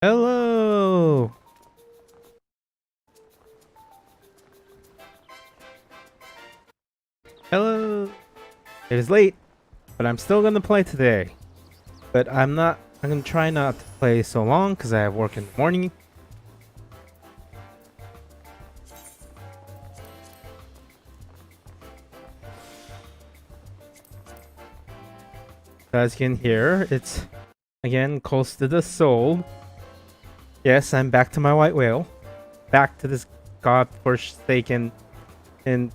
Hello! Hello! It is late, but I'm still gonna play today. But I'm gonna try not to play so long because I have work in the morning. As you can hear, it's again close to the soul. Yes, I'm back to my white whale. Back to this god-forsaken and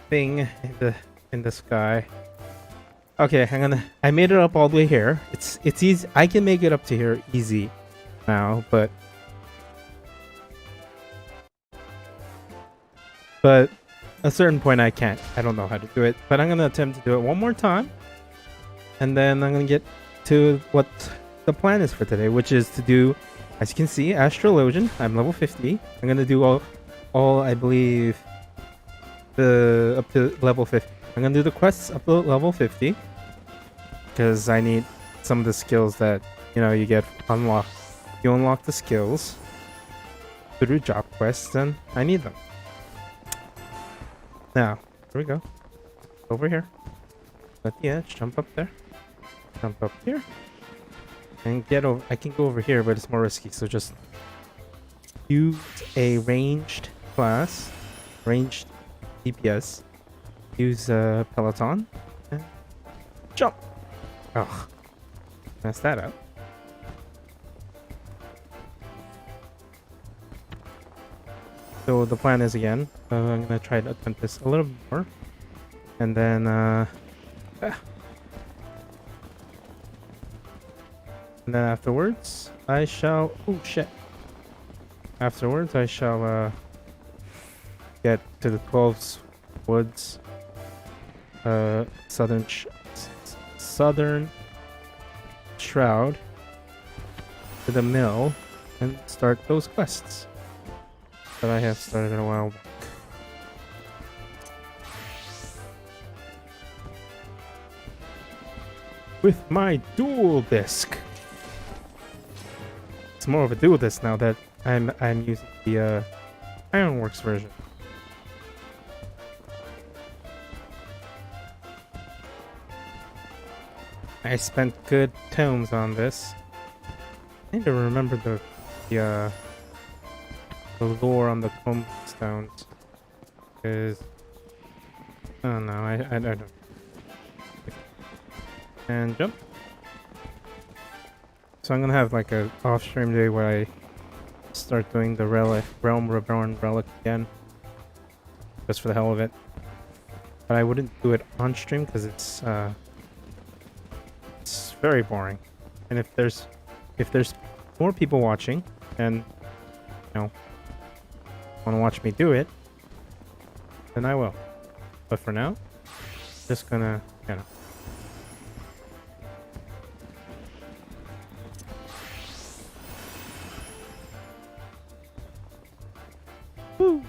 thing in the sky. Okay, I made it up all the way here. It's easy. I can make it up to here easy now, but at a certain point I can't. I don't know how to do it, but I'm gonna attempt to do it one more time, and then I'm gonna get to what the plan is for today, which is to do, as you can see, Astrologian. I'm level 50. I'm gonna do all I believe the up to level 50. I'm gonna do the quests up to level 50 because I need some of the skills that you get unlocked. You unlock the skills through job quests, and I need them. Now, here we go. Over here. At the edge, jump up there. Jump up here. And get over. I can go over here, but it's more risky, so just use a ranged class. Ranged DPS. Use a Peloton. And jump! Oh. Messed that up. So the plan is again, I'm gonna try to attempt this a little more, and then afterwards I shall. Oh shit! Afterwards I shall get to the 12 woods, southern shroud, to the mill, and start those quests that I have started a while back. With my dual disc. It's more of a dual disc now that I'm using the Ironworks version. I spent good tomes on this. I need to remember the lore on the tombstones, because I don't know. I don't know. And jump. So I'm gonna have like a off-stream day where I start doing the realm reborn relic again, just for the hell of it. But I wouldn't do it on stream because it's very boring. And if there's more people watching and want to watch me do it, then I will. But for now, just gonna Woo.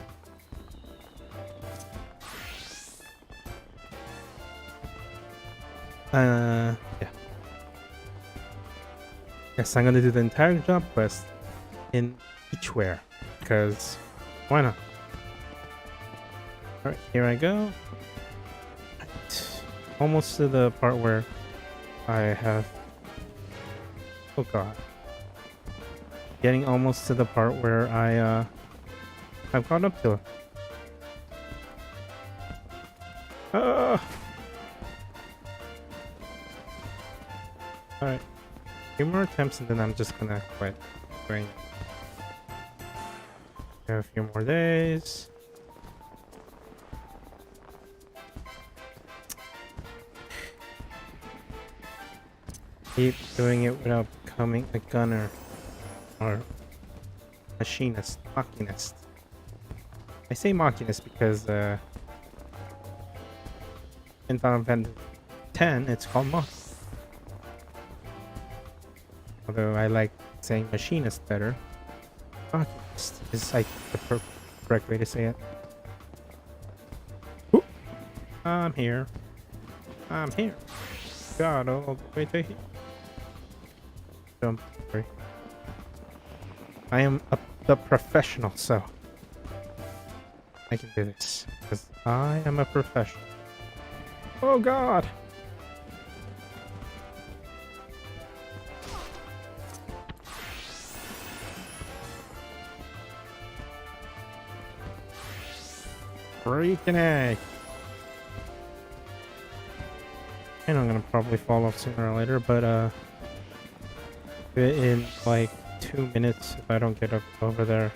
Yeah. Yes, I'm gonna do the entire job quest in eachware, because why not? Alright, here I go. Right. Almost to the part where I have... Oh god. Getting almost to the part where I've gone up to it. Alright. Few more attempts and then I'm just gonna quit. Going. A few more days. Keep doing it without becoming a gunner or machinist, machinist. I say machinist because in Final Fantasy X it's called Mach. Although I like saying machinist better. Machinist is like the correct way to say it. Ooh. I'm here. I'm here. God, all the way to here. Jump. Sorry. I am the professional, so I can do this because I am a professional. Oh God! Freaking egg! And I'm gonna probably fall off sooner or later, but in like 2 minutes if I don't get up over there.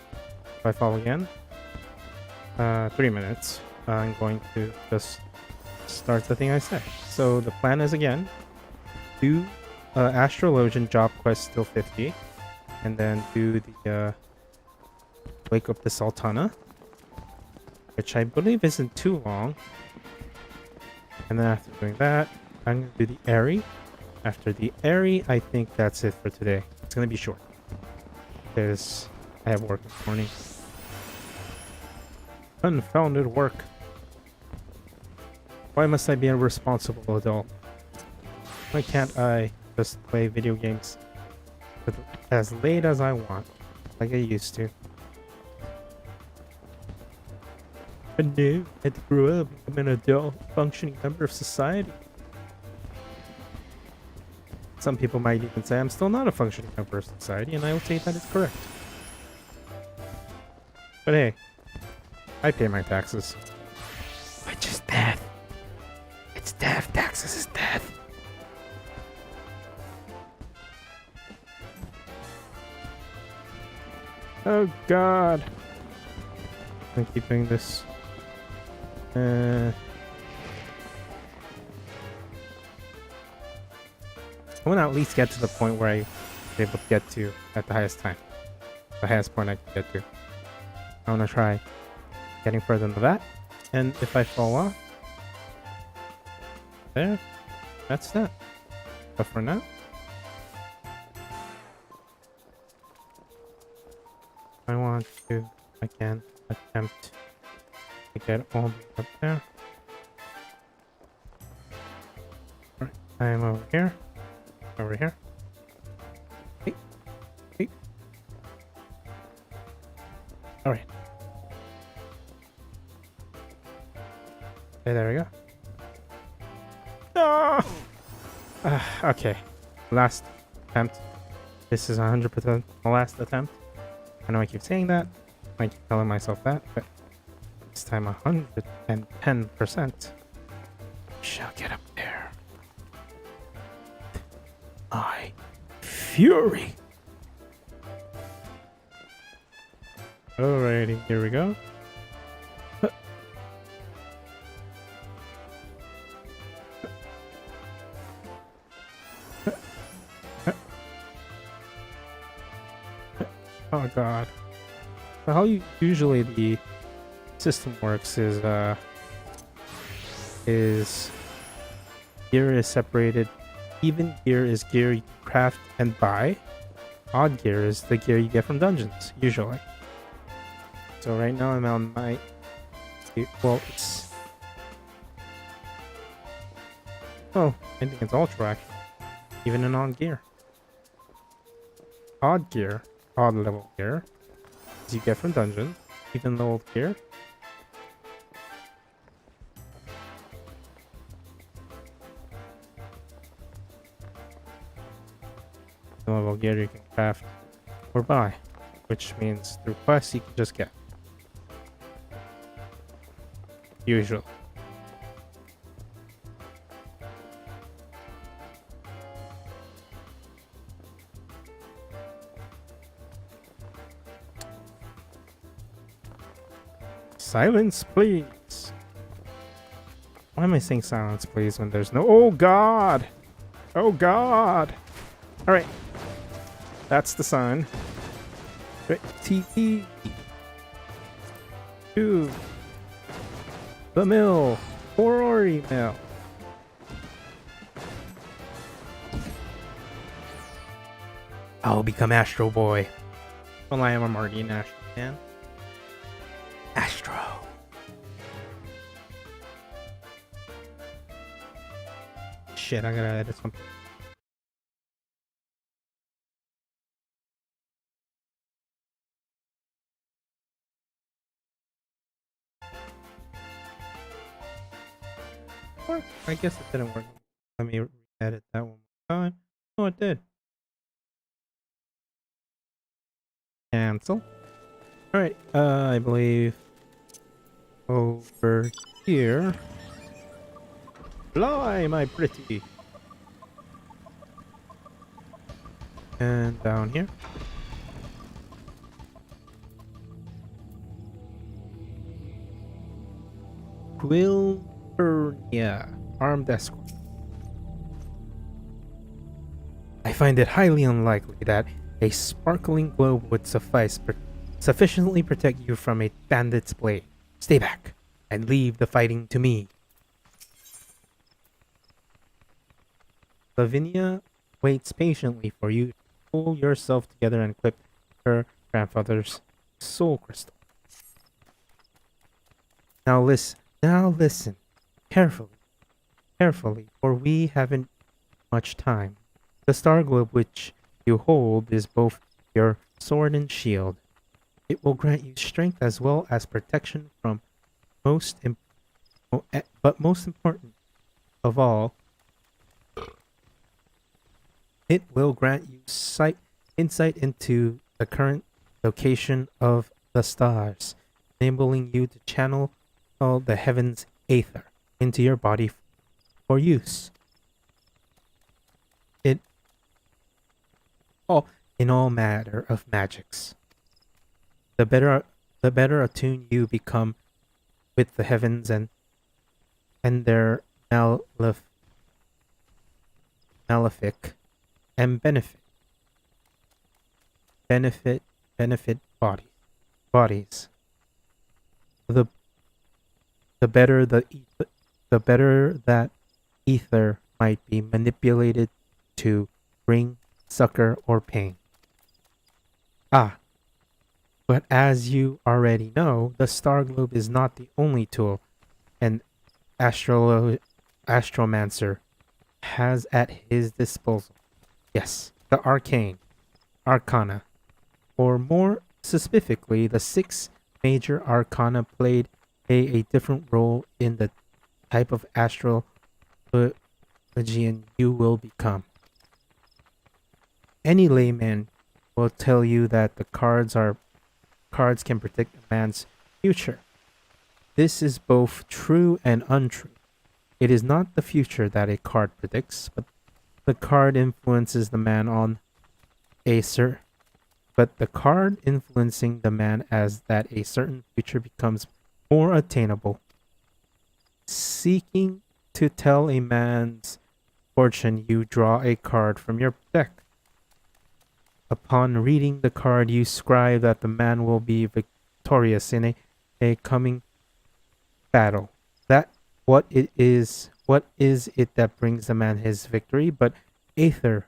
If I fall again, 3 minutes. I'm going to just start the thing I said. So the plan is again, do Astrologian job quest still 50, and then do the wake up the Sultana, which I believe isn't too long. And then after doing that, I'm going to do the Airy. After the Airy, I think that's it for today. It's going to be short because I have work this morning. Unfounded work. Why must I be a responsible adult? Why can't I just play video games as late as I want, like I used to? But no, I had to grow up, become an adult, functioning member of society. Some people might even say I'm still not a functioning member of society, and I will say that is correct. But hey, I pay my taxes. Which is death. It's death. Taxes is death. Oh God. I'm keep doing this. I want to at least get to the point where I'm able to get to at the highest time. The highest point I can get to. I want to try getting further than that. And if I fall off, there, that's that. But for now, I want to, again, attempt to get all the way up there. Alright, I am over here. Over here. Hey. Hey. Alright. Okay, there we go. No! Okay. Last attempt. This is 100% the last attempt. I know I keep saying that. I keep telling myself that, but this time 110%. Shall get up there. My fury. Alrighty, here we go. Oh God. So how usually the system works is gear is separated. Even gear is gear you craft and buy. Odd gear is the gear you get from dungeons, usually. So right now I'm on my... Well, it's... Oh, I think it's ultra actually. Even in odd gear. Odd gear, odd level gear, as you get from dungeons. Even the old gear. Level gear you can craft or buy, which means through quests you can just get. Usually. Silence, please. Why am I saying silence, please, when there's no... Oh, God! Oh, God! Alright. That's the sign. TE. To the mill. Orori mill. I'll become Astroboy. Well, I am a Marty and Astro fan. Astro. shit, I gotta edit something. Or I guess it didn't work. Let me edit that one more time. Oh, it did. Cancel. Alright, I believe over here. Fly, my pretty. And down here. Quilvernia, armed escort. I find it highly unlikely that a sparkling globe would sufficiently protect you from a bandit's blade. Stay back and leave the fighting to me. Lavinia waits patiently for you to pull yourself together and equip her grandfather's soul crystal. Now listen, carefully, for we haven't much time. The star globe which you hold is both your sword and shield. It will grant you strength as well as protection from most important of all, it will grant you insight into the current location of the stars, enabling you to channel all the heavens aether into your body for use. In all matter of magics. The better attuned you become with the heavens and their malefic and benefit bodies. The better the better that ether might be manipulated to bring succor or pain. But as you already know, the star globe is not the only tool an astromancer has at his disposal. Yes, the arcana, or more specifically, the 6 major arcana play a different role in the type of astrologian you will become. Any layman will tell you that the cards can predict a man's future. This is both true and untrue. It is not the future that a card predicts, but the card influences the man on but the card influencing the man as that a certain future becomes more attainable. Seeking to tell a man's fortune, you draw a card from your deck. Upon reading the card, you scribe that the man will be victorious in a coming battle. What is it that brings the man his victory but aether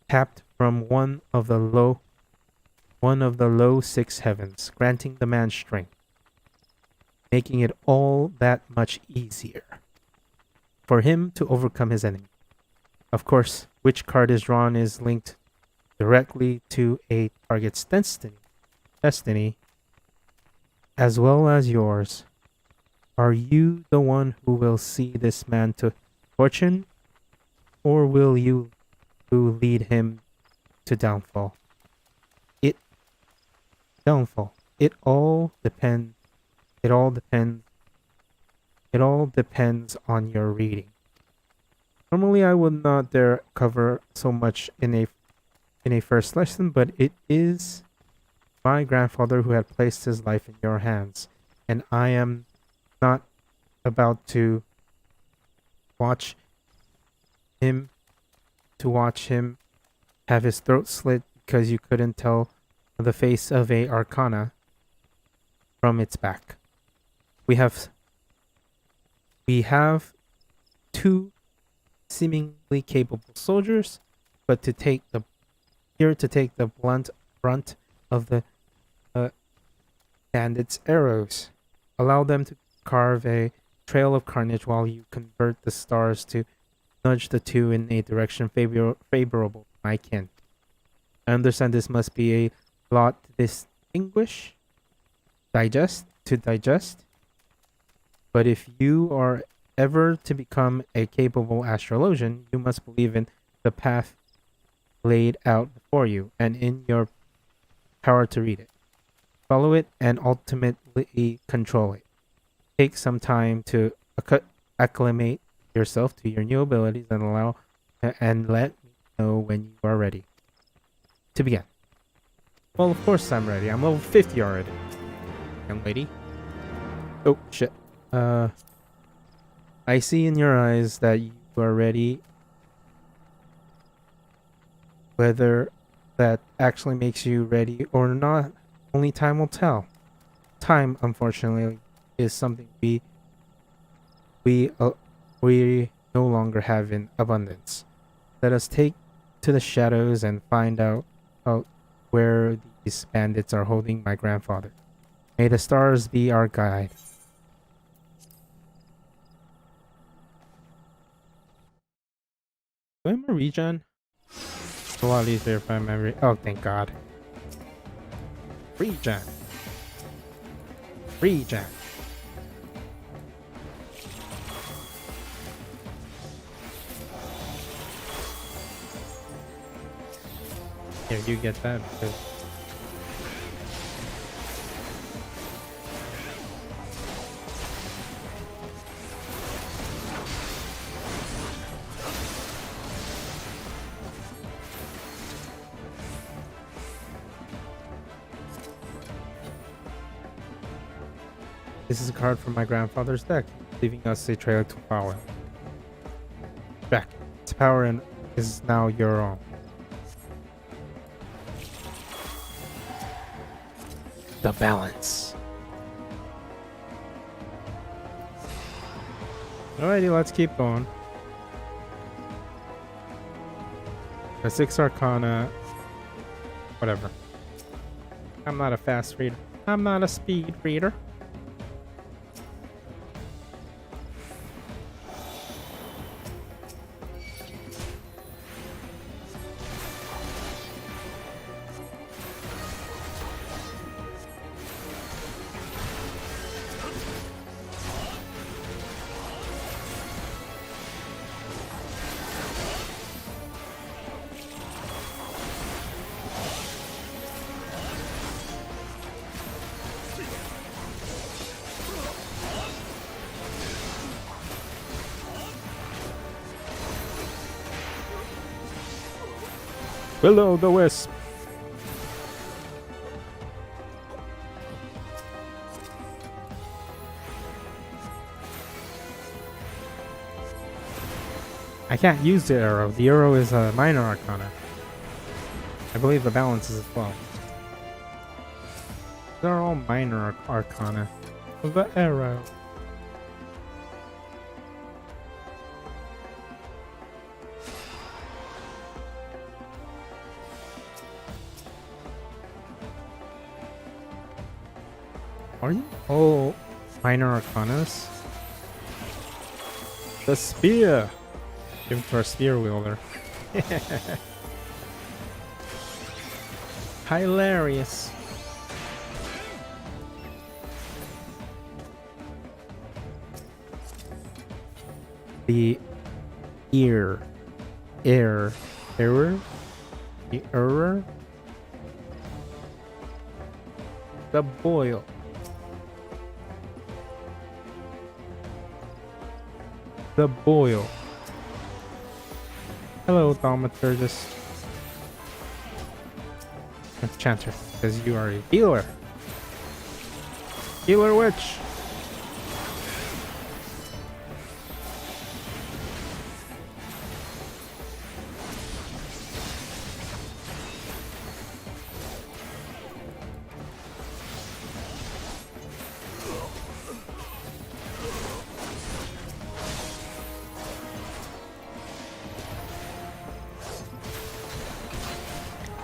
tapped from one of the low 6 heavens, granting the man strength, making it all that much easier for him to overcome his enemy. Of course, which card is drawn is linked directly to a target's destiny, as well as yours. Are you the one who will see this man to fortune, or will you lead him to downfall? It all depends on your reading. Normally I would not dare cover so much in a first lesson, but it is my grandfather who had placed his life in your hands, and I am not about to watch him have his throat slit because you couldn't tell the face of a arcana from its back. We have 2 seemingly capable soldiers, but to take the brunt of the bandits' arrows. Allow them to carve a trail of carnage while you convert the stars to nudge the two in a direction favorable to my kin. I understand this must be a lot to distinguish, digest. But if you are ever to become a capable astrologian, you must believe in the path laid out before you and in your power to read it. Follow it and ultimately control it. Take some time to acclimate yourself to your new abilities and let me know when you are ready. To begin. Well, of course I'm ready. I'm level 50 already. Young lady. Oh, shit. I see in your eyes that you are ready. Whether that actually makes you ready or not, only time will tell. Time, unfortunately, is something we no longer have in abundance. Let us take to the shadows and find out where these bandits are holding my grandfather. May the stars be our guide. Do I have a regen? It's a lot easier if I'm memory. Oh, thank God. Regen. Regen. Here, you get that because this is a card from my grandfather's deck, leaving us a trail to power. Back. Its power is now your own. The balance. Alrighty, let's keep going. The 6 Arcana. Whatever. I'm not a fast reader. I'm not a speed reader. Below the wisp. I can't use the arrow. The arrow is a minor arcana. I believe the balance is as well. They're all minor arcana. The arrow. Are you all minor arcanas? The spear! Give it to our spear wielder. Hilarious. The error, the boil. The boil. Hello, Thaumaturgus. Enchanter, because you are a healer. Healer witch.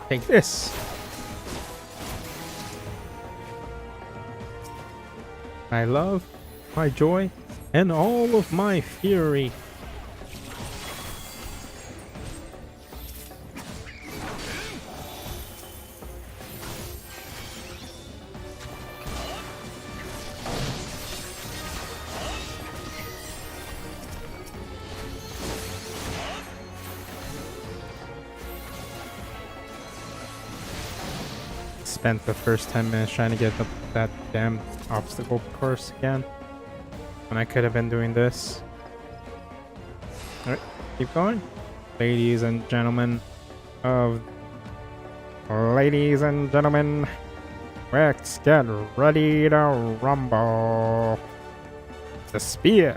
Take this. My love, my joy, and all of my fury. spent the first 10 minutes trying to get that damn obstacle course again. When I could have been doing this. Alright, keep going. Ladies and gentlemen, let's get ready to rumble. The spear.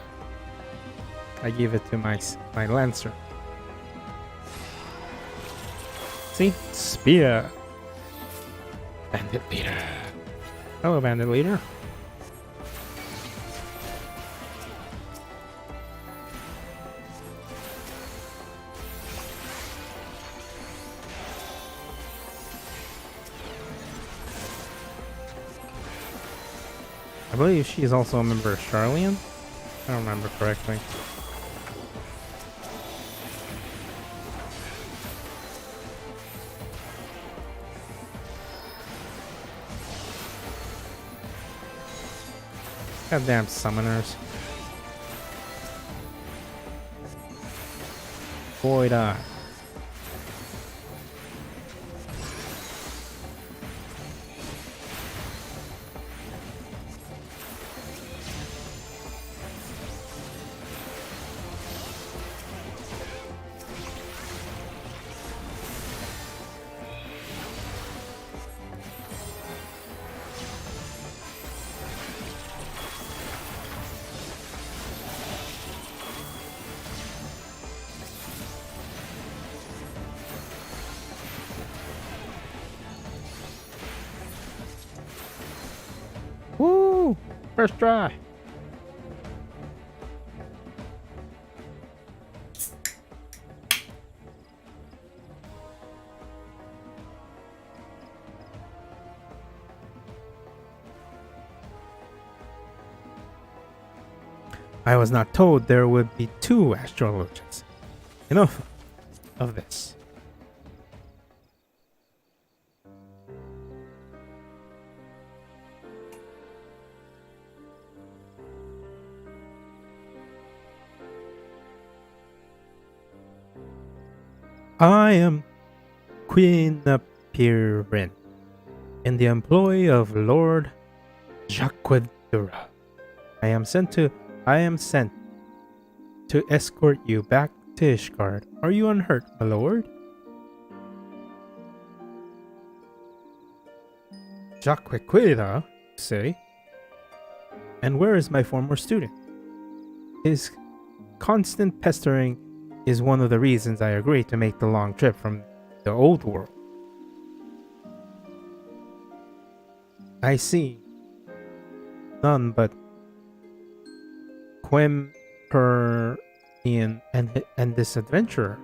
I give it to my lancer. See? Spear. Bandit leader. Hello, bandit leader. I believe she is also a member of Charlian. I don't remember correctly. Goddamn summoners. Void Eye. Woo! First try. I was not told there would be 2 astrologians. Enough of this. I am Queen Pirin, in the employ of Lord Jacquedura. I am sent to escort you back to Ishgard. Are you unhurt, my lord? Jacquedura, say? And where is my former student? His constant pestering is one of the reasons I agreed to make the long trip from the old world. I see none but Quem per Ian and this adventurer.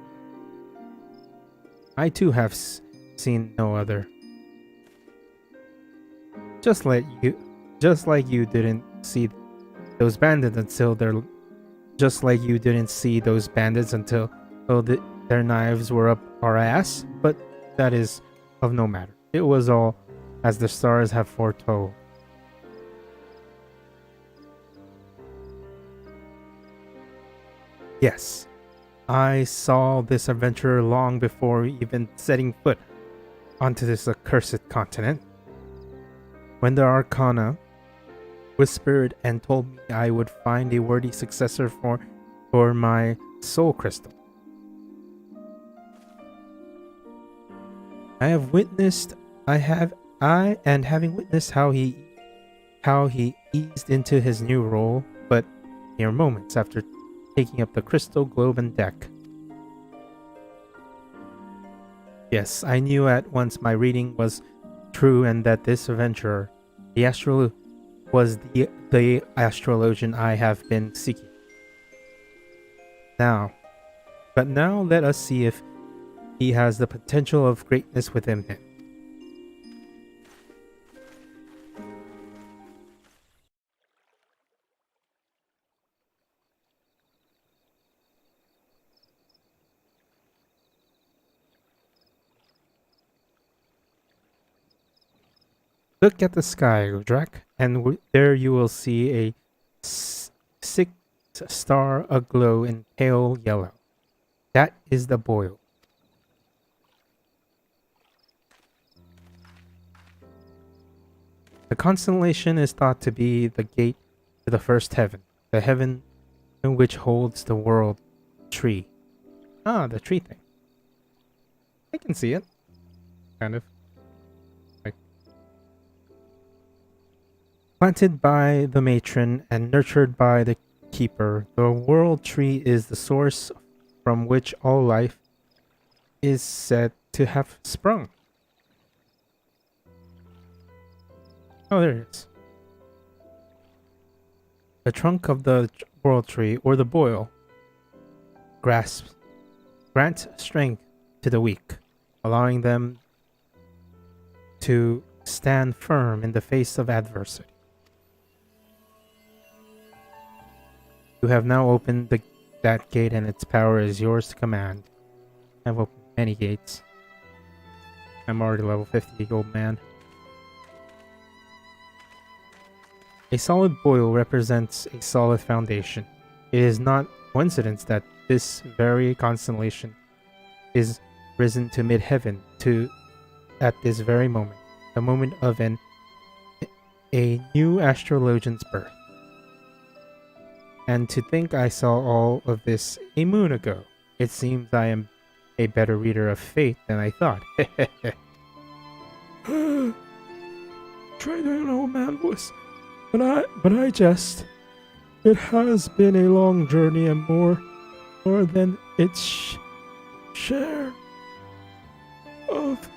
I too have seen no other. Just like you didn't see those bandits until their knives were up our ass, but that is of no matter. It was all as the stars have foretold. Yes, I saw this adventurer long before even setting foot onto this accursed continent. When the Arcana whispered and told me I would find a worthy successor for my soul crystal. Having witnessed how he eased into his new role, but mere moments after taking up the crystal globe and deck. Yes, I knew at once my reading was true and that this adventurer, was the astrologian I have been seeking. Now let us see if he has the potential of greatness within him. Look at the sky, Udrak, and there you will see a sixth star aglow in pale yellow. That is the boil. The constellation is thought to be the gate to the first heaven, the heaven in which holds the world tree. Ah, the tree thing. I can see it. Kind of. Like, planted by the matron and nurtured by the keeper, the world tree is the source from which all life is said to have sprung. Oh, there it is. The trunk of the world tree, or the boil, grants strength to the weak, allowing them to stand firm in the face of adversity. You have now opened that gate, and its power is yours to command. I've opened many gates. I'm already level 50, old man. A solid boil represents a solid foundation. It is not coincidence that this very constellation is risen to mid-heaven at this very moment, the moment of a new astrologian's birth. And to think I saw all of this a moon ago. It seems I am a better reader of fate than I thought. Try an old man voice. But I jest. It has been a long journey and more than its share of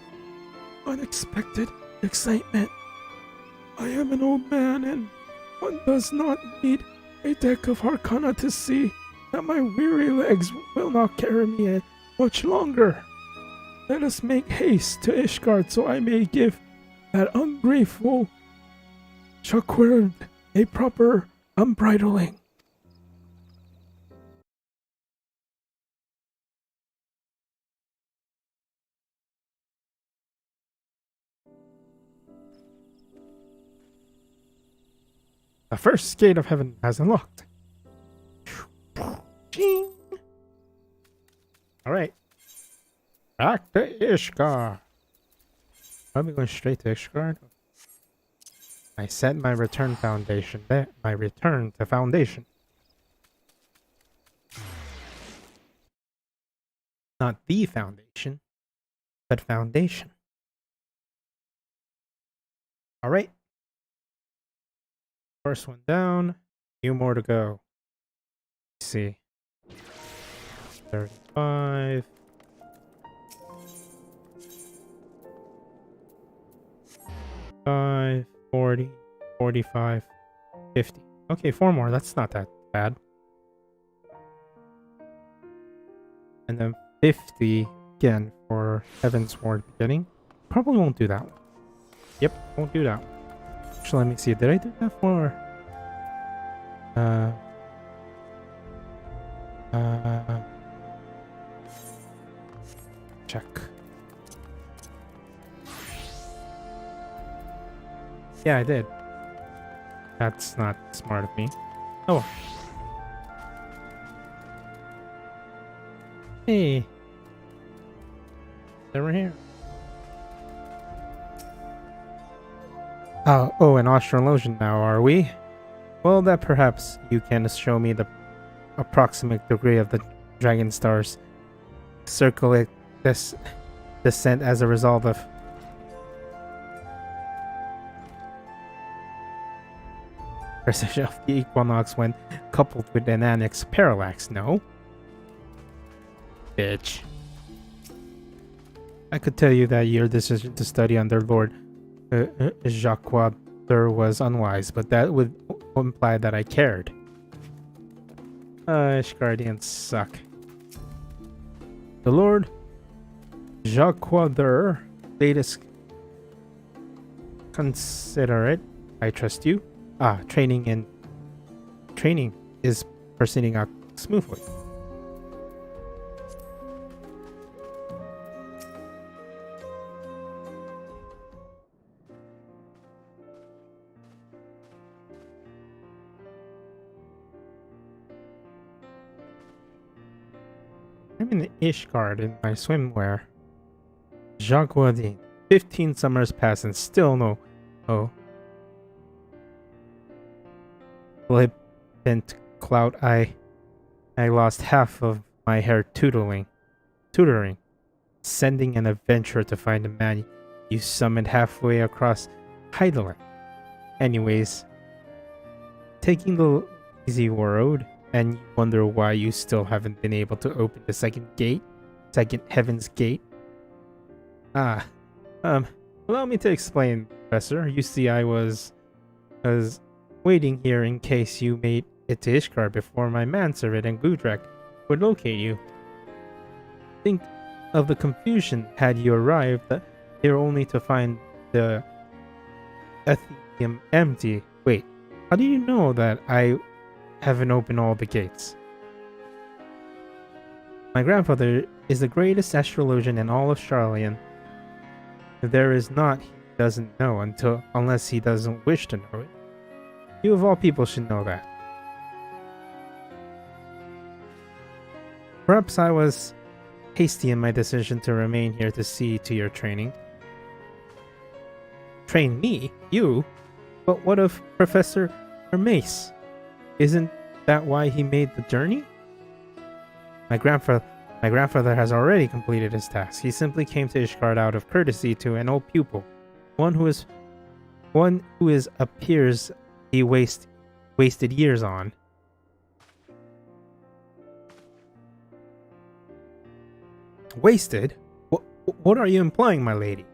unexpected excitement. I am an old man, and one does not need a deck of Arcana to see that my weary legs will not carry me much longer. Let us make haste to Ishgard so I may give that ungrateful Shakward a proper unbridling. The first gate of heaven has unlocked. Alright. Back to Ishgard. Are we going straight to Ishgard? I set my return foundation there. My return to foundation. Not the foundation, but foundation. Alright. First one down. Few more to go. Let's see. 35. 5, 40, 45, 50. Okay, 4 more. That's not that bad. And then 50 again for Heavensward beginning. Probably won't do that one. Yep, won't do that one. Actually, let me see. Did I do that for... check. Yeah, I did. That's not smart of me. Oh. Hey. Over here. Oh, an astrologian now, are we? Well, that perhaps you can show me the approximate degree of the dragon star's circular descent as a result of precision of the equinox when coupled with an annex parallax, no? Bitch. I could tell you that your decision to study under Lord Jacques was unwise, but that would imply that I cared. Ishgardians suck. The Lord Jacques latest consider it. I trust you. Training is proceeding out smoothly. I'm in Ishgard in my swimwear. Jacques 15 summers pass and still no flippant clout, I lost half of my hair tutoring, sending an adventurer to find a man you summoned halfway across Heideland. Anyways, taking the easy road, and you wonder why you still haven't been able to open the second Heaven's Gate. Allow me to explain, Professor. You see, I was waiting here in case you made it to Ishgard before my manservant and Gudrak would locate you. Think of the confusion had you arrived here only to find the Athenaeum empty. Wait, how do you know that I haven't opened all the gates? My grandfather is the greatest astrologian in all of Charlian. There is not he doesn't know unless he doesn't wish to know it. You of all people should know that. Perhaps I was hasty in my decision to remain here to see to your training. Train me? You? But what of Professor Hermes? Isn't that why he made the journey? My grandfather has already completed his task. He simply came to Ishgard out of courtesy to an old pupil, one who appears he wasted years on. Wasted? What are you implying, my lady?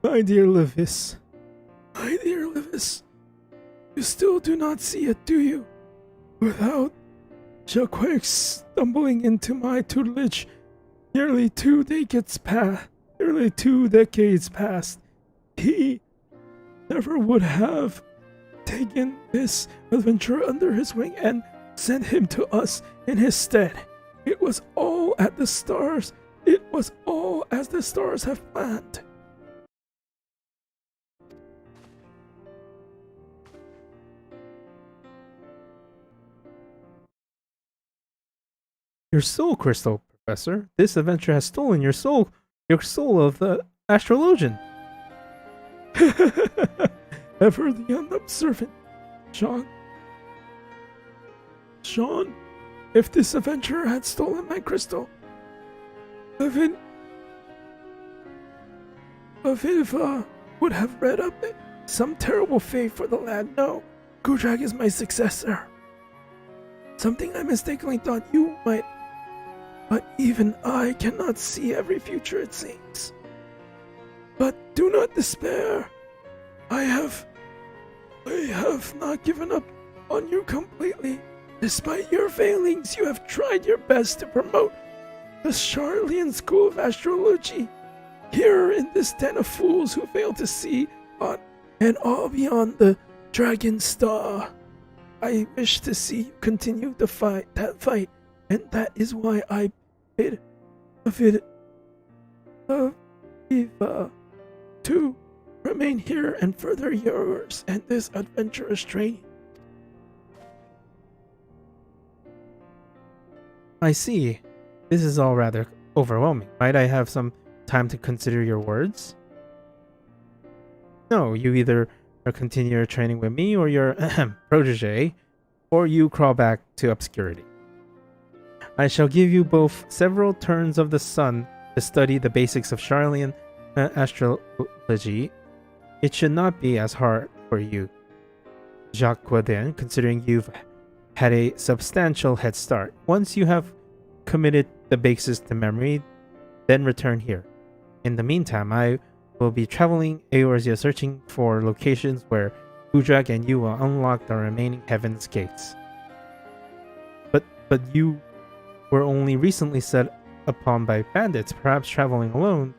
My dear Levis, you still do not see it, do you? Without Jacques stumbling into my tutelage nearly 2 decades past, he never would have taken this adventurer under his wing and sent him to us in his stead. It was all at the stars. It was all as the stars have planned. Your soul crystal, Professor. This adventure has stolen your soul of the astrologian. Ever the unobservant, Jean, if this adventurer had stolen my crystal, Aviva would have read up some terrible fate for the lad. No, Gudrak is my successor. Something I mistakenly thought you might, but even I cannot see every future, it seems. But do not despair. I have not given up on you completely. Despite your failings, you have tried your best to promote the Charlian School of Astrology here in this den of fools who fail to see on and all beyond the Dragon Star. I wish to see you continue that fight, and that is why I bid Aviva to remain here and further yours and this adventurous training. I see. This is all rather overwhelming. Might I have some time to consider your words? No, you either continue your training with me or your protege, or you crawl back to obscurity. I shall give you both several turns of the sun to study the basics of Charlian astrology. It should not be as hard for you, Jacques Quadin, considering you've had a substantial head start. Once you have committed the basics to memory, then return here. In the meantime, I will be traveling Eorzea searching for locations where Gudrak and you will unlock the remaining Heaven's Gates. But you were only recently set upon by bandits. Perhaps traveling alone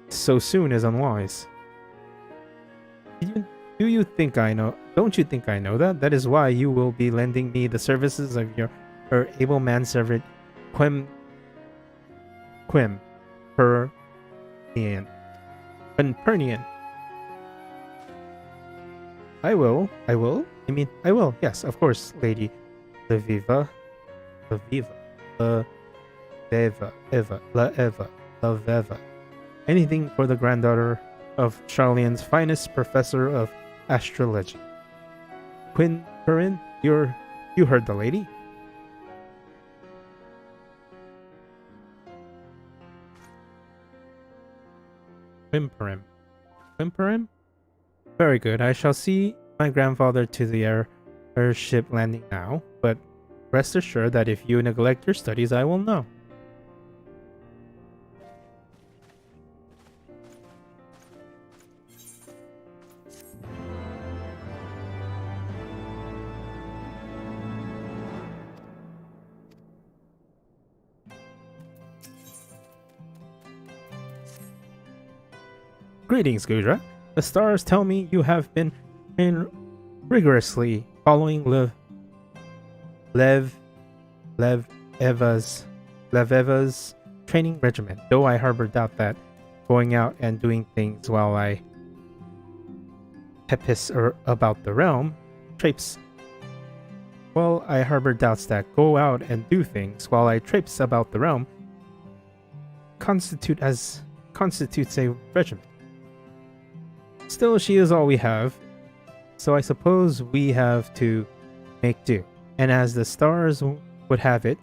so soon is unwise. Do you think I know? Don't you think I know that? That is why you will be lending me the services of your able manservant Quempernian. I will. Yes, of course, Lady Eva. Anything for the granddaughter of Charlian's finest professor of astrology. Quinn Perrin, you heard the lady? Whimperim. Whimperim? Very good. I shall see my grandfather to the airship landing now, but rest assured that if you neglect your studies, I will know. Greetings, Gudra. The stars tell me you have been rigorously following Lev Eva's training regimen, though I harbor doubt that going out and doing things while I pepis about the realm, traipse. Well, I harbor doubts that go out and do things while I traipse about the realm constitutes a regimen. Still, she is all we have, so I suppose we have to make do. And as the stars would have it,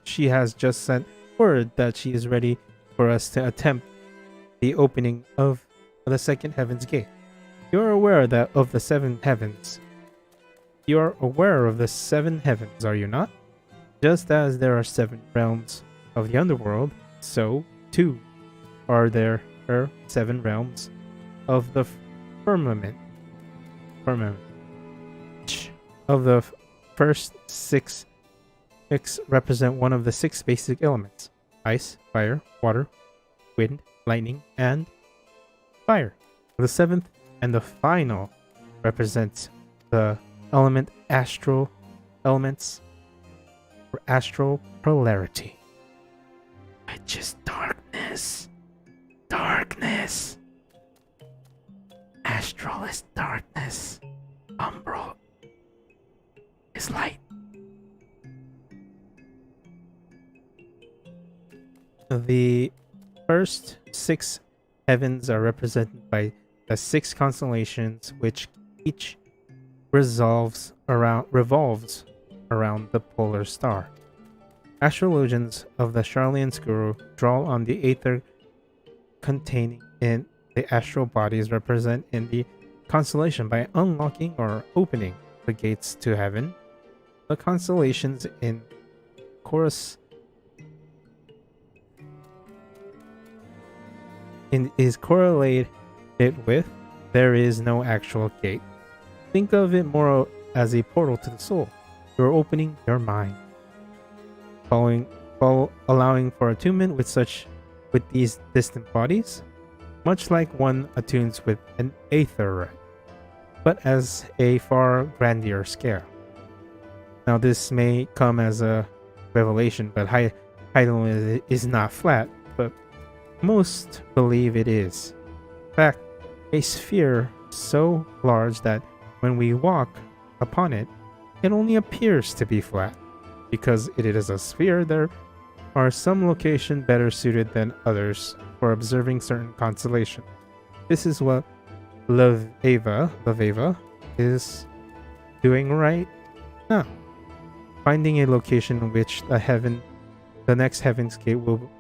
she has just sent word that she is ready for us to attempt the opening of the second heaven's gate. You're aware of the seven heavens. You're aware of the seven heavens, are you not? Just as there are seven realms of the underworld, so too are there seven realms of the firmament. Of the first six represent one of the six basic elements: ice, fire, water, wind, lightning, and fire. The seventh and the final represents the element astral elements or astral polarity, which is darkness. Darkness. Astral is darkness. Umbral is light. The first six heavens are represented by the six constellations, which each revolves around the polar star. Astrologians of the Charlian Guru draw on the aether containing in the astral bodies represent in the constellation by unlocking or opening the gates to heaven. The constellations in chorus is correlated with there is no actual gate. Think of it more as a portal to the soul. You're opening your mind, allowing for attunement with these distant bodies, much like one attunes with an aether, but as a far grander scale. Now, this may come as a revelation, but Hydaelyn is not flat, but most believe it is. In fact, a sphere so large that when we walk upon it, it only appears to be flat. Because it is a sphere, there are some locations better suited than others for observing certain constellations. This is what Love Eva is doing right now. Finding a location in which the next heaven's gate will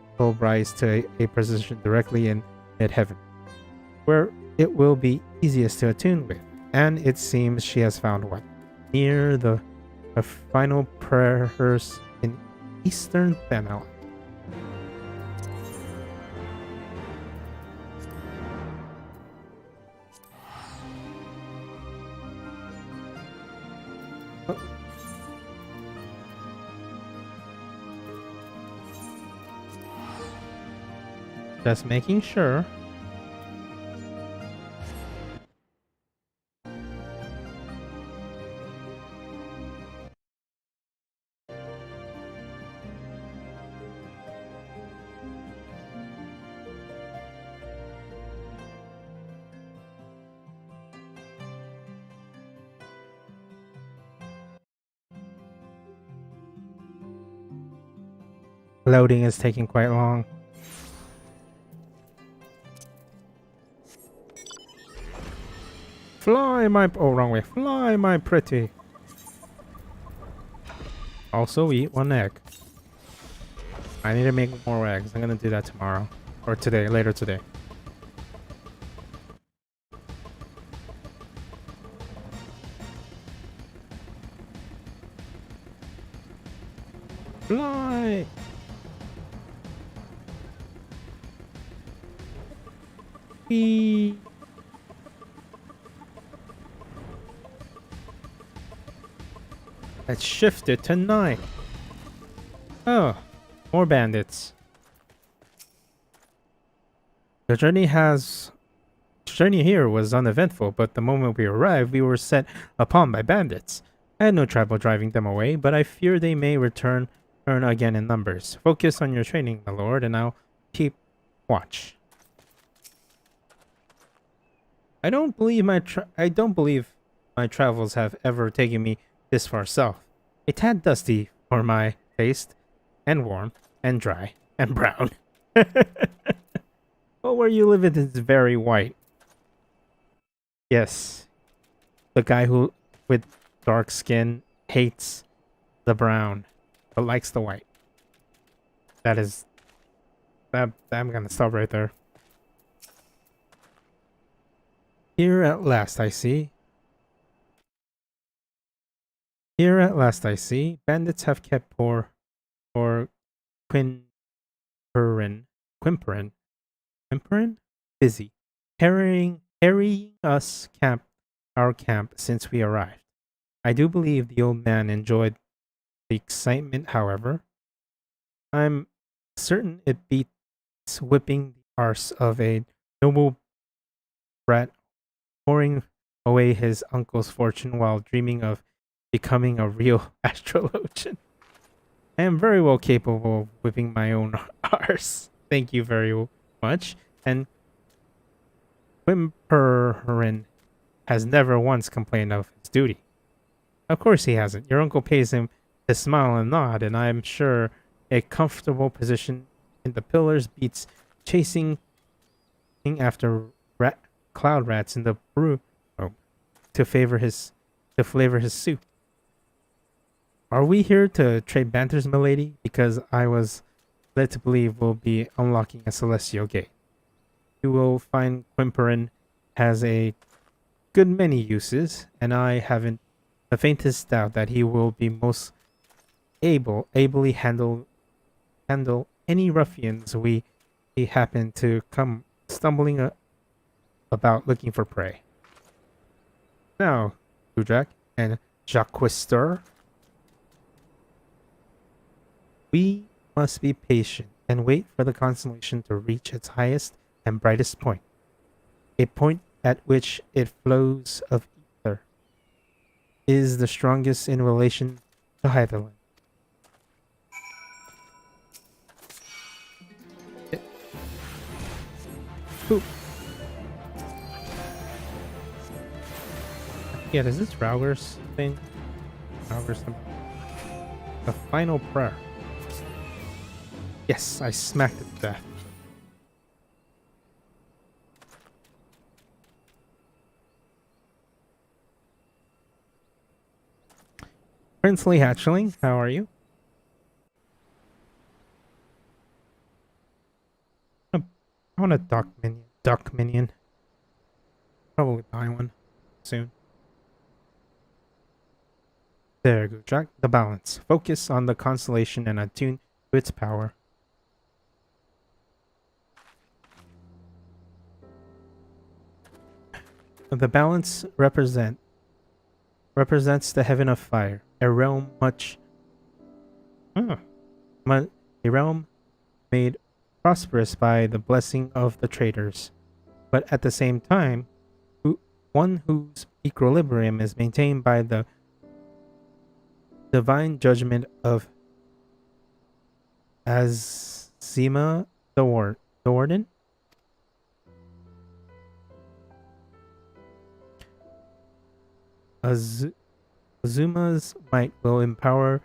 rise to a position directly in mid-heaven, where it will be easiest to attune with. And it seems she has found one, near the final prayers in Eastern Thenel. Just making sure. Loading is taking quite long. Fly, my... Oh, wrong way. Fly, my pretty. Also, eat one egg. I need to make more eggs. I'm gonna do that tomorrow. Or today, later today. Fly! Whee! Let's shift it to 9. Oh, more bandits. The journey here was uneventful, but the moment we arrived, we were set upon by bandits. I had no trouble driving them away, but I fear they may return again in numbers. Focus on your training, my lord, and I'll keep watch. I don't believe my travels have ever taken me this far south. A tad dusty for my taste, and warm, and dry, and brown. But where you live, it is very white. Yes, the guy who with dark skin hates the brown, but likes the white. That is... I'm gonna stop right there. Here at last I see. Here at last I see. Bandits have kept poor Quimperin busy, carrying our camp since we arrived. I do believe the old man enjoyed the excitement, however. I'm certain it beats whipping the arse of a noble brat pouring away his uncle's fortune while dreaming of becoming a real astrologian. I am very well capable of whipping my own arse. Thank you very much. And Quimperin has never once complained of his duty. Of course he hasn't. Your uncle pays him to smile and nod, and I'm sure a comfortable position in the pillars beats chasing after cloud rats in the brew to flavor his soup. Are we here to trade banters, milady? Because I was led to believe we'll be unlocking a celestial gate. You will find Quimperin has a good many uses, and I haven't the faintest doubt that he will be most ably handle any ruffians we happen to come stumbling about looking for prey. Now, Kudrak and Jacquister, we must be patient and wait for the constellation to reach its highest and brightest point, a point at which it flows of ether, is the strongest in relation to Hyderland. Oop. Yeah, is this Rauger's thing? Rauger's the final prayer. Yes, I smacked it to death. Princely Hatchling, how are you? I want a duck minion. Probably buy one soon. There, go, Jack. The balance. Focus on the constellation and attune to its power. The balance represents the heaven of fire, a realm a realm made prosperous by the blessing of the traders, but at the same time, one whose equilibrium is maintained by the divine judgment of Azima the Warden. Azuma's might will empower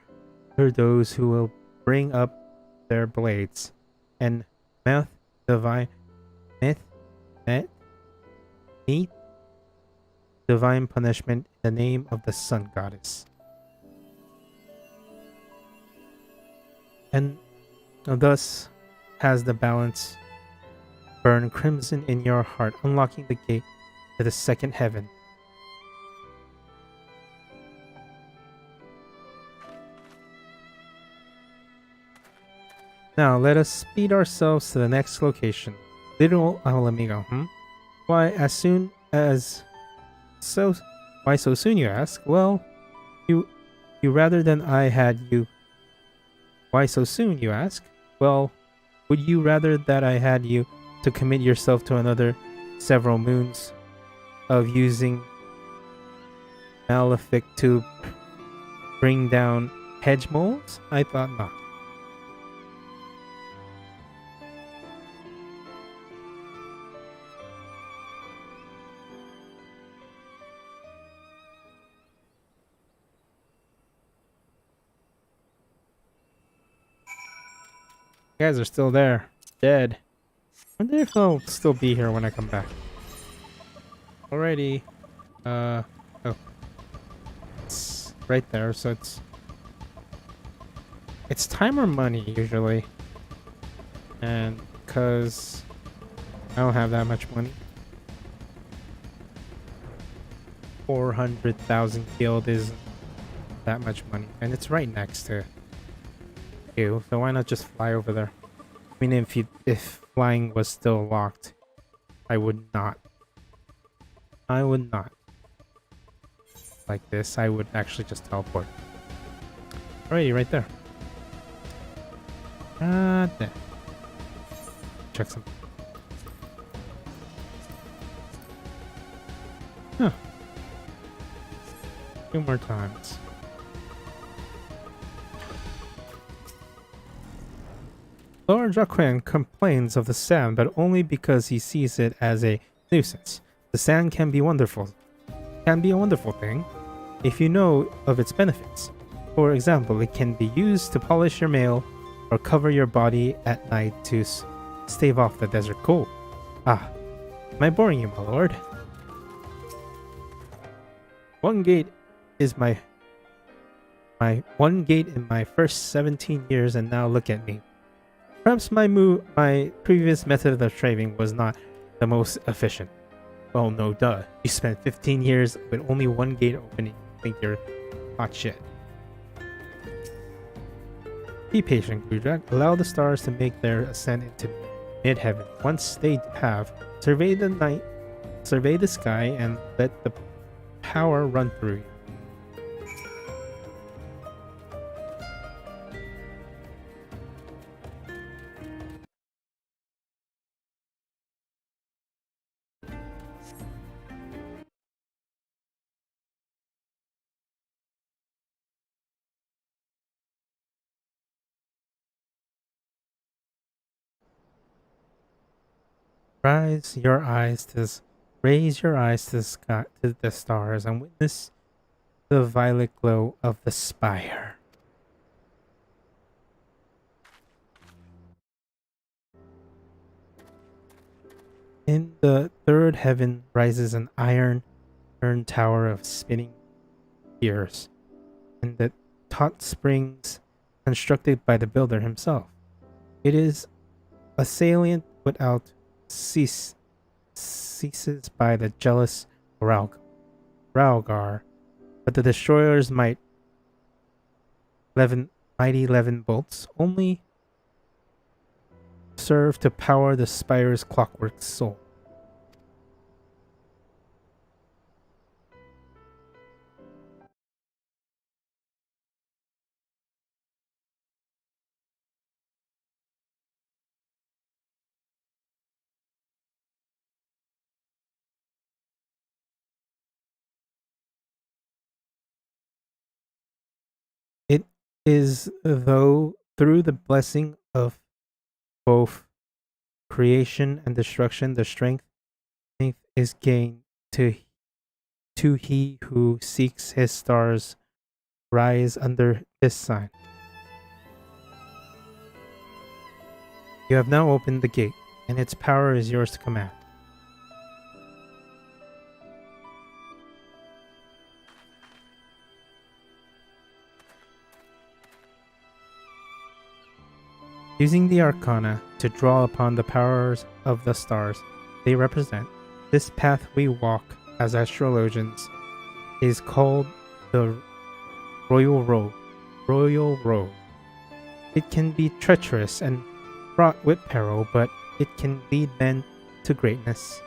those who will bring up their blades, and divine punishment in the name of the sun goddess. And thus has the balance burn crimson in your heart, unlocking the gate to the second heaven. Now let us speed ourselves to the next location. Little Alamigo, Why as soon as why so soon, you ask? Well, you rather than I had you. Why so soon, you ask? Well, would you rather that I had you to commit yourself to another several moons of using Malefic to bring down hedge moles? I thought not. You guys are still there. Dead. I wonder if they'll still be here when I come back. Alrighty. Oh. It's right there, so it's time or money usually. And because I don't have that much money. 400,000 guild is that much money. And it's right next to you, so why not just fly over there? I mean, if flying was still locked, I would not. I would not. Like this, I would actually just teleport. Alrighty, right there. There. Check some. Huh. 2 more times. Lord Jacquin complains of the sand, but only because he sees it as a nuisance. The sand can be wonderful. Can be a wonderful thing if you know of its benefits. For example, it can be used to polish your mail or cover your body at night to stave off the desert cold. Ah, am I boring you, my lord? One gate is my one gate in my first 17 years, and now look at me. Perhaps my previous method of trading was not the most efficient. Well, no duh. You spent 15 years with only one gate opening. You think you're hot shit. Be patient, Gudrak. Allow the stars to make their ascent into mid-heaven. Once they have, survey the night, survey the sky, and let the power run through you. Raise your eyes to the sky, to the stars, and witness the violet glow of the spire. In the third heaven rises an iron tower of spinning gears, and the taut springs constructed by the builder himself. It is a salient without ceases by the jealous Raugar, but the destroyer's mighty 11 bolts only serve to power the spire's clockwork soul. It is though through the blessing of both creation and destruction the strength is gained to he who seeks his stars rise under this sign. You have now opened the gate, and its power is yours to command. Using the arcana to draw upon the powers of the stars they represent, this path we walk as astrologians is called the Royal Road. Royal Road. It can be treacherous and fraught with peril, but it can lead men to greatness.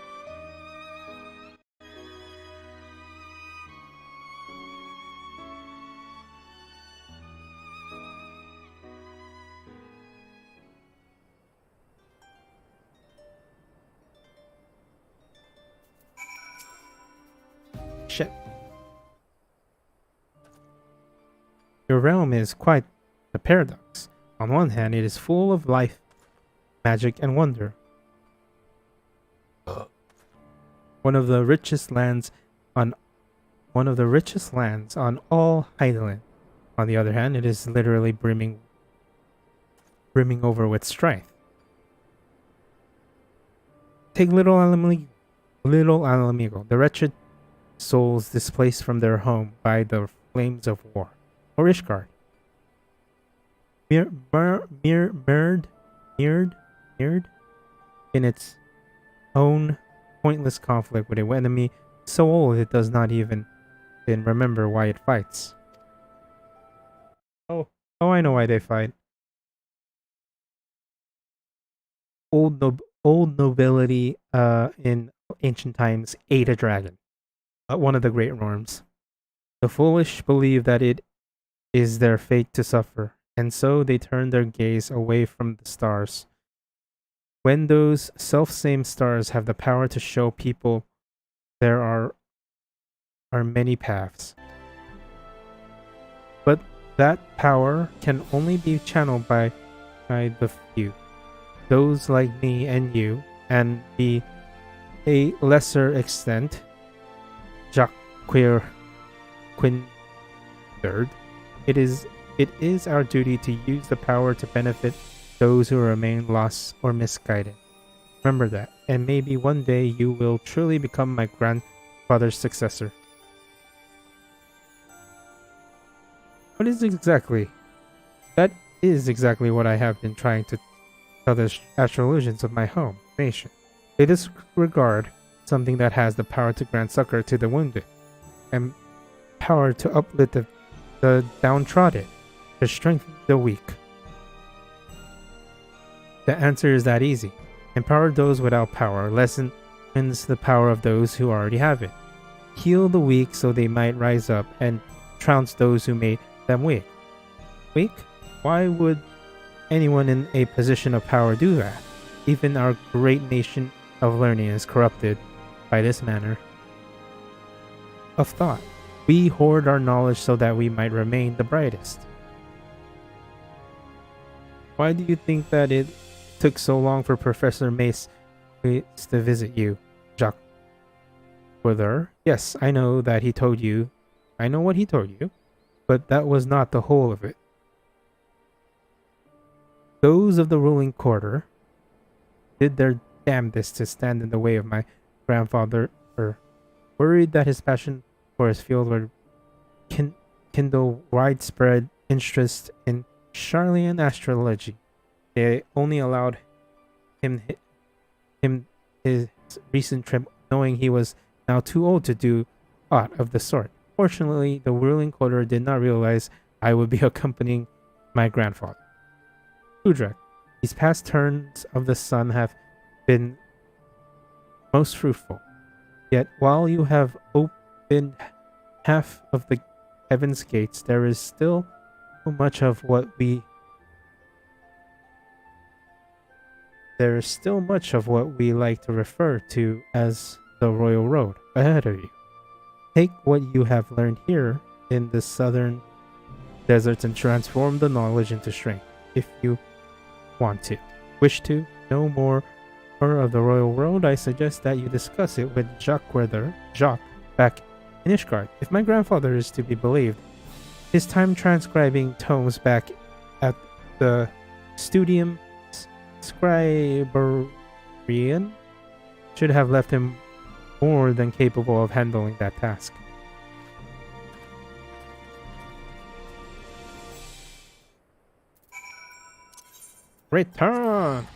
Shit. Your realm is quite a paradox. On one hand, it is full of life, magic, and wonder. One of the richest lands on all Heidelin. On the other hand, it is literally brimming over with strife. Take Little Alamigo, the wretched souls displaced from their home by the flames of war, or Ishgard. Mirrored in its own pointless conflict with an enemy so old it does not even remember why it fights. Oh, I know why they fight. Old nobility in ancient times ate a dragon. One of the great norms. The foolish believe that it is their fate to suffer, and so they turn their gaze away from the stars. When those self-same stars have the power to show people there are many paths. But that power can only be channeled by the few. Those like me and you, and to a lesser extent, Jacques Quin3rd. It is our duty to use the power to benefit those who remain lost or misguided. Remember that, and maybe one day you will truly become my grandfather's successor. What is exactly? That is exactly what I have been trying to tell the astrologians of my home nation. They disregard something that has the power to grant succor to the wounded, and power to uplift the downtrodden, to strengthen the weak. The answer is that easy. Empower those without power, lessens the power of those who already have it. Heal the weak so they might rise up, and trounce those who made them weak. Weak? Why would anyone in a position of power do that? Even our great nation of learning is corrupted by this manner of thought. We hoard our knowledge so that we might remain the brightest. Why do you think that it took so long for Professor Mace to visit you, Jacques? Whether, yes, I know that he told you. I know what he told you, but that was not the whole of it. Those of the ruling quarter did their damnedest to stand in the way of my grandfather, worried that his passion for his field would kindle widespread interest in Charlean astrology. They only allowed him his recent trip, knowing he was now too old to do aught of the sort. Fortunately, the ruling quarter did not realize I would be accompanying my grandfather. Udrek, these past turns of the sun have been most fruitful. Yet while you have opened half of the heaven's gates, there is still so much of what we like to refer to as the Royal Road ahead of you. Take what you have learned here in the southern deserts and transform the knowledge into strength. If you wish to know more of the Royal Road, I suggest that you discuss it with Jacques back in Ishgard. If my grandfather is to be believed, his time transcribing tomes back at the Studium Scriberian should have left him more than capable of handling that task. Return!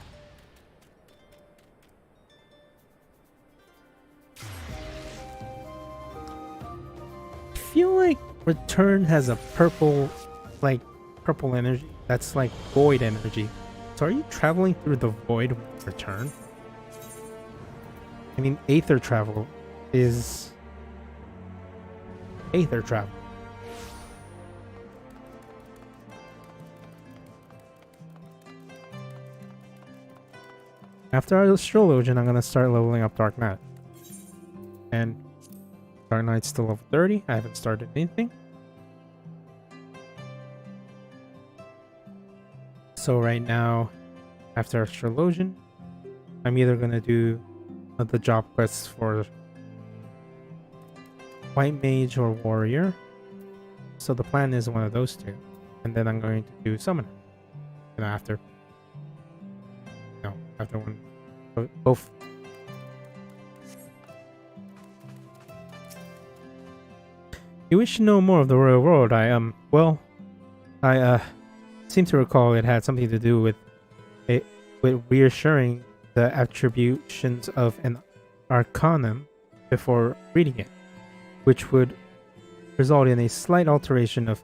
I feel like Return has a purple energy. That's like void energy. So are you traveling through the void with Return? I mean, Aether travel is Aether travel. After our Astrologian, I'm gonna start leveling up Dark Knight. And Dark Knight's still level 30. I haven't started anything. So right now, after Astrologian, I'm either gonna do the job quests for White Mage or Warrior. So the plan is one of those two. And then I'm going to do Summoner. And after one, both. You wish to know more of the Royal World? I seem to recall it had something to do with reassuring the attributions of an arcanum before reading it, which would result in a slight alteration of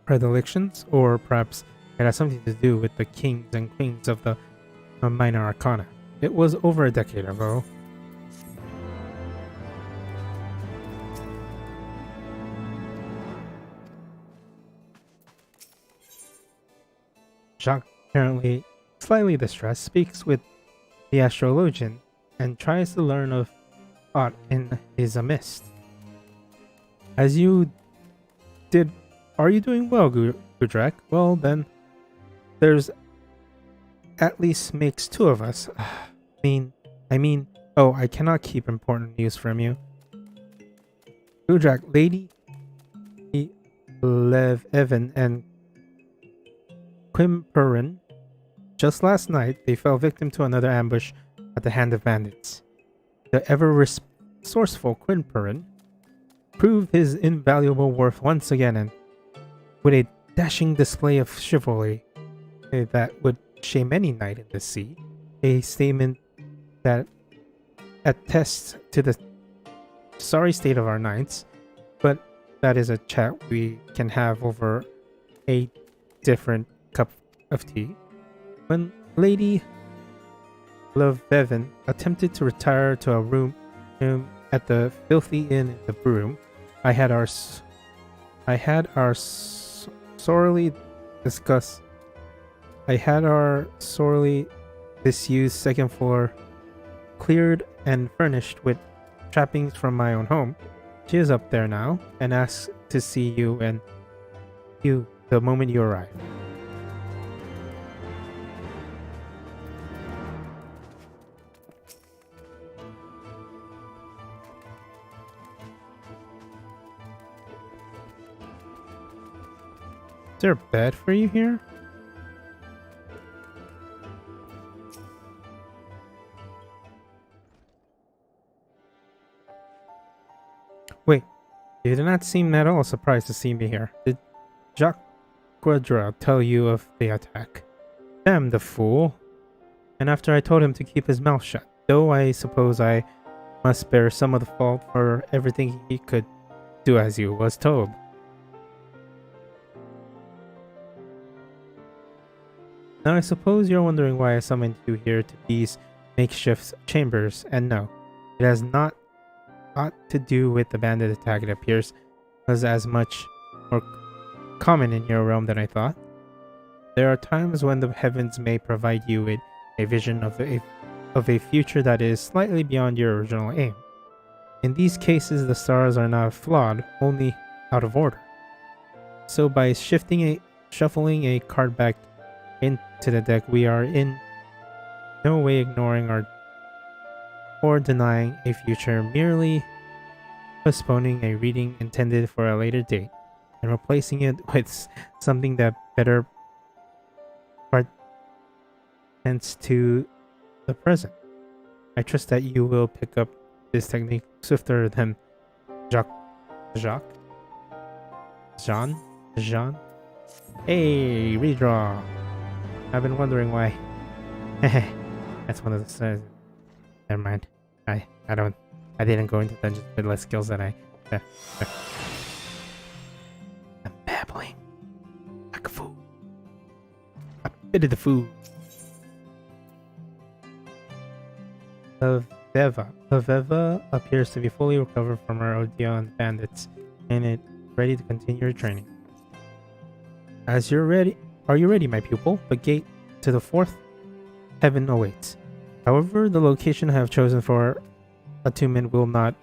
predilections, or perhaps it has something to do with the kings and queens of the minor arcana. It was over a decade ago. Jacques, apparently slightly distressed, speaks with the Astrologian and tries to learn of what in his mist. As you did, are you doing well, Gudrak? Well then, there's at least makes two of us. I mean, oh, I cannot keep important news from you. Gudrak, Lady Lev Evan and Quimperin, just last night they fell victim to another ambush at the hand of bandits. The ever-resourceful Quimperin proved his invaluable worth once again, and with a dashing display of chivalry that would shame any knight in the sea, a statement that attests to the sorry state of our knights, but that is a chat we can have over a different cup of tea. When Lady Loveven attempted to retire to a room at the filthy inn in the Broom, I had our sorely disused second floor cleared and furnished with trappings from my own home. She is up there now and asks to see you the moment you arrive. Is there a bed for you here? Wait, you do not seem at all surprised to see me here. Did Jacques Quadra tell you of the attack? Damn the fool. And after I told him to keep his mouth shut, though I suppose I must bear some of the fault for everything he could do as you was told. Now I suppose you're wondering why I summoned you here to these makeshift chambers, and no, it has not aught to do with the bandit attack. It appears was as much more common in your realm than I thought. There are times when the heavens may provide you with a vision of a future that is slightly beyond your original aim. In these cases, the stars are not flawed, only out of order. So by shuffling a card back into the deck, we are in no way ignoring or denying a future, merely postponing a reading intended for a later date and replacing it with something that better pertains to the present. I trust that you will pick up this technique swifter than Jean. Hey, redraw. I've been wondering why. That's one of the stars. Never mind. I don't. I didn't go into dungeons with less skills than I. Uh, uh, I'm babbling like a fool. A bit of the fool. Aveva appears to be fully recovered from her ordeal and bandits, and it ready to continue her training. As you're ready, are you ready, my pupil? The gate to the fourth heaven awaits. However, the location I have chosen for attunement will not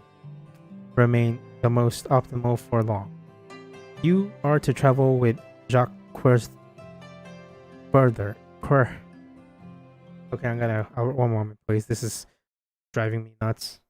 remain the most optimal for long. You are to travel with Jacques further. Okay, I'm gonna. One moment, please. This is driving me nuts.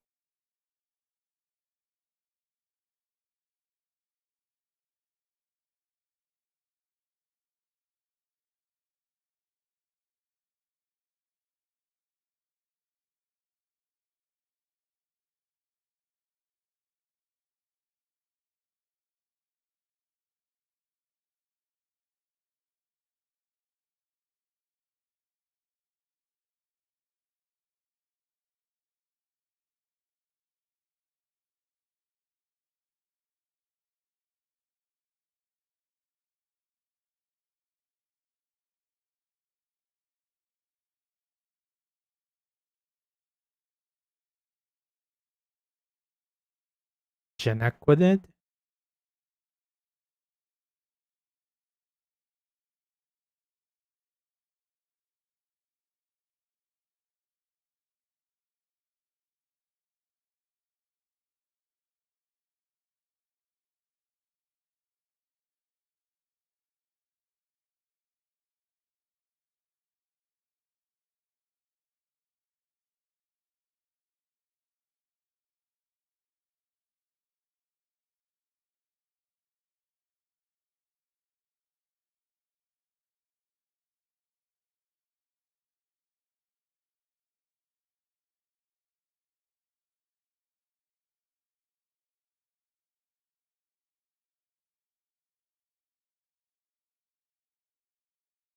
Genaquided?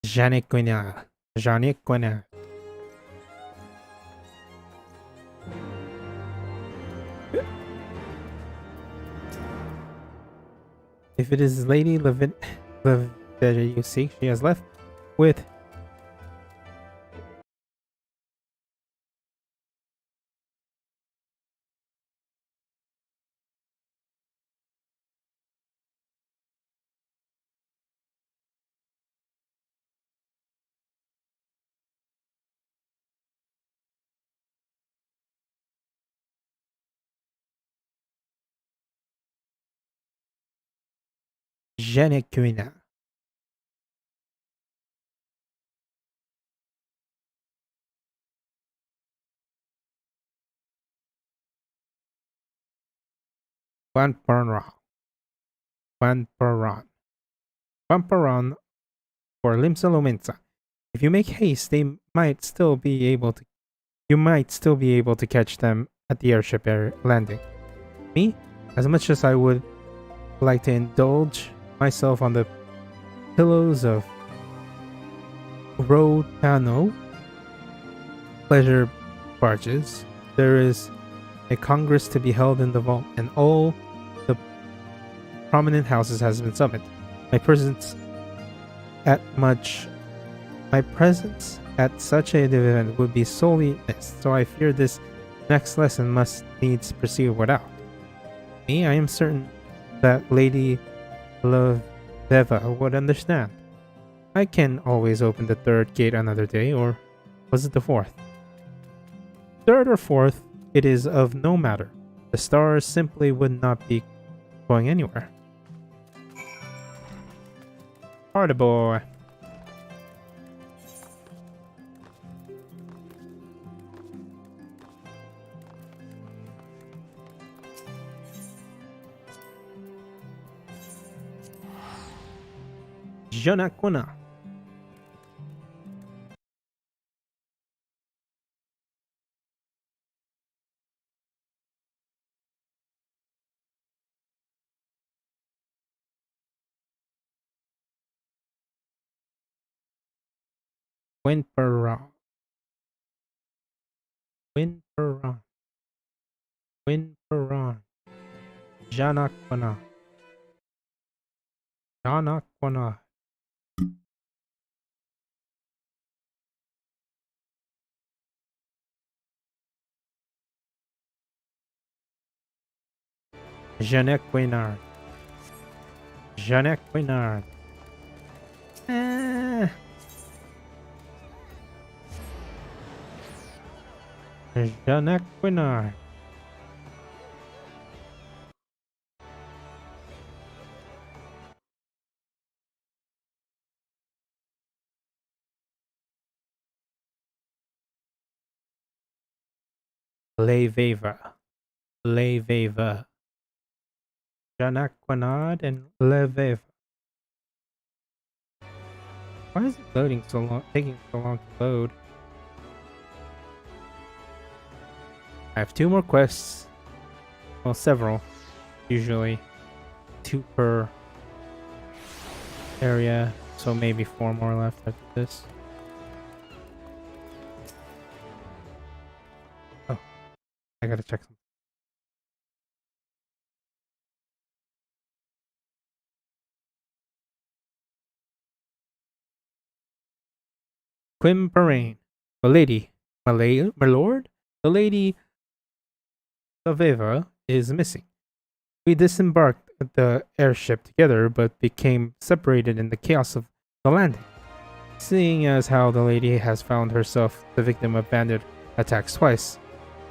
Janequina. Janequina. If it is Lady Levin that you seek, she has left with Janequina. Vanparan. Vanparan. Vanparan or Limsa. If you make haste, they might still be able to. You might still be able to catch them at the airship landing. Me, as much as I would like to indulge myself on the pillows of Rotano pleasure barges, there is a congress to be held in the vault, and all the prominent houses has been summoned. My presence at much My presence at such an event would be sorely missed, so I fear this next lesson must needs proceed without me. I am certain that Lady Loveva would understand. I can always open the third gate another day, or was it the fourth? Third or fourth, it is of no matter. The stars simply would not be going anywhere. Party boy. Jonakuna. Winperon. Winperon. Winperon. Janakwana. Janakwana. Janek Quinard. Janek Quinard. Janek Quinard. Leveva. Leveva. Janek Quinard and Leveva. Why is it loading so long? Taking so long to load? I have 2 more quests. Well, several. Usually 2 per area. So maybe 4 more left after this. Oh, I gotta check something. Quimperane. My lady. My lord? The lady Saveva is missing. We disembarked at the airship together, but became separated in the chaos of the landing. Seeing as how the lady has found herself the victim of bandit attacks twice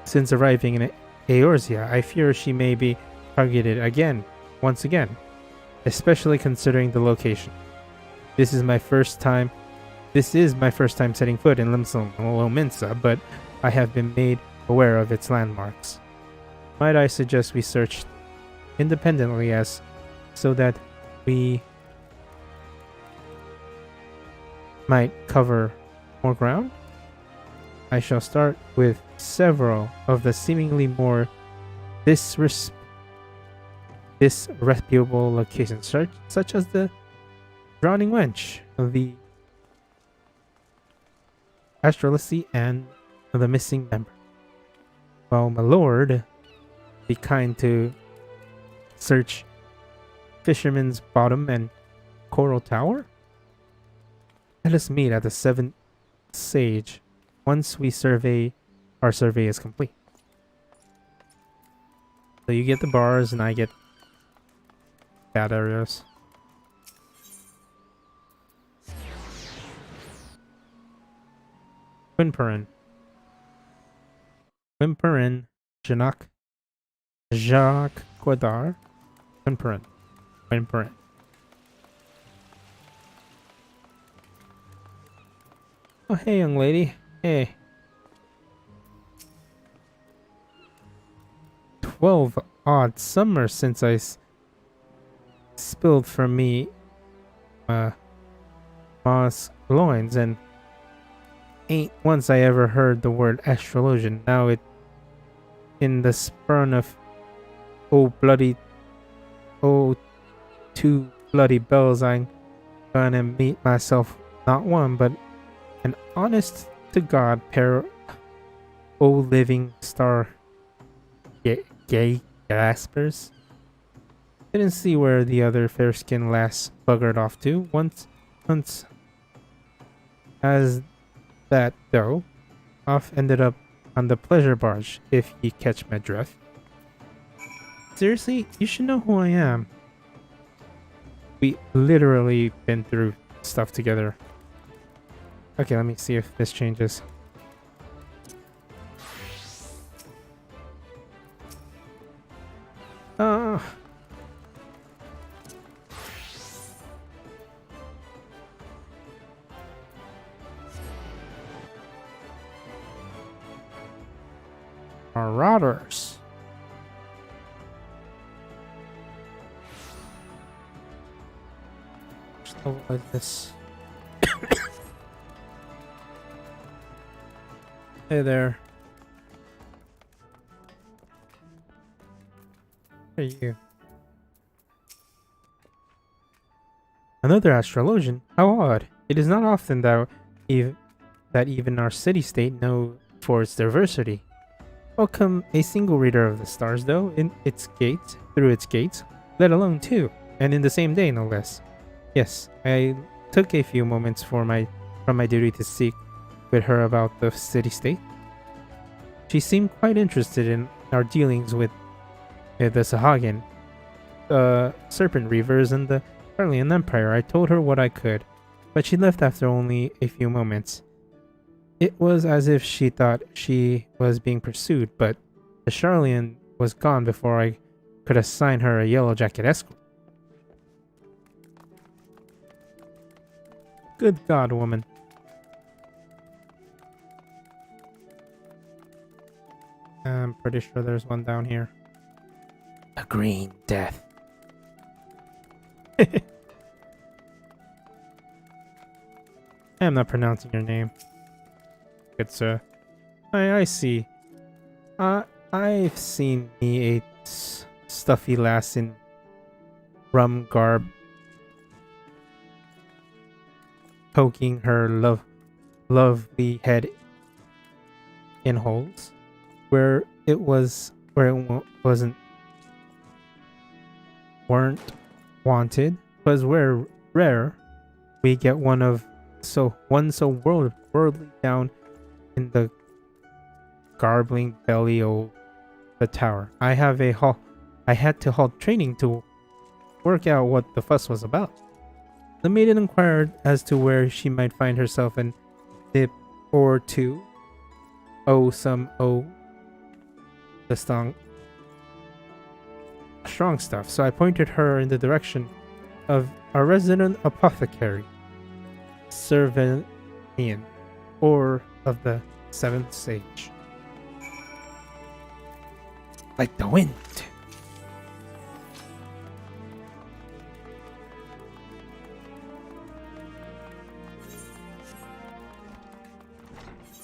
since arriving in Eorzea, I fear she may be targeted once again, especially considering the location. This is my first time setting foot in Lominsa, but I have been made aware of its landmarks. Might I suggest we search independently so that we might cover more ground? I shall start with several of the seemingly more disreputable locations, such as the Drowning Wench, the Astrology, and the missing member. While my lord, be kind to search Fisherman's Bottom and Coral Tower? Let us meet at the 7th Sage once our survey is complete. So you get the bars and I get bad areas. Quimperin. Jacques Quadar. Quimperin. Oh, hey, young lady. Hey. 12 odd summers since I spilled from me Ma's loins, and ain't once I ever heard the word astrologian. Now it in the spurn of two bloody bells, I'm gonna meet myself not one but an honest to God pair living star gay gaspers. Didn't see where the other fair-skinned lass buggered off to. Once as that though, off ended up on the pleasure barge, if you catch my drift. Seriously, you should know who I am. We literally been through stuff together. Okay, let me see if this changes. Marauders. Just like this. Hey there. Who are you? Another astrologian? How odd. It is not often that that even our city-state know for its diversity. Welcome a single reader of the stars, though, in its gates, through its gates, let alone two, and in the same day, no less. Yes, I took a few moments from my duty to speak with her about the city-state. She seemed quite interested in our dealings with the Sahagin, the Serpent Reavers, and the Charlian Empire. I told her what I could, but she left after only a few moments. It was as if she thought she was being pursued, but the Charlian was gone before I could assign her a yellow jacket escort. Good God, woman. I'm pretty sure there's one down here. A green death. I'm not pronouncing your name. Good sir. I see. I've seen me a stuffy lass in rum garb poking her lovely head in holes where it wasn't weren't wanted, was where rare we get one so worldly down in the garbling belly of the tower. I had to halt training to work out what the fuss was about. The maiden inquired as to where she might find herself an dip or two. The strong stuff. So I pointed her in the direction of our resident apothecary, Servinian, or of the seventh sage. Like the wind.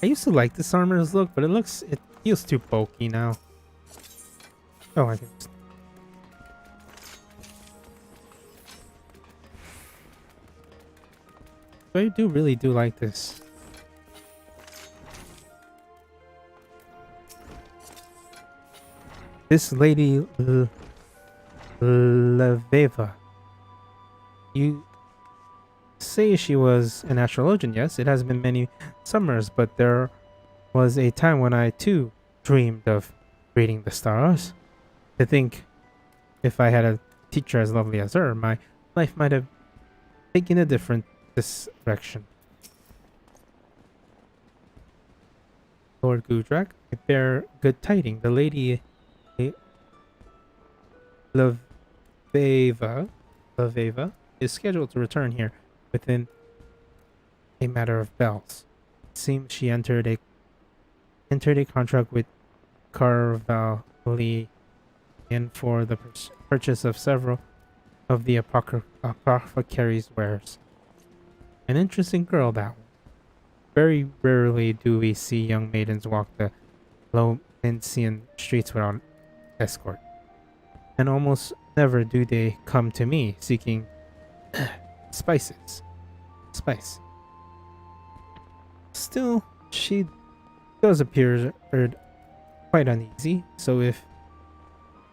I used to like this armor's look, but it feels too bulky now. Oh, I can just... I really do like this. This lady Leveva. You say she was an astrologian, yes? It has been many summers, but there was a time when I too dreamed of reading the stars. To think if I had a teacher as lovely as her, my life might have taken a different direction. Lord Gudrak, I bear good tidings. The lady Leveva is scheduled to return here within a matter of bells. It seems she entered a contract with Carvalli and for the purchase of several of the apothecary's wares. An interesting girl, that one. Very rarely do we see young maidens walk the Lomensian streets without escort. And almost never do they come to me seeking spice. Still, she does appear quite uneasy,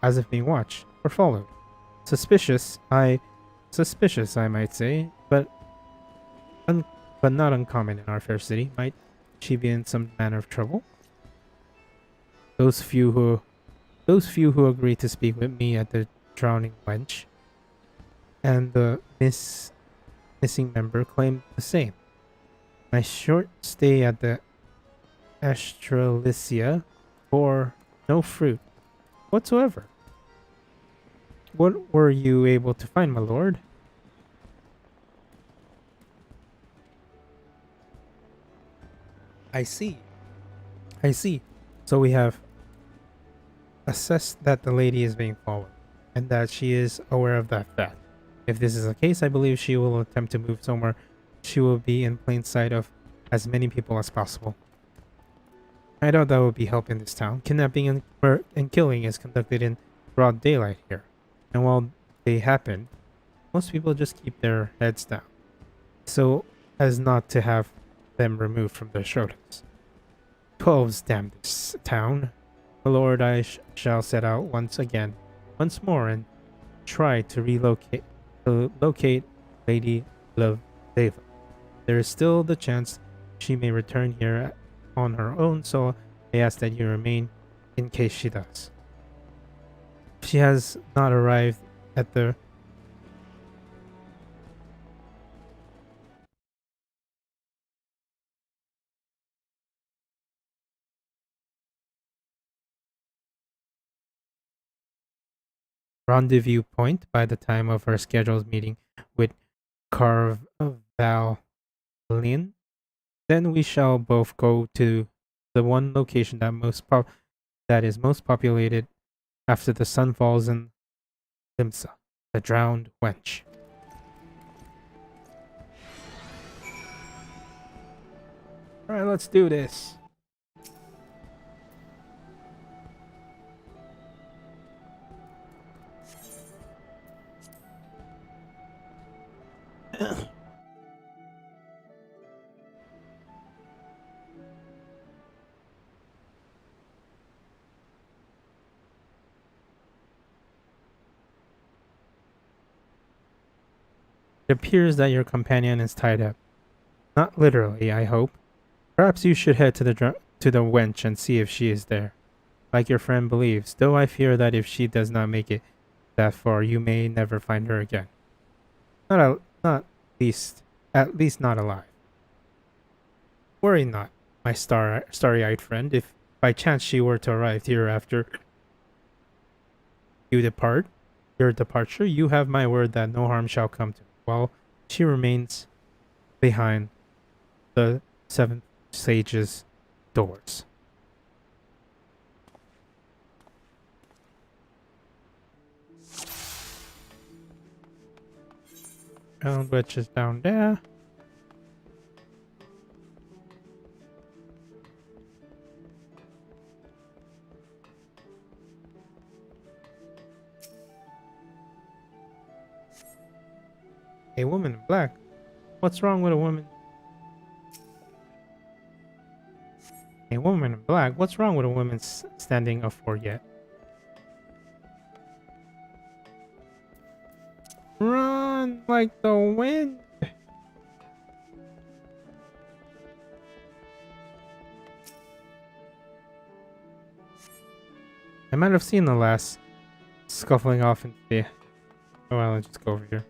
as if being watched or followed. Suspicious, I might say, but not uncommon in our fair city. Might she be in some manner of trouble? Those few who agreed to speak with me at the Drowning Wench and the missing member claimed the same. My short stay at the Astralicia bore no fruit whatsoever. What were you able to find, my lord? I see. So we have assessed that the lady is being followed, and that she is aware of that fact. If this is the case, I believe she will attempt to move somewhere she will be in plain sight of as many people as possible. I doubt that would be help in this town. Kidnapping and killing is conducted in broad daylight here, and while they happen, most people just keep their heads down, so as not to have them removed from their shoulders. 12's damn this town. My lord, I shall set out once more, and try to locate Lady Loveva. There is still the chance she may return here on her own, so I ask that you remain in case she does. If she has not arrived at the rendezvous point by the time of her scheduled meeting with Carvalin, then we shall both go to the one location that is most populated after the sun falls in Limsa, the drowned wench. Alright, let's do this. It appears that your companion is tied up. Not literally, I hope. Perhaps you should head to the wench and see if she is there. Like your friend believes, though I fear that if she does not make it that far, you may never find her again. Not least, at least not alive. Worry not, my starry-eyed friend. If by chance she were to arrive here after your departure, you have my word that no harm shall come to her, while she remains behind the seventh sage's doors. Round witch is down there. A woman in black? What's wrong with a woman? A woman in black? What's wrong with a woman standing up for yet? Run like the wind! I might have seen the last scuffling off into the... Oh well, let's just go over here.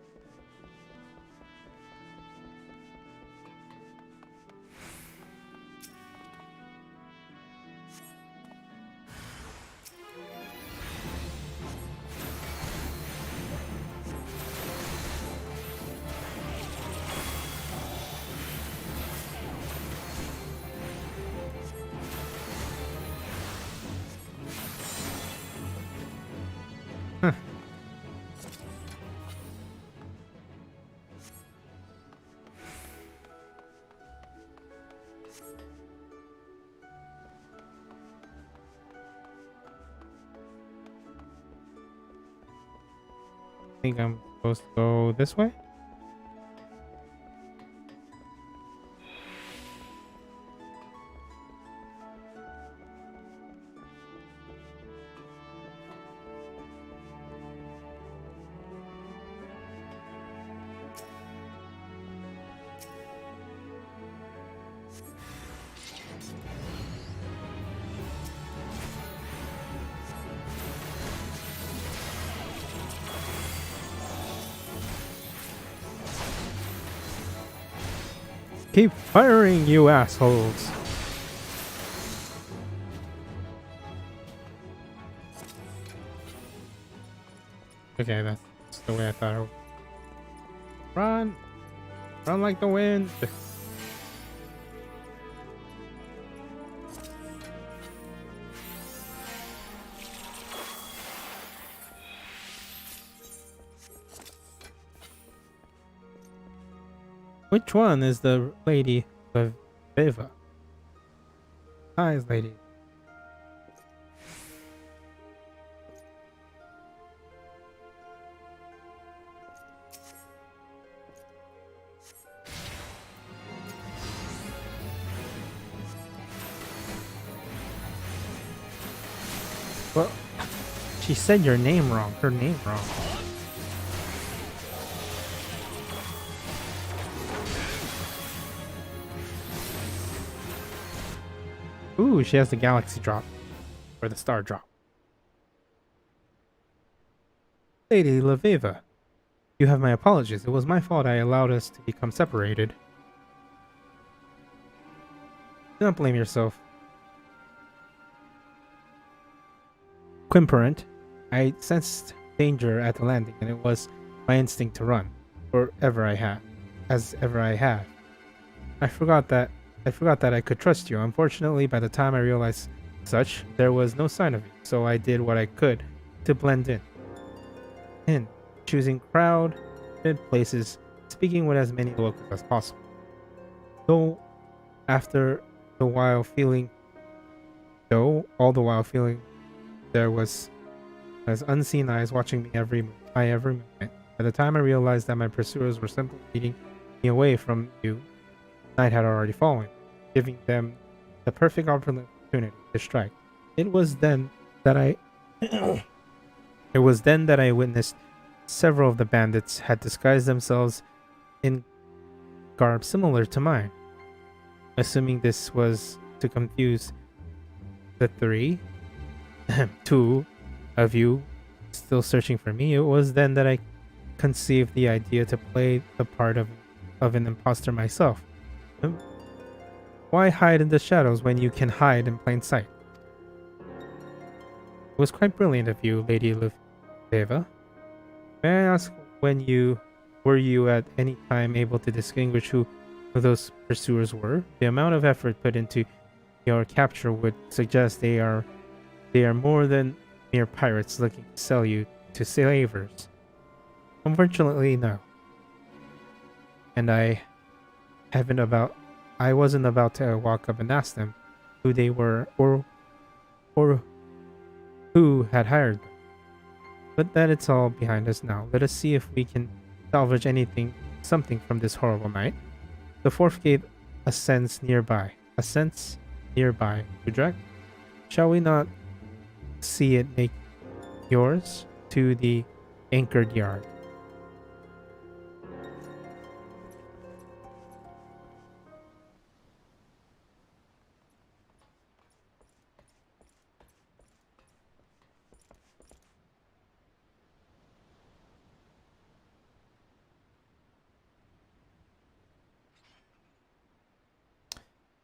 I think I'm supposed to go this way? Keep firing, you assholes! Okay, that's the way I thought it would. Run! Run like the wind! Which one is the Lady Loveva? Hi, lady. Well, she said your name wrong. Her name wrong. Ooh, she has the galaxy drop. Or the star drop. Lady Leveva, you have my apologies. It was my fault I allowed us to become separated. Do not blame yourself. Quimperant, I sensed danger at the landing, and it was my instinct to run, or ever I have, as ever I have. I forgot that I could trust you. Unfortunately, by the time I realized such, there was no sign of you, so I did what I could to blend in, choosing crowded places, speaking with as many locals as possible. Though, all the while feeling there was as unseen eyes watching me every movement. By the time I realized that my pursuers were simply leading me away from you, night had already fallen, giving them the perfect opportunity to strike. It was then that I witnessed several of the bandits had disguised themselves in garb similar to mine. Assuming this was to confuse the two of you still searching for me, it was then that I conceived the idea to play the part of an imposter myself. Why hide in the shadows when you can hide in plain sight? It was quite brilliant of you, Lady Leveva. May I ask, were you at any time able to distinguish who those pursuers were? The amount of effort put into your capture would suggest they are more than mere pirates looking to sell you to slavers. Unfortunately, no. And I wasn't about to walk up and ask them who they were or who had hired them. But that it's all behind us now. Let us see if we can salvage something from this horrible night. The fourth gate ascends nearby. Udrak. Shall we not see it make yours to the anchored yard?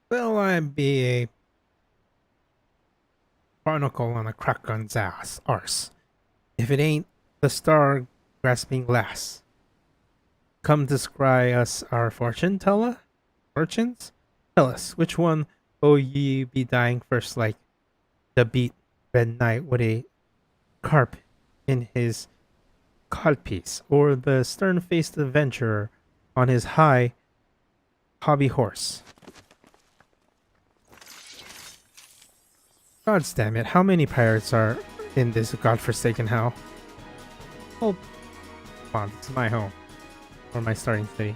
Will I be a barnacle on a crackgun's arse if it ain't the star-grasping lass? Come to scry us our fortunes? Tell us, which one will ye be dying first, like the beat red knight with a carp in his codpiece, or the stern-faced adventurer on his high hobby horse? Gods damn it, how many pirates are in this godforsaken hell? Oh, come on, this is my home. Or my starting city.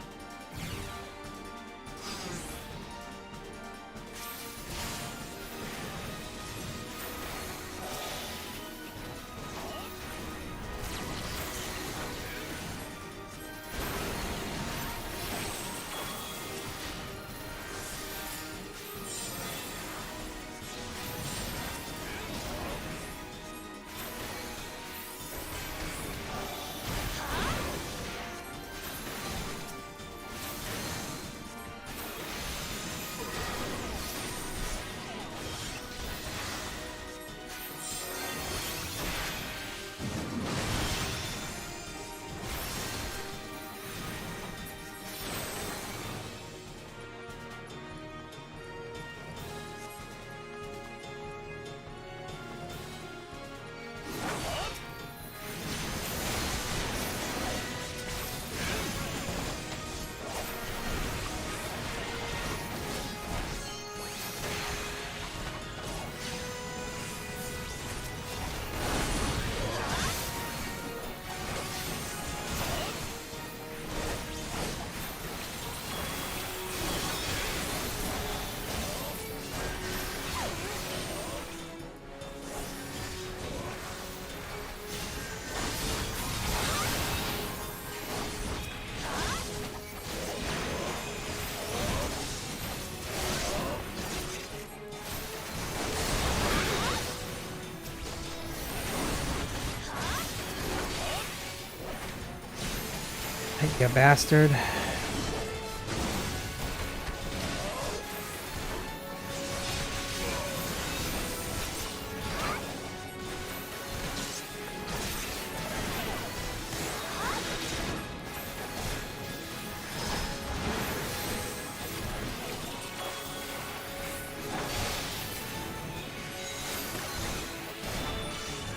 You bastard.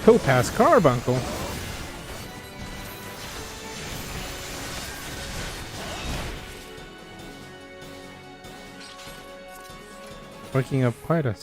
Topaz Carbuncle. Working up quite a...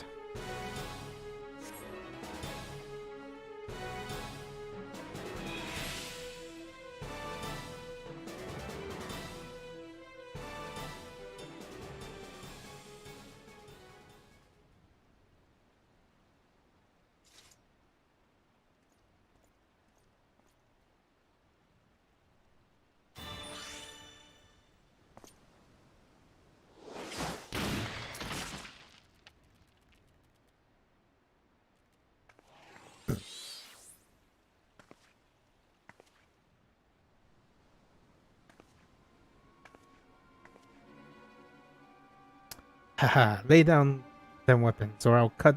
Haha, lay down them weapons or I'll cut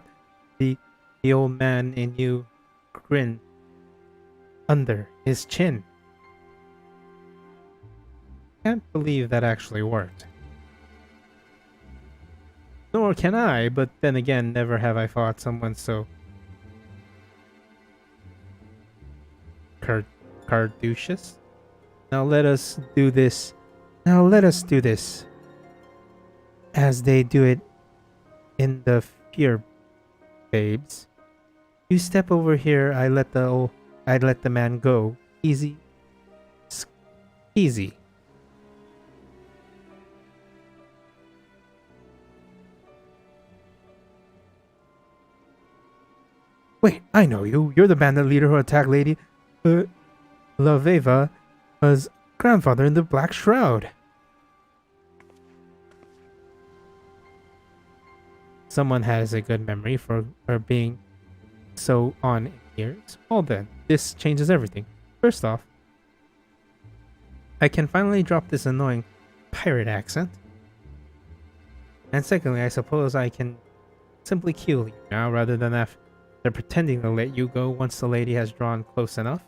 the old man in you grin under his chin. Can't believe that actually worked. Nor can I, but then again, never have I fought someone so carducious. Now let us do this. Now let us do this. As they do it in the fear, babes. You step over here, I let the man go. Easy. Easy. Wait, I know you. You're the bandit leader who attacked Lady Laveva's grandfather in the Black Shroud. Someone has a good memory for her being so on in years. Well then, this changes everything. First off, I can finally drop this annoying pirate accent. And secondly, I suppose I can simply kill you now rather than after pretending to let you go once the lady has drawn close enough.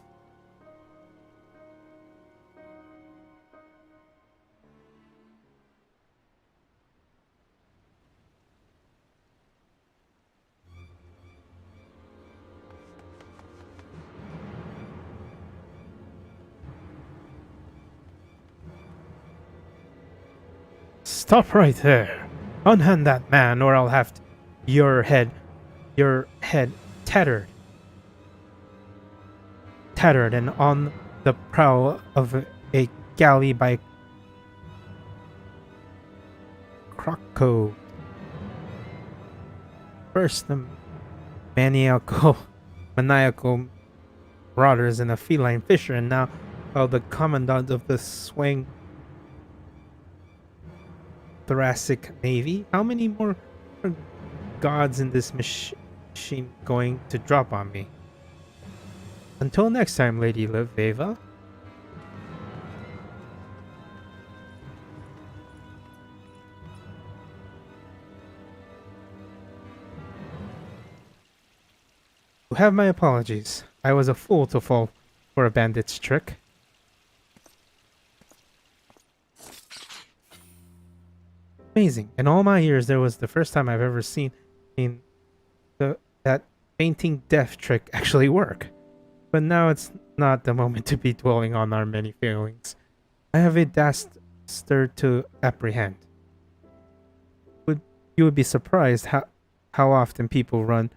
Stop right there. Unhand that man or I'll have your head tattered and on the prow of a galley by Croco. First the maniacal marauders and a feline fisher, and now the commandant of the swing Thoracic Navy. How many more gods in this machine going to drop on me? Until next time, Lady Laveva. You have my apologies. I was a fool to fall for a bandit's trick. Amazing. In all my years, there was the first time I've ever seen that fainting death trick actually work. But now it's not the moment to be dwelling on our many failings. I have a dastard to apprehend. You would be surprised how often people run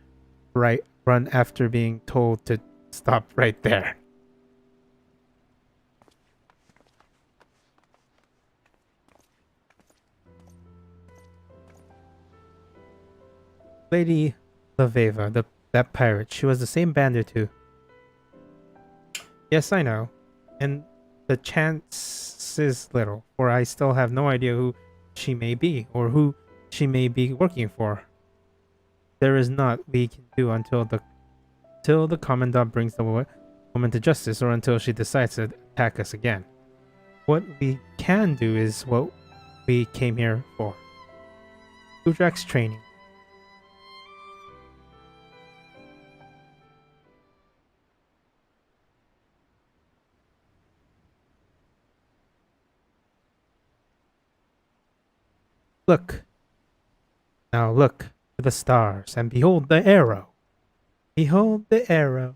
after being told to stop right there. Lady Laveva, that pirate, she was the same bandit too. Yes, I know. And the chance is little, for I still have no idea who she may be, or who she may be working for. There is naught we can do until the commandant brings the woman to justice, or until she decides to attack us again. what we can do is what we came here for. Gudrak's training. Look. Now look to the stars and behold the arrow. Behold the arrow.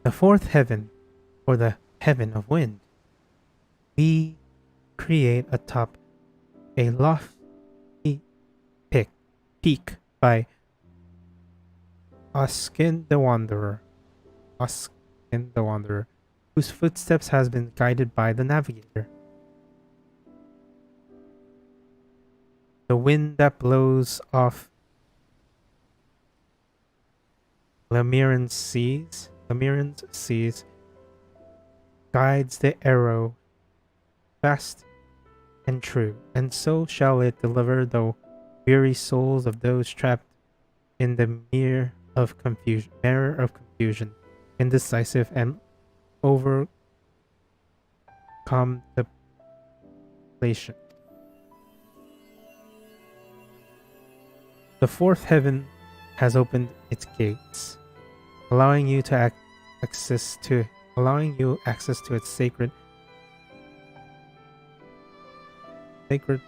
The fourth heaven, or the heaven of wind. We create atop a lofty peak by Oskin the Wanderer. Oskin the Wanderer, whose footsteps has been guided by the navigator. The wind that blows off Lemurian seas guides the arrow fast and true, and so shall it deliver the weary souls of those trapped in the mirror of confusion, indecisive and over contemplation. The fourth heaven has opened its gates, allowing you access to its sacred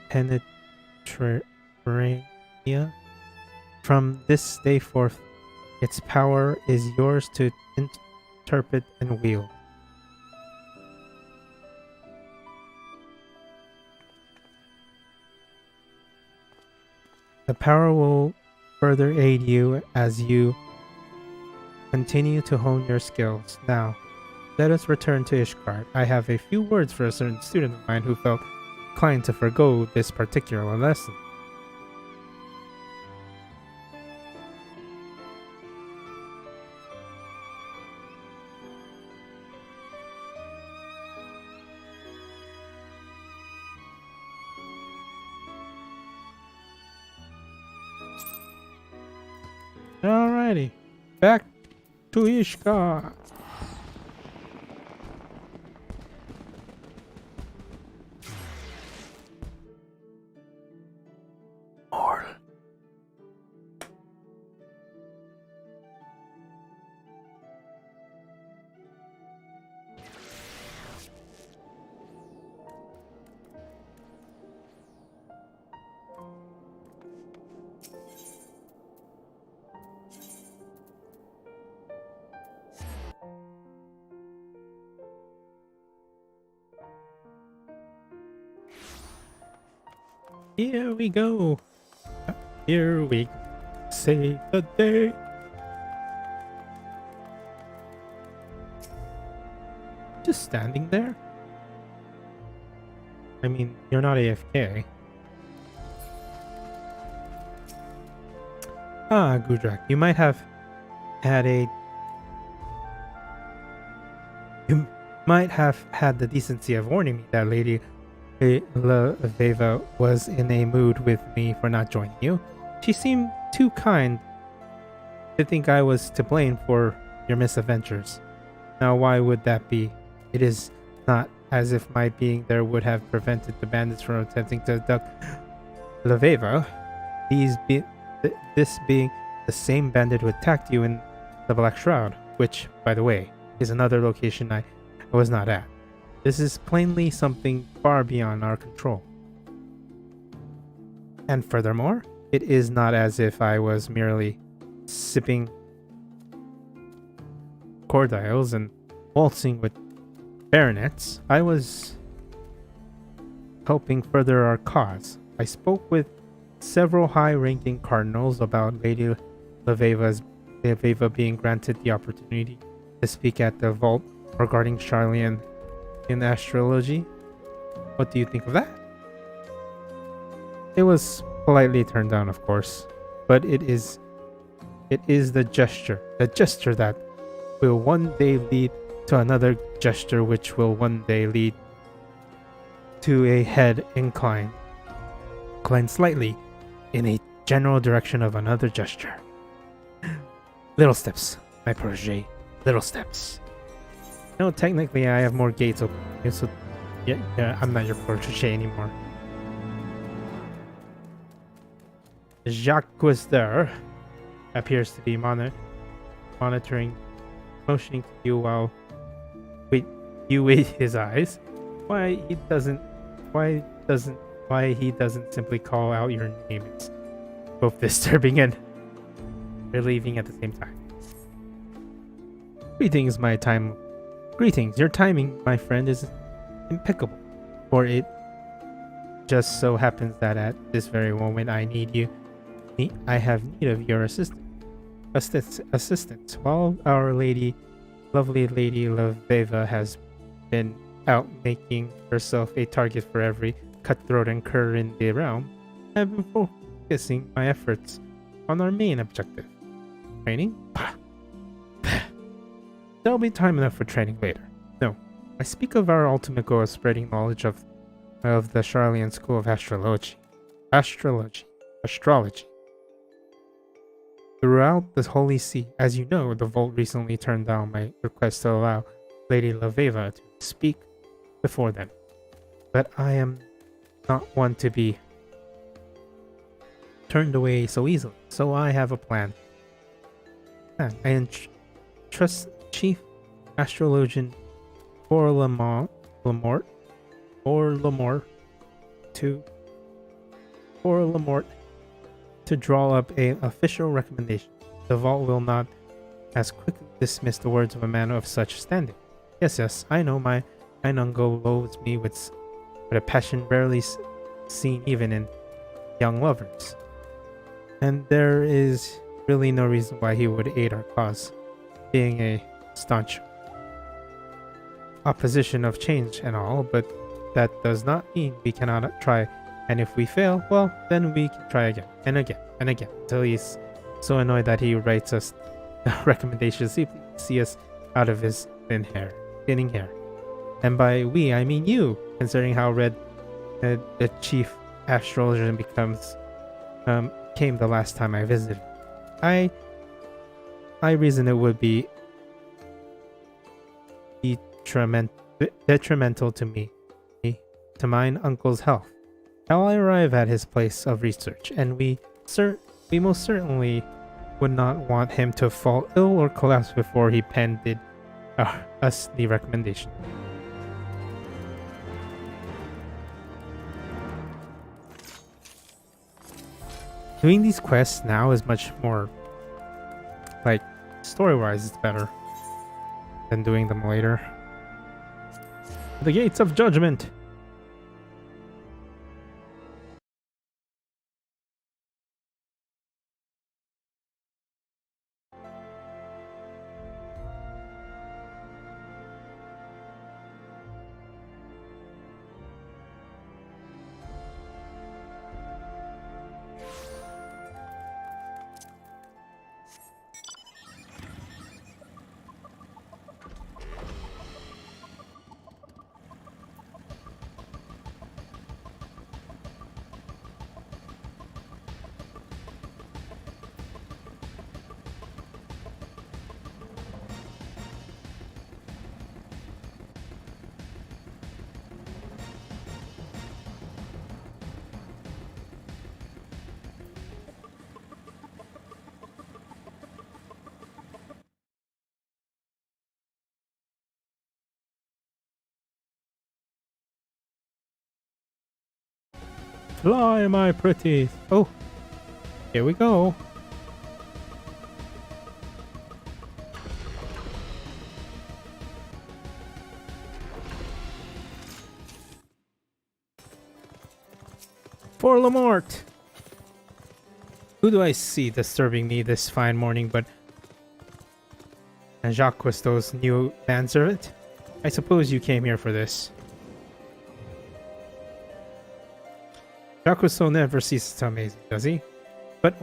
penetrania. From this day forth, its power is yours to interpret and wield. The power will further aid you as you continue to hone your skills. Now, let us return to Ishgard. I have a few words for a certain student of mine who felt inclined to forgo this particular lesson. Alrighty, back to Ishgard. More. Here we go. Here we save the day. Just standing there? I mean, you're not AFK. Ah, Gudrak, you might have had the decency of warning me that Lady Veva was in a mood with me for not joining you. She seemed too kind to think I was to blame for your misadventures. Now, why would that be? It is not as if my being there would have prevented the bandits from attempting to abduct Leveva. This being the same bandit who attacked you in the Black Shroud, which, by the way, is another location I was not at. This is plainly something far beyond our control. And furthermore, it is not as if I was merely sipping cordials and waltzing with baronets. I was helping further our cause. I spoke with several high-ranking cardinals about Lady Leveva being granted the opportunity to speak at the vault regarding Charlian in astrology. What do you think of that? It was politely turned down, of course, but it is the gesture that will one day lead to another gesture, which will one day lead to a head incline slightly in a general direction of another gesture. Little steps, my protege, little steps. No, technically I have more gates open. So yeah, I'm not your protege anymore. Jacques Cousteau appears to be monitoring, motioning to you while you with his eyes. Why he doesn't simply call out your name? It's both disturbing and relieving at the same time. Greetings, your timing, my friend, is impeccable. For it just so happens that at this very moment I have need of your assistance. While our lovely lady Laveva has been out making herself a target for every cutthroat and cur in the realm, I've been focusing my efforts on our main objective. Training? There'll be time enough for training later. No, I speak of our ultimate goal of spreading knowledge of the Charlian school of astrology. Throughout the Holy See, as you know, the Vault recently turned down my request to allow Lady Laveva to speak before them. But I am not one to be turned away so easily, so I have a plan. I entrust Chief Astrologian Lamort to draw up an official recommendation. The Vault will not as quickly dismiss the words of a man of such standing. Yes, I know my uncle loathes me with a passion rarely seen even in young lovers. And there is really no reason why he would aid our cause, being a staunch opposition of change and all, but that does not mean we cannot try, and if we fail, well, then we can try again, and again, and again, until he's so annoyed that he writes us recommendations to see us out of his spinning hair. And by we, I mean you, considering how red the chief astrologer came the last time I visited. I reason it would be detrimental to me, to mine uncle's health. Shall I arrive at his place of research, and we most certainly would not want him to fall ill or collapse before he penned us the recommendation. Doing these quests now is much more, like, story-wise, it's better than doing them later. The Gates of Judgment! Fly, my pretty. Oh, here we go. For Lamort. Who do I see disturbing me this fine morning but Jacques Cousteau's new manservant? I suppose you came here for this. Jacques Cousteau never ceases to amaze me, does he? But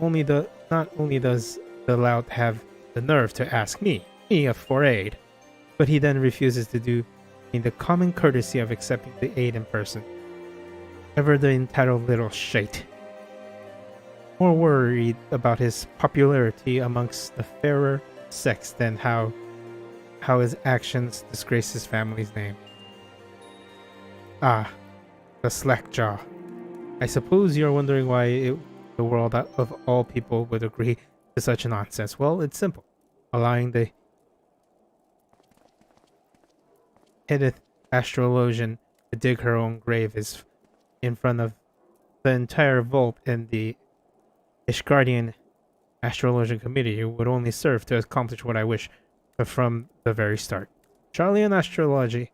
not only does the lout have the nerve to ask me for aid, but he then refuses to do me the common courtesy of accepting the aid in person. Ever the entitled little shite. More worried about his popularity amongst the fairer sex than how how his actions disgrace his family's name. Ah, the slackjaw. I suppose you're wondering why the world of all people would agree to such nonsense. Well, it's simple. Allowing the Hittith astrologian to dig her own grave is in front of the entire vault, and the Ishgardian astrologian committee would only serve to accomplish what I wish from the very start. Charlian astrology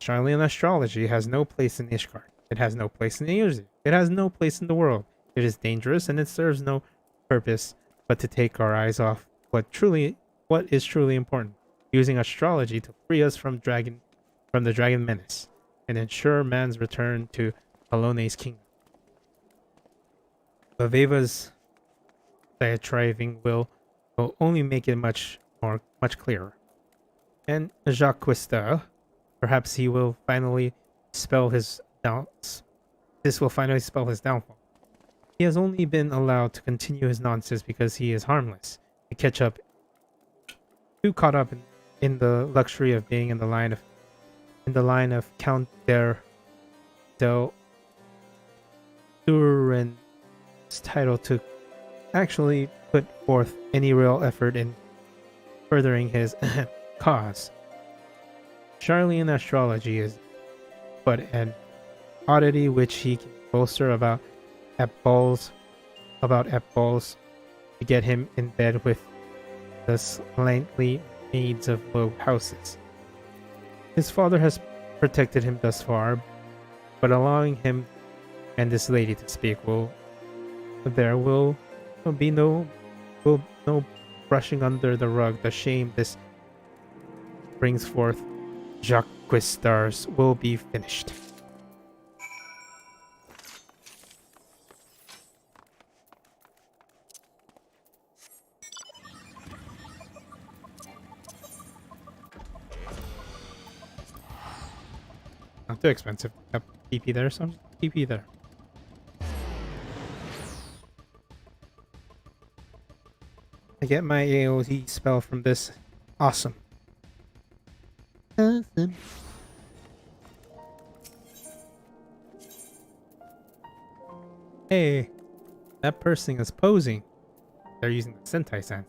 Charlian astrology has no place in Ishgard. It has no place in Eorzea. It has no place in the world. It is dangerous, and it serves no purpose but to take our eyes off what is truly important, using astrology to free us from the dragon menace, and ensure man's return to Alone's kingdom. Vaveva's diatribing will only make it much clearer. And Jacques Cousteau, perhaps he will finally spell his doubts. This will finally spell his downfall. He has only been allowed to continue his nonsense because he is harmless. To catch up, too caught up in the luxury of being in the line of Count del Duran's title to actually put forth any real effort in furthering his cause. Charlian astrology is but an oddity which he can bolster at balls to get him in bed with the slightly maids of low houses. His father has protected him thus far, but allowing him and this lady to speak will be no brushing under the rug the shame this brings forth. Jacques Cousteau's will be finished. Not too expensive. Have TP there, so TP there. I get my AoE spell from this. Awesome. Awesome. Hey, that person is posing. They're using the Sentai sense.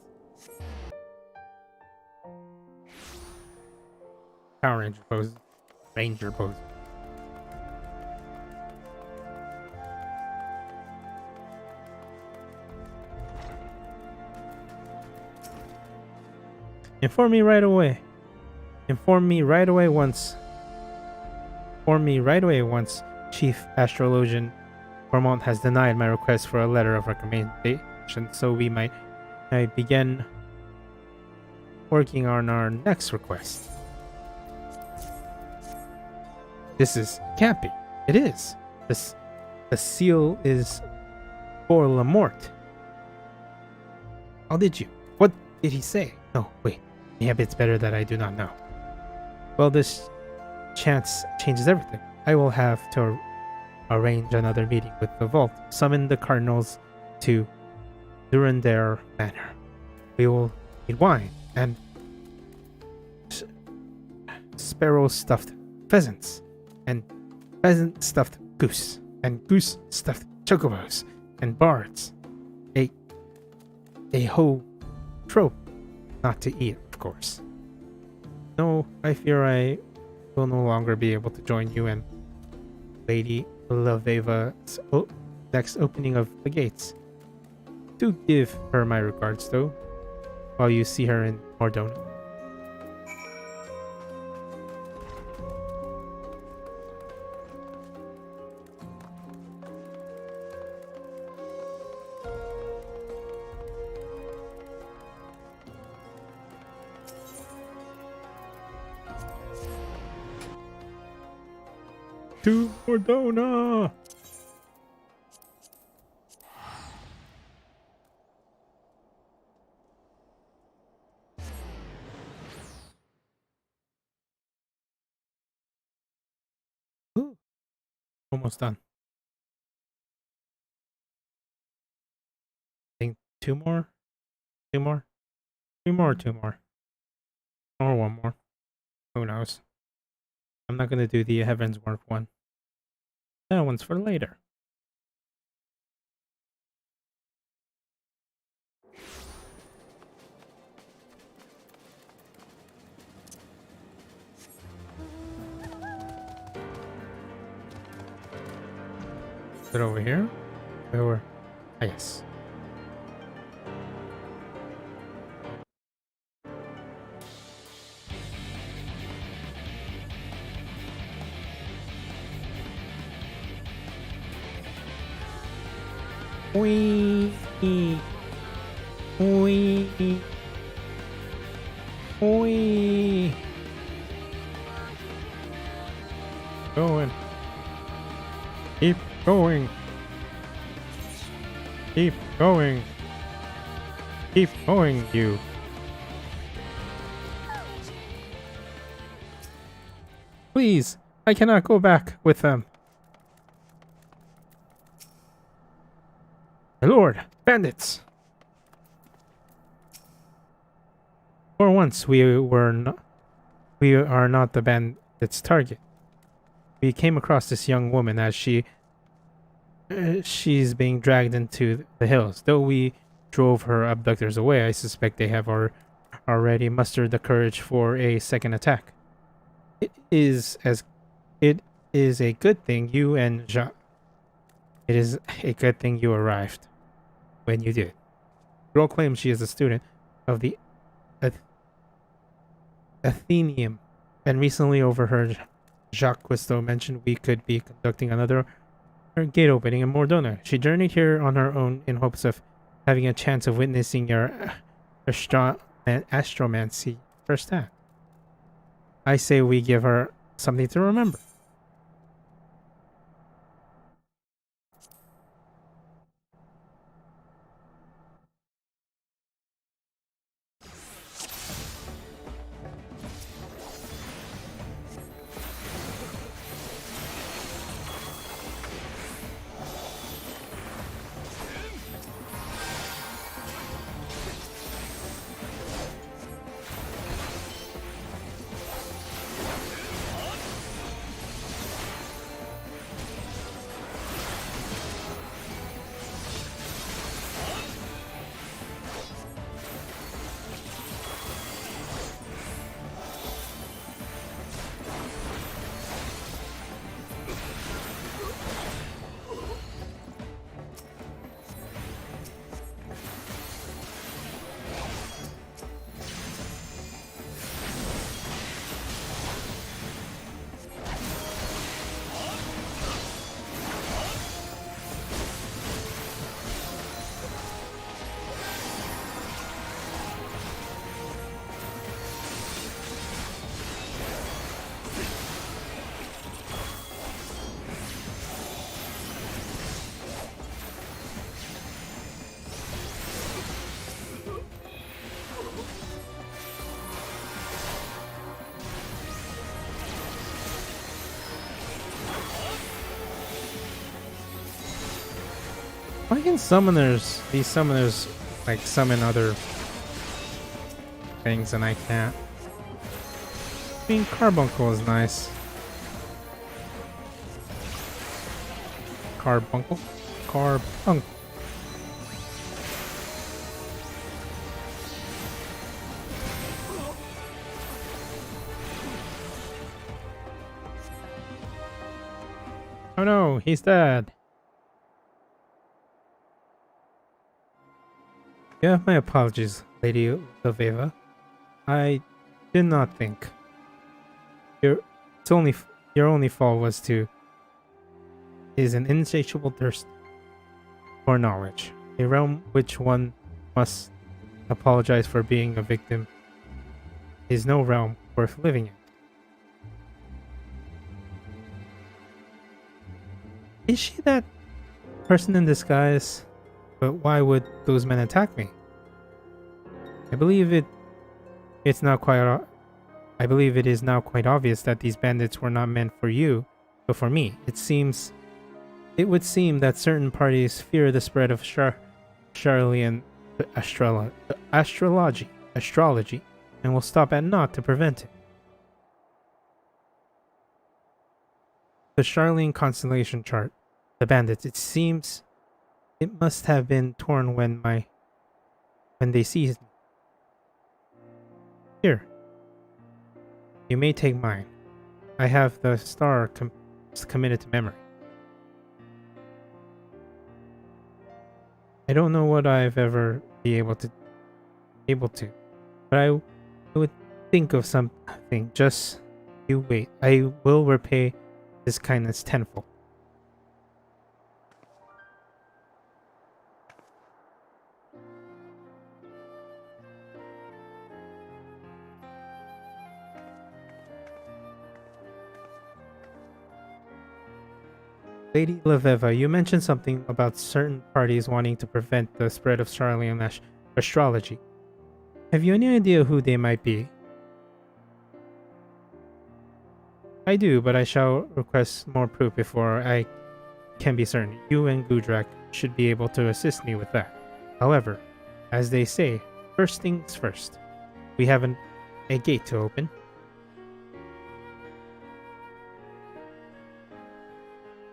Power Ranger pose. Ranger pose. Inform me right away once Chief Astrologian Cormont has denied my request for a letter of recommendation, so we might begin working on our next request. Can't be. It is. The seal is for Lamort. How did you? What did he say? No, wait. Maybe it's better that I do not know. Well, this chance changes everything. I will have to arrange another meeting with the vault. Summon the cardinals to Durandare Manor. We will need wine and sparrow stuffed pheasants and pheasant stuffed goose and goose stuffed chocobos and bards. A whole trope not to eat, of course. No, I fear I will no longer be able to join you and Lady Laveva's next opening of the gates. Do give her my regards, though, while you see her in Mordona. To Mordona! Ooh, almost done. I think two more? 2 more? 3 more or 2 more? Or one more. Who knows? I'm not gonna do the Heavensward one. That one's for later. Is it over here? Or ah, yes. Wee. Wee. Wee. Going. Keep going. Keep going. Keep going, you. Please, I cannot go back with them. My lord, bandits! For once, we are not the bandits' target. We came across this young woman as she's being dragged into the hills. Though we drove her abductors away, I suspect they have already mustered the courage for a second attack. It is a good thing you and Jacques. It is a good thing you arrived when you did. The girl claims she is a student of the Athenaeum, and recently overheard Jacques Cousteau mention we could be conducting another gate opening in Mordona. She journeyed here on her own in hopes of having a chance of witnessing your astromancy firsthand. I say we give her something to remember. Why can these summoners, like, summon other things and I can't? I mean, Carbuncle is nice. Carbuncle? Carbuncle. Oh no, he's dead. Yeah, my apologies, Lady Laveva. I did not think. Your only fault is an insatiable thirst for knowledge. A realm which one must apologize for being a victim is no realm worth living in. Is she that person in disguise? But why would those men attack me? I believe it is now quite obvious that these bandits were not meant for you, but for me. It would seem that certain parties fear the spread of Charlatan astrology, and will stop at naught to prevent it. The Charlene constellation chart. The bandits. It seems it must have been torn when they seized me. Here. You may take mine. I have the star committed to memory. I don't know what I've ever be able to, but I would think of something. Just you wait. I will repay this kindness tenfold. Lady Laveva, you mentioned something about certain parties wanting to prevent the spread of Charlene astrology. Have you any idea who they might be? I do, but I shall request more proof before I can be certain. You and Gudrak should be able to assist me with that. However, as they say, first things first. We have a gate to open.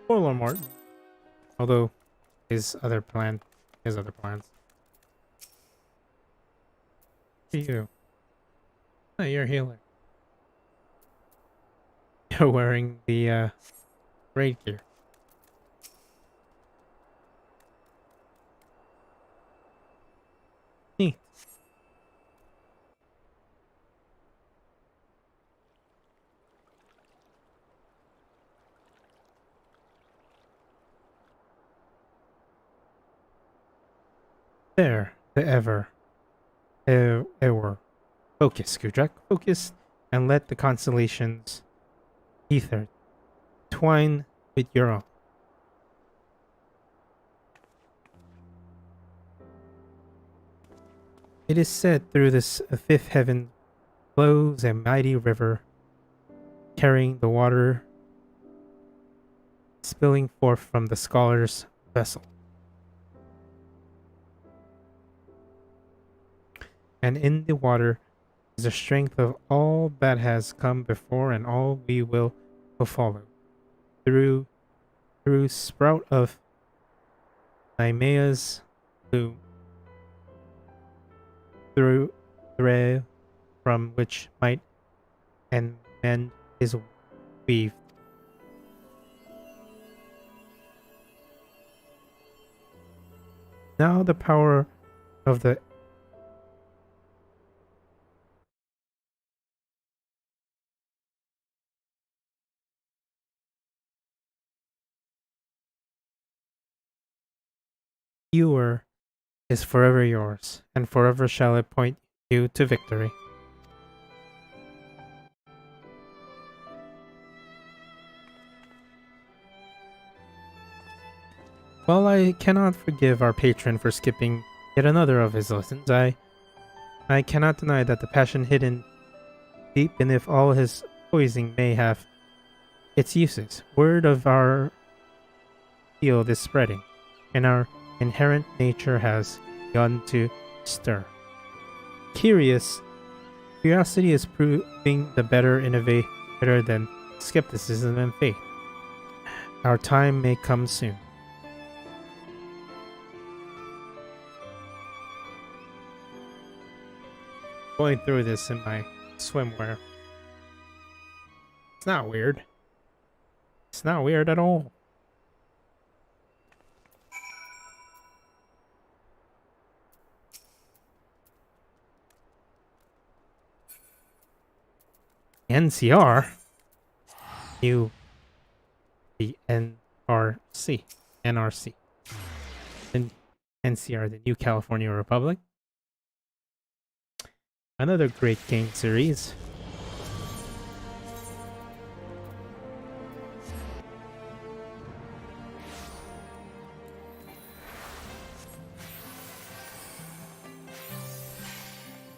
Poor Lord Martin. Although his other plans. Who are you? Oh, you're a healer. You're wearing the raid gear. Neat. There, the ever. Focus, Gudrak. Focus and let the constellations ether twine with your own. It is said through this fifth heaven flows a mighty river, carrying the water spilling forth from the scholar's vessel. And in the water is the strength of all that has come before and all we will follow. Through sprout of Nymea's bloom, through thread from which might and mend is weaved. Now the power of the Ewer is forever yours, and forever shall it point you to victory. While I cannot forgive our patron for skipping yet another of his lessons, I cannot deny that the passion hidden deep beneath all his poising may have its uses. Word of our field is spreading, and our inherent nature has begun to stir. Curiosity is proving the better innovator than skepticism and faith. Our time may come soon. Going through this in my swimwear. It's not weird. It's not weird at all. NCR? New. The NRC. NRC. The NCR, the New California Republic. Another great game series.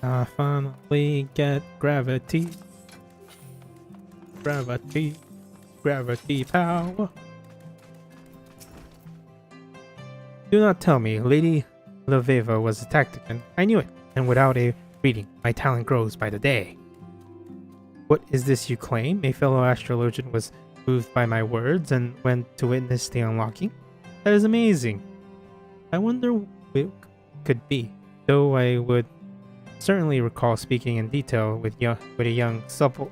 I finally get gravity. Gravity power. Do not tell me Lady Laveva was a tactician. I knew it, and without a reading. My talent grows by the day. What is this you claim? A fellow astrologian was moved by my words and went to witness the unlocking? That is amazing. I wonder what it could be, though I would certainly recall speaking in detail with a young supple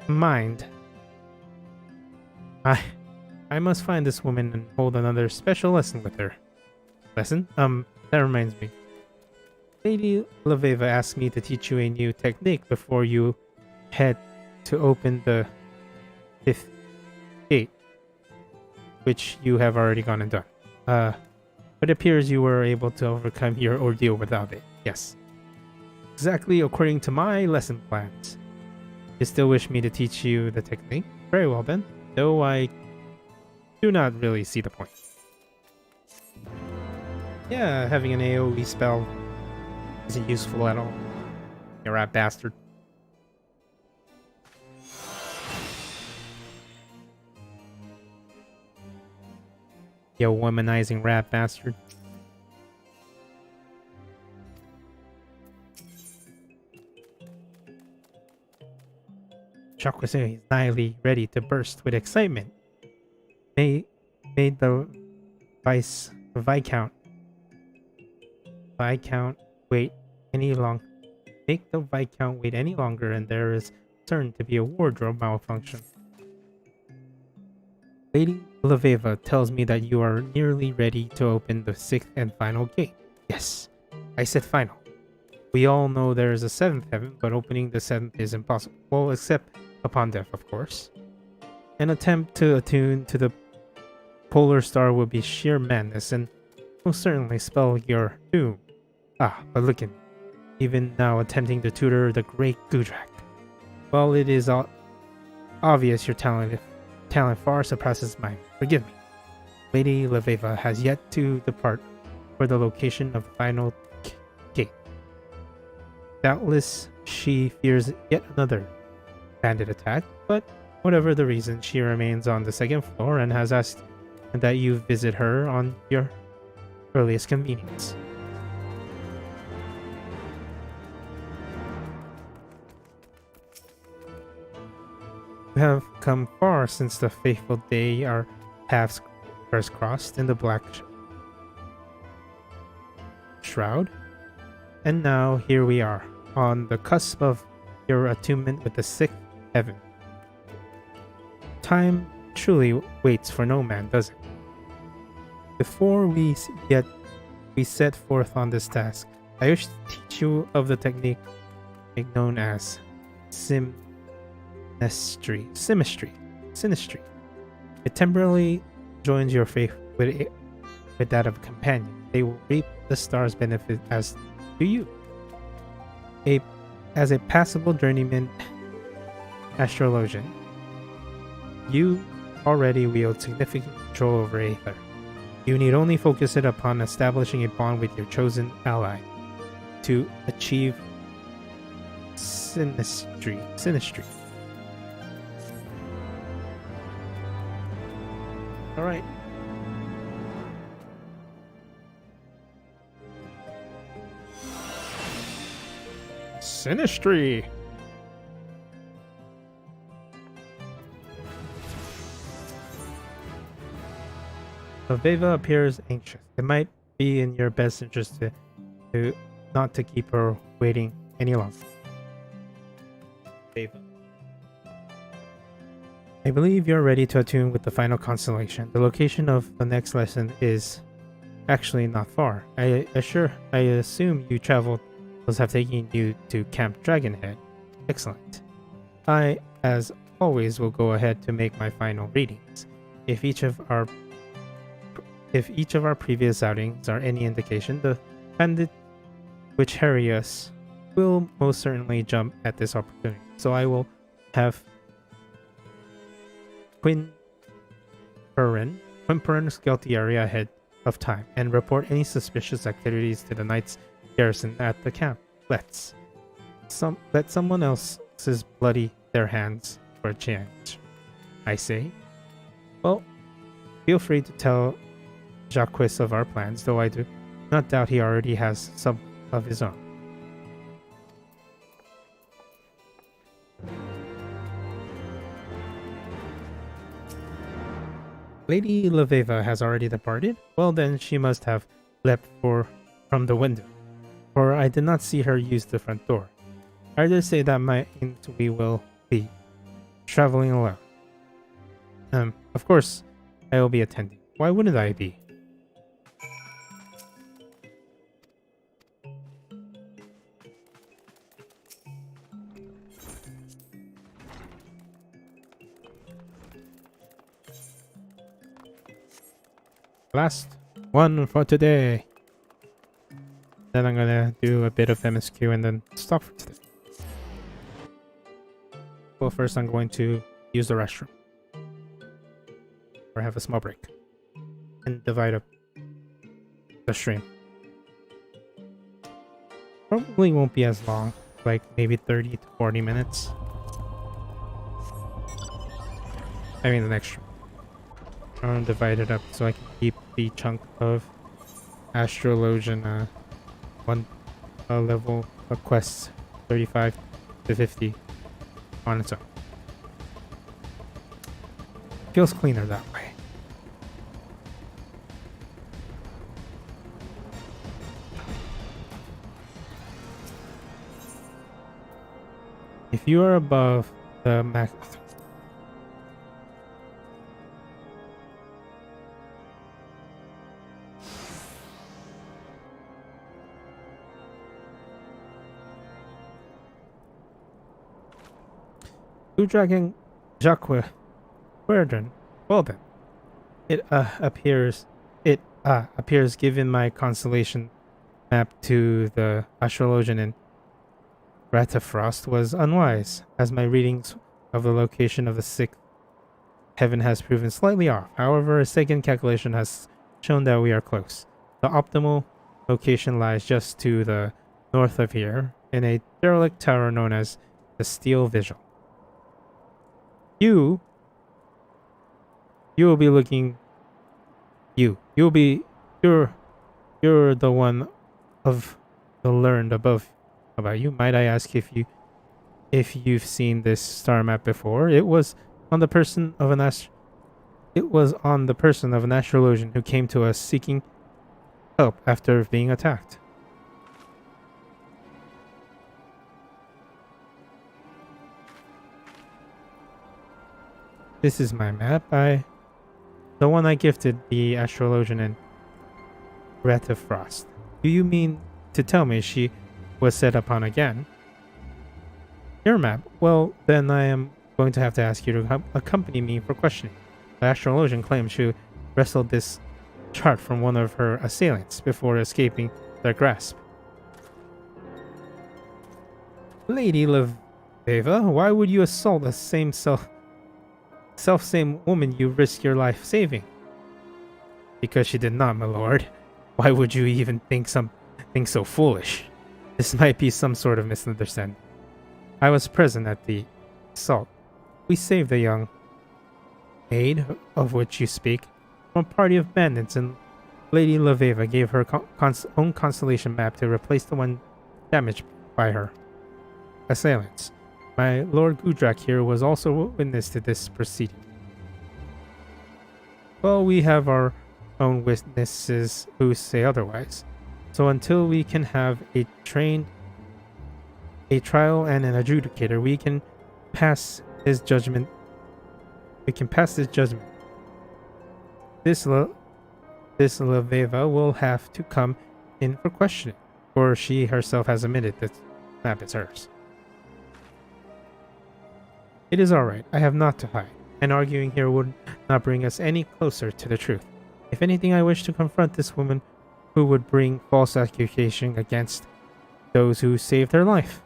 mind. I must find this woman and hold another special lesson with her. Lesson? That reminds me. Lady Laveva asked me to teach you a new technique before you head to open the 5th gate, which you have already gone and done. But it appears you were able to overcome your ordeal without it. Yes. Exactly according to my lesson plans. You still wish me to teach you the technique? Very well then, though I do not really see the point. Yeah, having an AoE spell isn't useful at all. You rat bastard. You womanizing rat bastard. Chakwase is nightly ready to burst with excitement. Made the Viscount wait any long. Make the Viscount wait any longer, and there is certain to be a wardrobe malfunction. Lady Laveva tells me that you are nearly ready to open the 6th and final gate. Yes, I said final. We all know there is a 7th heaven, but opening the 7th is impossible. Well, except upon death, of course. An attempt to attune to the polar star would be sheer madness and most certainly spell your doom. Ah, but look at me. Even now attempting to tutor the great Gudrak. Well, it is obvious your talent far surpasses mine. Forgive me. Lady Laveva has yet to depart for the location of the final gate. Doubtless she fears yet another bandit attack, but whatever the reason, she remains on the 2nd floor and has asked that you visit her on your earliest convenience. You have come far since the fateful day our paths first crossed in the Black Shroud, and now here we are, on the cusp of your attunement with the 6th heaven. Time truly waits for no man, does it? Before we set forth on this task, I wish to teach you of the technique known as Synastry. It temporarily joins your faith with that of a companion. They will reap the star's benefit as do you. As a passable journeyman astrologian, you already wield significant control over Aether. You need only focus it upon establishing a bond with your chosen ally to achieve synastry. Alright. Synastry! Laveva appears anxious. It might be in your best interest to not to keep her waiting any longer. Laveva. I believe you're ready to attune with the final constellation. The location of the next lesson is actually not far. I assume you traveled must have taken you to Camp Dragonhead. Excellent. I, as always, will go ahead to make my final readings. If each of our previous outings are any indication, the bandit which harry us will most certainly jump at this opportunity. So I will have Quimperin scout the area ahead of time and report any suspicious activities to the Knights garrison at the camp. Let someone else's bloody their hands for a change, I say. Well, feel free to tell Jacques of our plans, though I do not doubt he already has some of his own. Lady Leveva has already departed? Well then, she must have leapt from the window, for I did not see her use the front door. I dare say that means we will be traveling alone. Of course, I will be attending. Why wouldn't I be? Last one for today. Then I'm gonna do a bit of MSQ and then stop for today. Well, first I'm going to use the restroom. Or have a small break. And divide up the stream. Probably won't be as long. Like maybe 30 to 40 minutes. I mean the next stream. I'll divide it up so I can keep the chunk of Astrologian one level quests 35 to 50 on its own. Feels cleaner that way. If you are above the max. Dragon Jacques Verdun. Well then, it appears given my constellation map to the astrologian in Ratafrost was unwise, as my readings of the location of the sixth heaven has proven slightly off. However, a second calculation has shown that we are close. The optimal location lies just to the north of here, in a derelict tower known as the Steel Vigil. You'll be looking. You're the one of the learned above about you. Might I ask if you've seen this star map before? It was on the person of an astrologian who came to us seeking help after being attacked. This is my map. The one I gifted the astrologian in Ratafrost. Do you mean to tell me she was set upon again? Your map? Well, then I am going to have to ask you to accompany me for questioning. The astrologian claims she wrestled this chart from one of her assailants before escaping their grasp. Lady Leveva, why would you assault the same self-same woman you risk your life saving? Because she did not, my lord. Why would you even think something so foolish? This might be some sort of misunderstanding. I was present at the assault. We saved the young maid, of which you speak, from a party of bandits, and Lady Leveva gave her own constellation map to replace the one damaged by her assailants. My Lord Gudrak here was also witness to this proceeding. Well, we have our own witnesses who say otherwise. So until we can have a trial and an adjudicator, we can pass his judgment. This Leveva will have to come in for questioning, for she herself has admitted that the map is hers. It is alright, I have naught to hide, and arguing here would not bring us any closer to the truth. If anything, I wish to confront this woman who would bring false accusation against those who saved her life.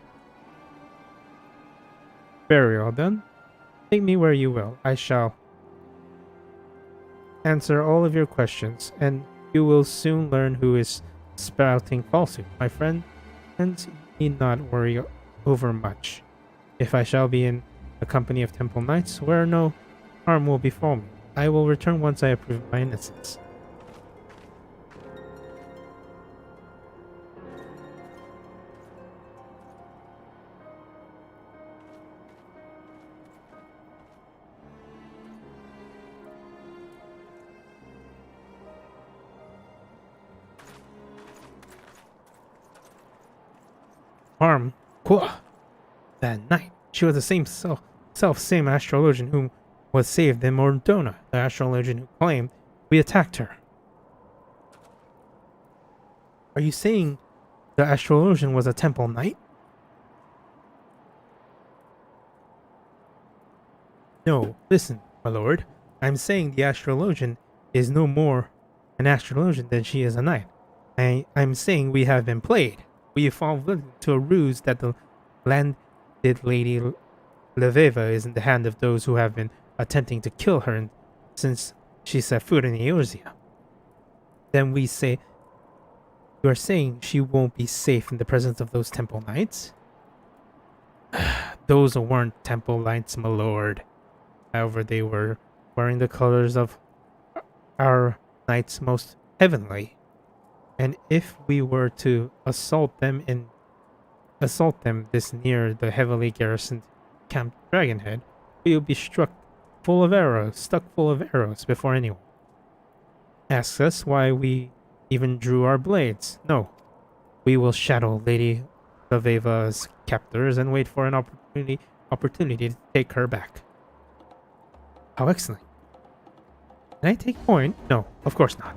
Very well then. Take me where you will. I shall answer all of your questions, and you will soon learn who is spouting falsehood. My friend, and need not worry over much. If I shall be in the company of temple knights, where no harm will befall me. I will return once I approve my innocence. harm. That night, she was the same same astrologian who was saved in Mordona, the astrologian who claimed we attacked her. Are you saying the astrologian was a temple knight? No, listen, my lord. I'm saying the astrologian is no more an astrologian than she is a knight. I'm saying we have been played. We have fallen victim to a ruse that the landed lady Leveva is in the hand of those who have been attempting to kill her since she set foot in Eorzea. Then we say, you are saying she won't be safe in the presence of those temple knights? Those weren't temple knights, my lord. However, they were wearing the colors of our knights most heavenly. And if we were to assault them this near the heavily garrisoned Camp Dragonhead, we would be stuck full of arrows before anyone asks us why we even drew our blades. No, we will shadow Lady Laveva's captors and wait for an opportunity to take her back. How excellent. Can I take point? No, of course not.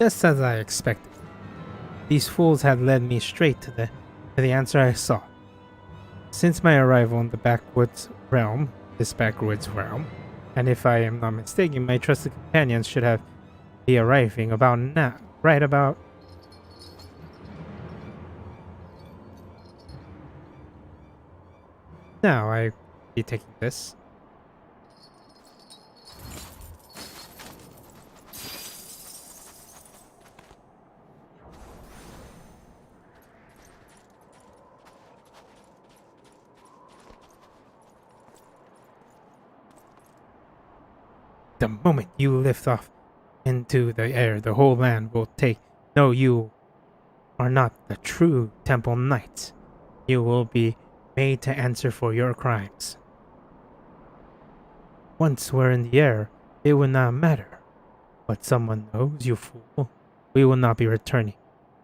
Just as I expected. These fools had led me straight to the answer I sought. Since my arrival in this backwoods realm, and if I am not mistaken, my trusted companions should have be arriving about now, right about. Now I be taking this. The moment you lift off into the air, the whole land will take. No, you are not the true temple knights. You will be made to answer for your crimes. Once we're in the air, it will not matter. But someone knows, you fool. We will not be returning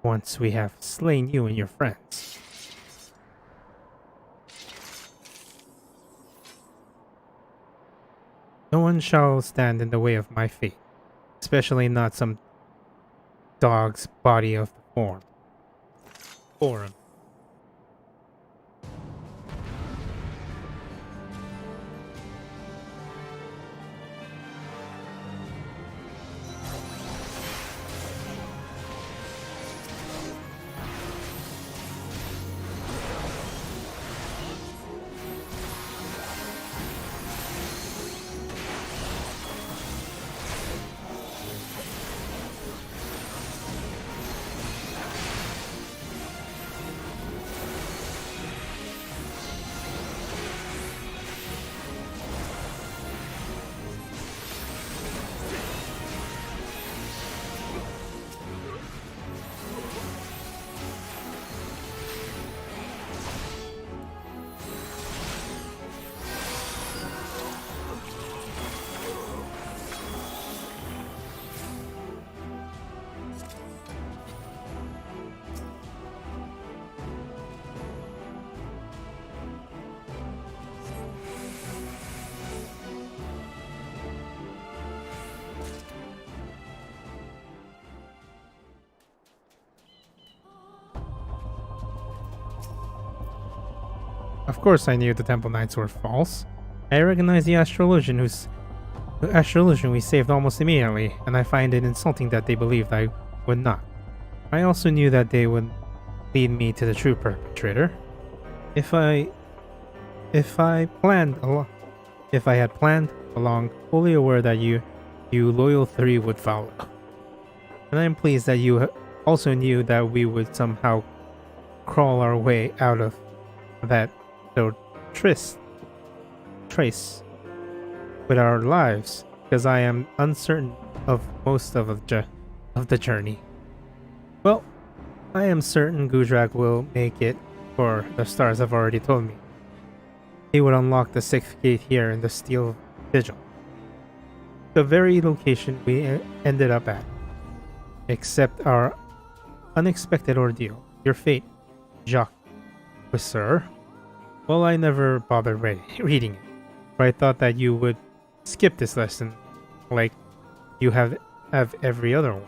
once we have slain you and your friends. No one shall stand in the way of my fate, especially not some dog's body of the forum. Of course I knew the Temple Knights were false. I recognized the astrologian we saved almost immediately, and I find it insulting that they believed I would not. I also knew that they would lead me to the true perpetrator. If I had planned along, fully aware that you loyal three would follow. And I am pleased that you also knew that we would somehow crawl our way out of that trace with our lives, because I am uncertain of most of the journey. Well, I am certain Gudrak will make it, for the stars have already told me. He would unlock the sixth gate here in the Steel Vigil, the very location we ended up at. Except our unexpected ordeal, your fate, Jacques, sir. Well, I never bothered reading it, for I thought that you would skip this lesson like you have every other one.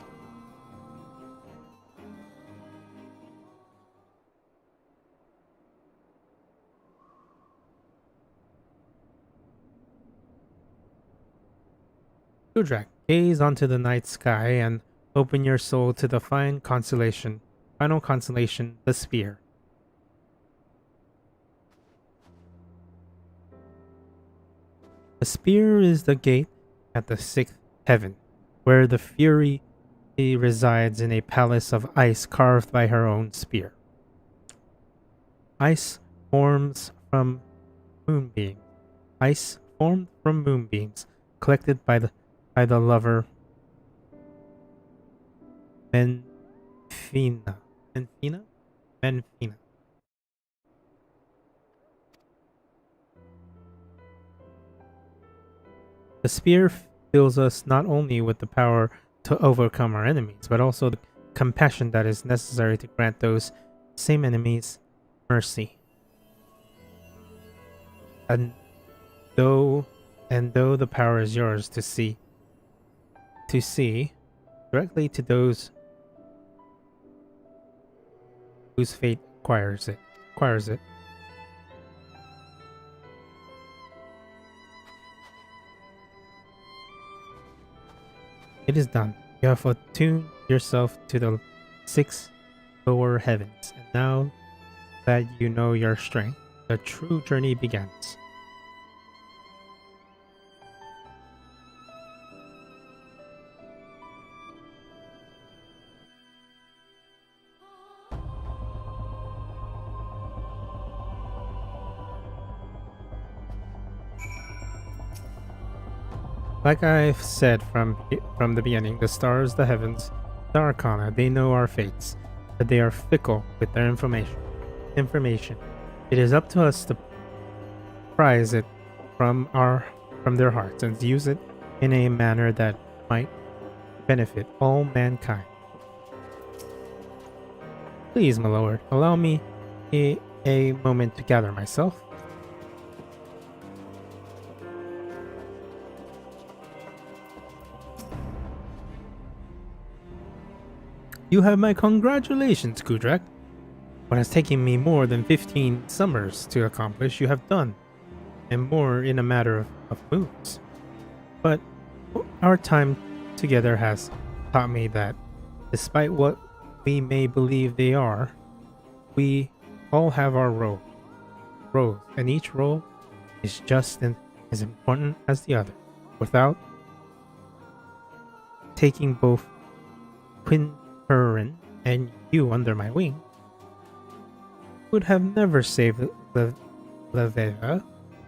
Gudrak, gaze onto the night sky and open your soul to the final constellation, the sphere. The spear is the gate at the sixth heaven, where the Fury resides in a palace of ice carved by her own spear. Ice formed from moonbeams collected by the lover Menfina. The spear fills us not only with the power to overcome our enemies, but also the compassion that is necessary to grant those same enemies mercy. And though the power is yours to see, directly to those whose fate requires it. It is done. You have attuned yourself to the 6 lower heavens, and now that you know your strength, the true journey begins. Like I've said from the beginning, the stars, the heavens, the arcana, they know our fates, but they are fickle with their information. It is up to us to prize it from their hearts and use it in a manner that might benefit all mankind. Please, my lord, allow me a moment to gather myself. You have my congratulations, Kudrak. What has taken me more than 15 summers to accomplish, you have done, and more in a matter of moons. But our time together has taught me that, despite what we may believe they are, we all have our roles, and each role is just as important as the other. Without taking both Quinturin and you under my wing, would have never saved Leveva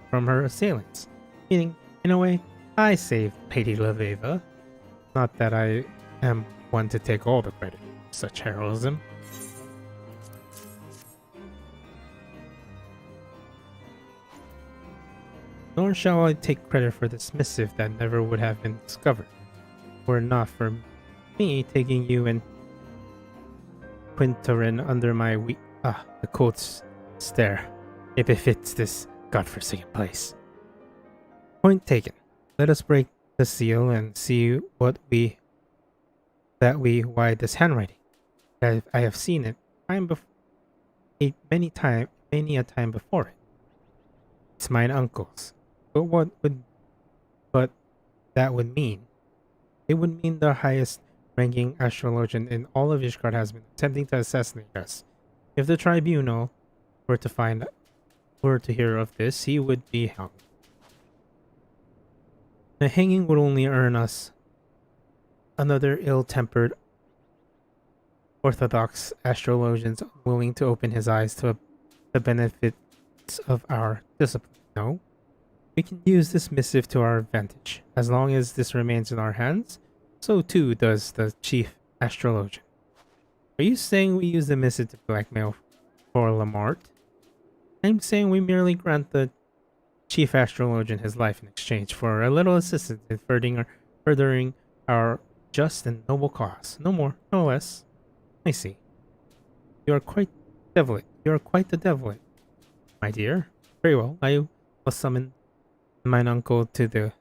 from her assailants. Meaning, in a way, I saved Lady Leveva. Not that I am one to take all the credit for such heroism. Nor shall I take credit for this missive that never would have been discovered, were it not for me taking you and Quinturin under my wing. The cold stare. It befits this godforsaken place. Point taken. Let us break the seal and see why this handwriting. I have seen it many a time before it. It's mine uncle's. But that would mean? It would mean the highest ranking astrologian in all of Ishgard has been attempting to assassinate us. If the tribunal were to hear of this, he would be hung. The hanging would only earn us another ill-tempered orthodox astrologian willing to open his eyes to the benefits of our discipline. No, we can use this missive to our advantage. As long as this remains in our hands, so too does the chief astrologian. Are you saying we use the missive to blackmail for Lamart? I'm saying we merely grant the chief astrologian his life in exchange for a little assistance in furthering our just and noble cause. No more, no less. I see. You are quite devilit. You are quite the devilit, my dear. Very well. I will summon mine uncle to the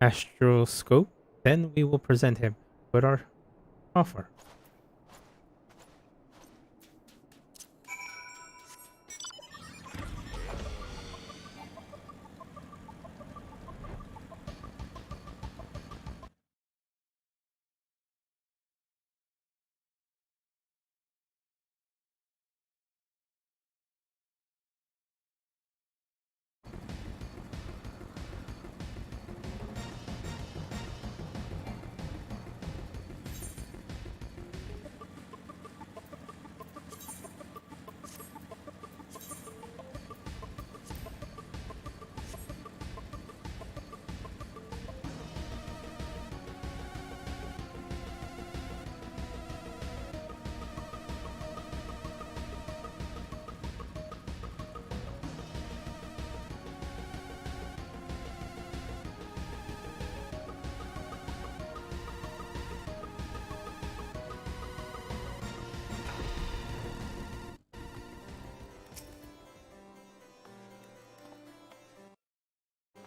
astroscope. Then we will present him with our offer.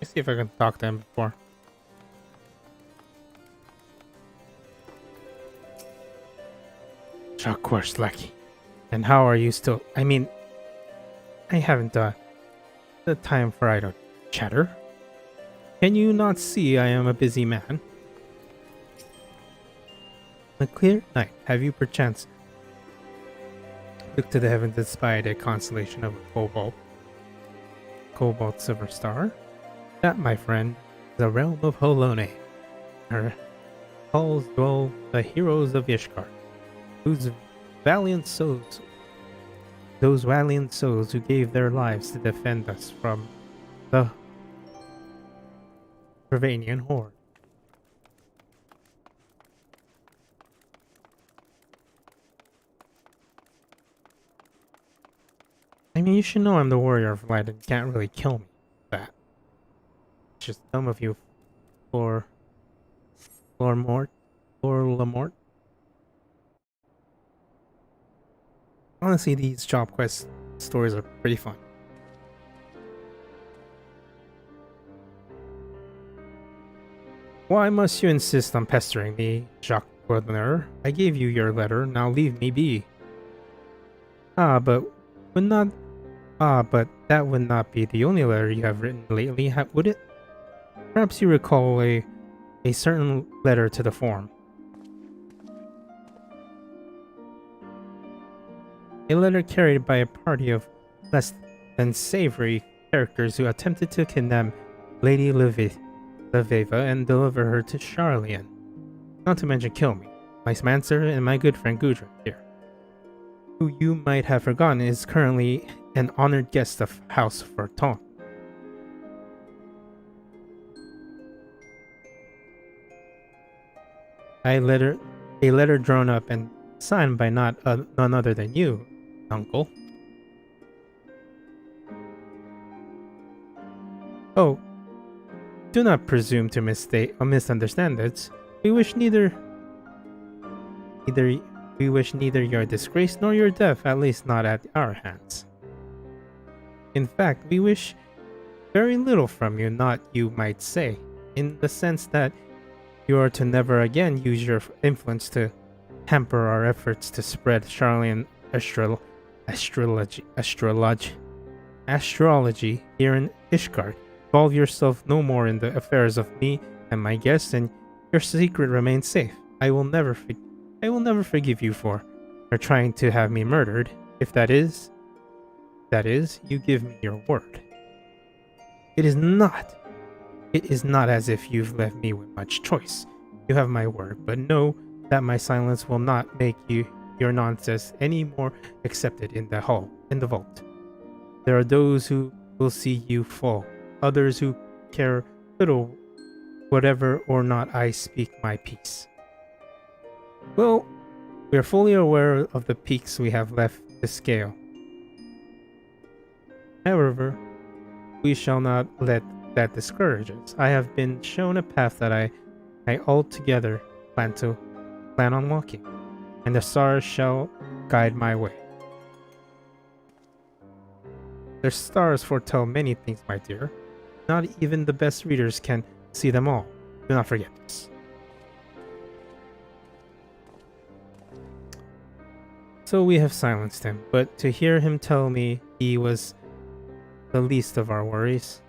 Let's see if I can talk to him before. Of course, Lucky. And how are you still? I mean, I haven't the time for idle chatter. Can you not see I am a busy man? A clear night. Have you perchance looked to the heavens and spied a constellation of a cobalt silver star? That, my friend, is the realm of Holone. Her halls dwell the heroes of Ishgard, whose valiant souls, those valiant souls who gave their lives to defend us from the Pervanian horde. I mean, you should know I'm the warrior of light and you can't really kill me with that. It's just dumb of you, Lamort. Honestly, these job quest stories are pretty fun. Why must you insist on pestering me, Jacques Gardner? I gave you your letter, now leave me be. But that would not be the only letter you have written lately, would it? Perhaps you recall a certain letter to the forum. A letter carried by a party of less than savory characters who attempted to kidnap Lady Leveva and deliver her to Charlian. Not to mention kill me, my Smancer, and my good friend Gudrun here, who you might have forgotten is currently an honored guest of House Forton. A letter drawn up and signed by none other than you, Uncle. Oh, do not presume to misunderstand it. We wish neither your disgrace nor your death, at least not at our hands. In fact, we wish very little from you, not you might say, in the sense that you are to never again use your influence to hamper our efforts to spread Charlian astrology here in Ishgard. Involve yourself no more in the affairs of me and my guests, and your secret remains safe. I will never forgive you for trying to have me murdered. If that is, you give me your word. It is not as if you've left me with much choice. You have my word, but know that my silence will not make your nonsense any more accepted in the vault. There are those who will see you fall, others who care little whatever or not I speak my piece. Well, we are fully aware of the peaks we have left to scale. However, we shall not let that discourage us. I have been shown a path that I altogether plan on walking, and the stars shall guide my way. The stars foretell many things, my dear. Not even the best readers can see them all. Do not forget this. So we have silenced him, but to hear him tell me he was the least of our worries.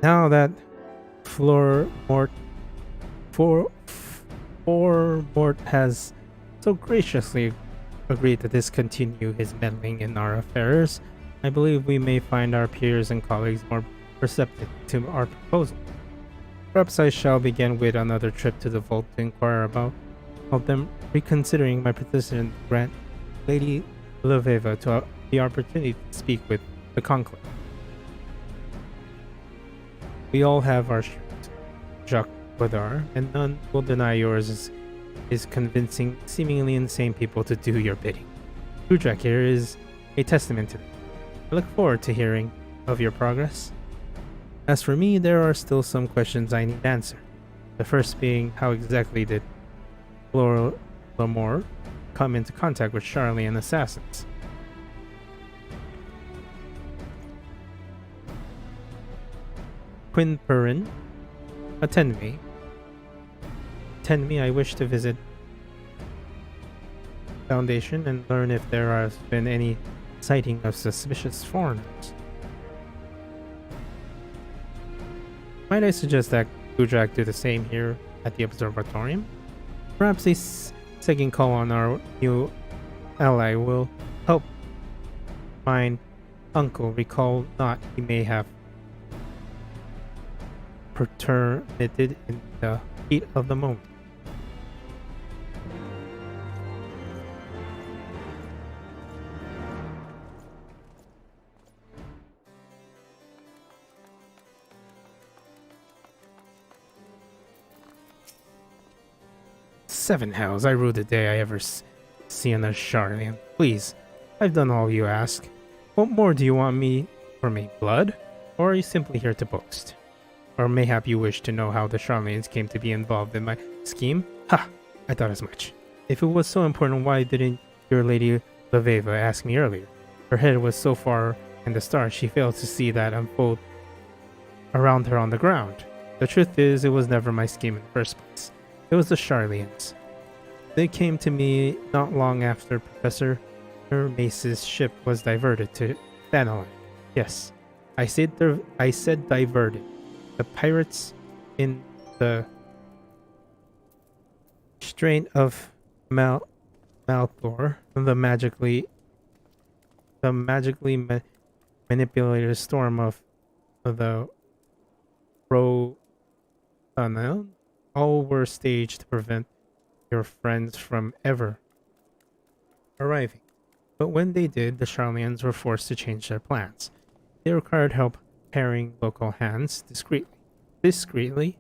Now that Floormort has so graciously agreed to discontinue his meddling in our affairs, I believe we may find our peers and colleagues more receptive to our proposal. Perhaps I shall begin with another trip to the vault to inquire about them reconsidering my petition to grant Lady Leveva to the opportunity to speak with the Conclave. We all have our Jacques Baudard, and none will deny yours is convincing seemingly insane people to do your bidding. Gudrak here is a testament to that. I look forward to hearing of your progress. As for me, there are still some questions I need answered. The first being, how exactly did Laura Lamore come into contact with Charlie and assassins? Quinperin, attend me. Attend me, I wish to visit Foundation and learn if there has been any sighting of suspicious foreigners. Might I suggest that Gudrak do the same here at the observatorium? Perhaps a second call on our new ally will help mine uncle recall not he may have permitted in the heat of the moment. Seven hells, I rue the day I ever see another Charlian. Please, I've done all you ask. What more do you want me for me, blood? Or are you simply here to boast? Or mayhap you wish to know how the Charlians came to be involved in my scheme? Ha! I thought as much. If it was so important, why didn't your lady Leveva ask me earlier? Her head was so far in the stars, she failed to see that unfold around her on the ground. The truth is, it was never my scheme in the first place. It was the Charlians. They came to me not long after Professor Mace's ship was diverted to Thanaline. Yes, I said diverted. The pirates in the strain of Malthor, the magically manipulated storm of the Sultana, all were staged to prevent your friends from ever arriving. But when they did, the Charlians were forced to change their plans. They required help pairing local hands discreetly,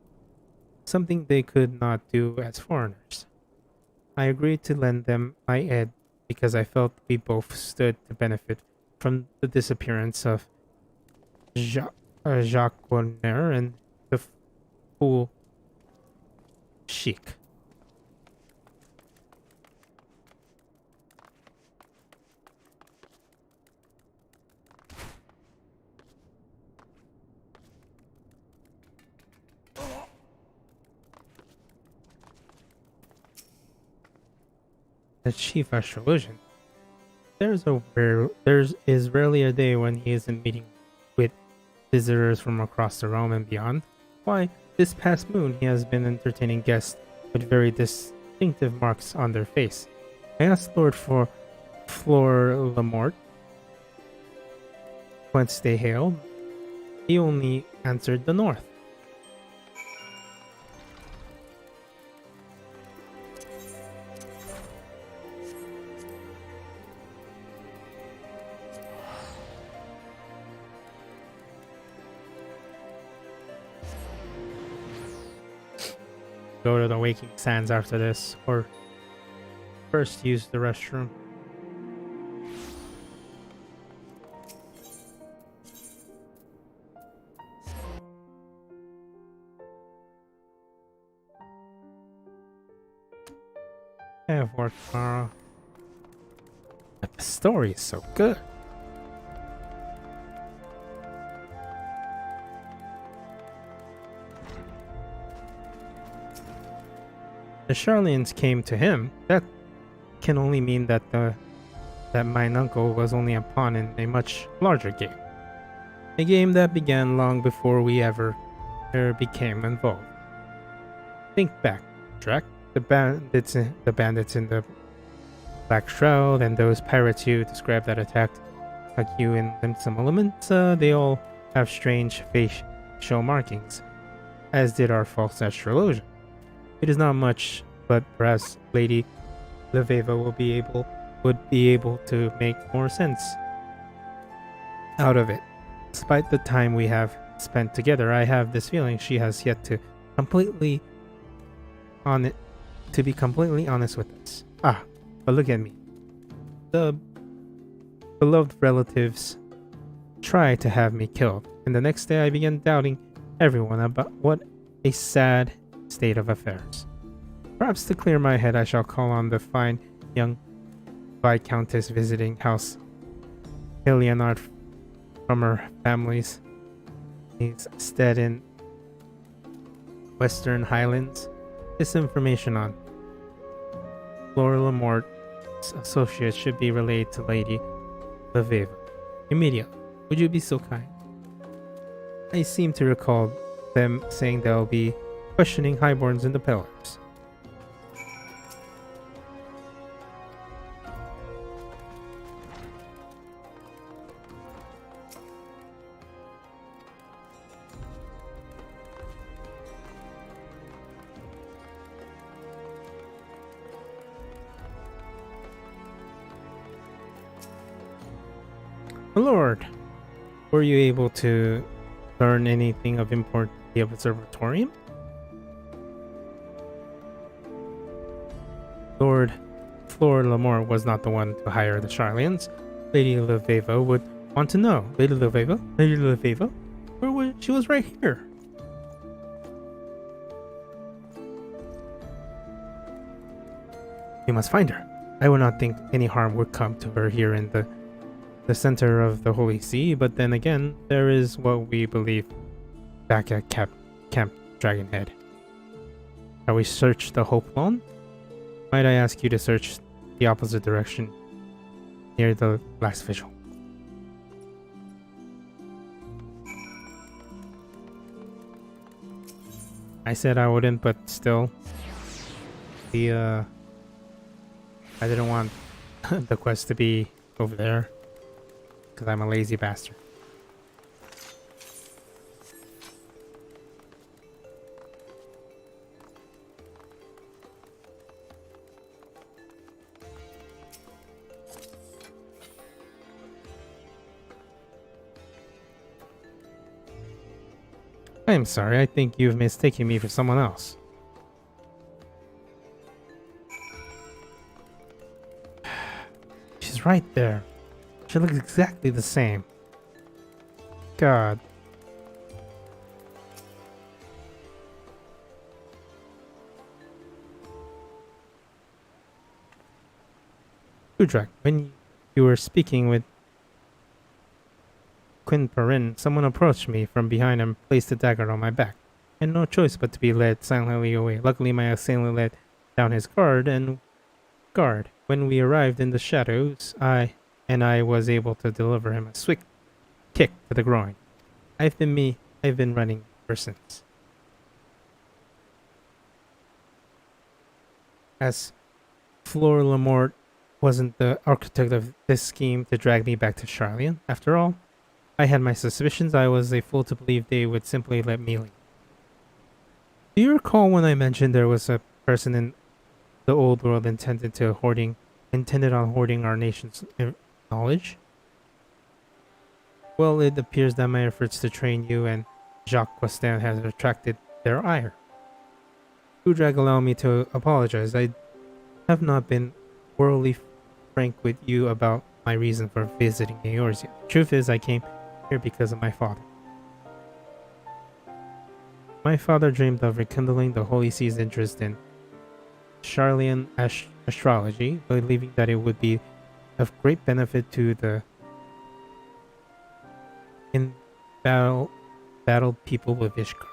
something they could not do as foreigners. I agreed to lend them my aid because I felt we both stood to benefit from the disappearance of Jacques Bonner and the fool Chic. The chief astrologian. There is rarely a day when he isn't meeting with visitors from across the realm and beyond. Why, this past moon he has been entertaining guests with very distinctive marks on their face. I asked Lord for Fleur Lamort whence they hailed. He only answered the north. Go to the Waking Sands after this, or first use the restroom. I have work tomorrow. But the story is so good. The Charlians came to him. That can only mean that mine uncle was only a pawn in a much larger game. A game that began long before we ever became involved. Think back, Drac. The bandits in the Black Shroud and those pirates you described that attacked you in some elements, they all have strange facial markings, as did our false astrologian. It is not much, but perhaps Lady Leveva would be able to make more sense out of it. Despite the time we have spent together, I have this feeling she has yet to be completely honest with us. But look at me. The beloved relatives tried to have me killed, and the next day I began doubting everyone about what a sad state of affairs. Perhaps to clear my head, I shall call on the fine young Viscountess visiting House Leonard from her family's stead in Western Highlands. This information on Flora Lamort's associates should be relayed to Lady Leveva immediately. Would you be so kind? I seem to recall them saying they'll be questioning highborns in the pillars. Lord, were you able to learn anything of importance at the observatorium? Lord Flor Lamort was not the one to hire the Charlians. Lady Leveva would want to know. Lady Leveva? Lady Leveva? Where was she? Was right here. We must find her. I would not think any harm would come to her here in the center of the Holy See, but then again, there is what we believe back at Camp Dragonhead. Shall we search the Hope Lawn? Might I ask you to search the opposite direction near the last vigil? I said I wouldn't, but still, I didn't want the quest to be over there. Because I'm a lazy bastard. I'm sorry, I think you've mistaken me for someone else. She's right there. She looks exactly the same. God. Udrak, when you were speaking with Quinn Perrin, someone approached me from behind and placed a dagger on my back. I had no choice but to be led silently away. Luckily, my assailant let down his guard. When we arrived in the shadows, I was able to deliver him a swift kick to the groin. I've been running ever since. As Flor Lamort wasn't the architect of this scheme to drag me back to Charlian, after all, I had my suspicions. I was a fool to believe they would simply let me leave. Do you recall when I mentioned there was a person in the old world intended on hoarding our nation's knowledge? Well, it appears that my efforts to train you and Jacques Costin has attracted their ire. Udrak, allow me to apologize. I have not been worldly frank with you about my reason for visiting Eorzea. The truth is, I came here because of my father. My father dreamed of rekindling the Holy See's interest in Charlian astrology, believing that it would be of great benefit to the battled people of Ishgard.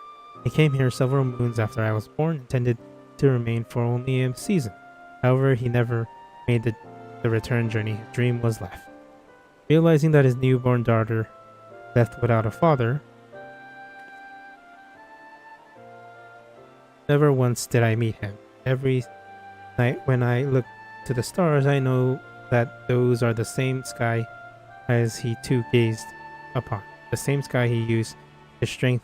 He came here several moons after I was born, intended to remain for only a season. However, he never made the return journey. His dream was left. Realizing that his newborn daughter left without a father, never once did I meet him. Every night when I look to the stars, I know that those are the same sky as he too gazed upon, the same sky he used to strengthen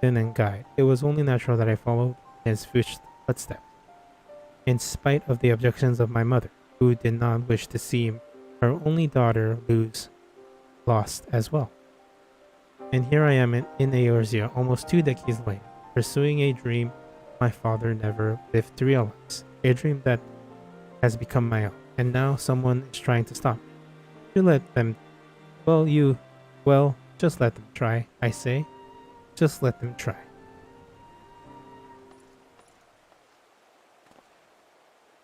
and guide. It was only natural that I followed his footsteps, in spite of the objections of my mother, who did not wish to see her only daughter lost as well. And here I am in Eorzea, almost 2 decades later, pursuing a dream my father never lived to realize, a dream that has become my own, and now someone is trying to stop me. You let them, well, you Well, just let them try, I say. Just let them try.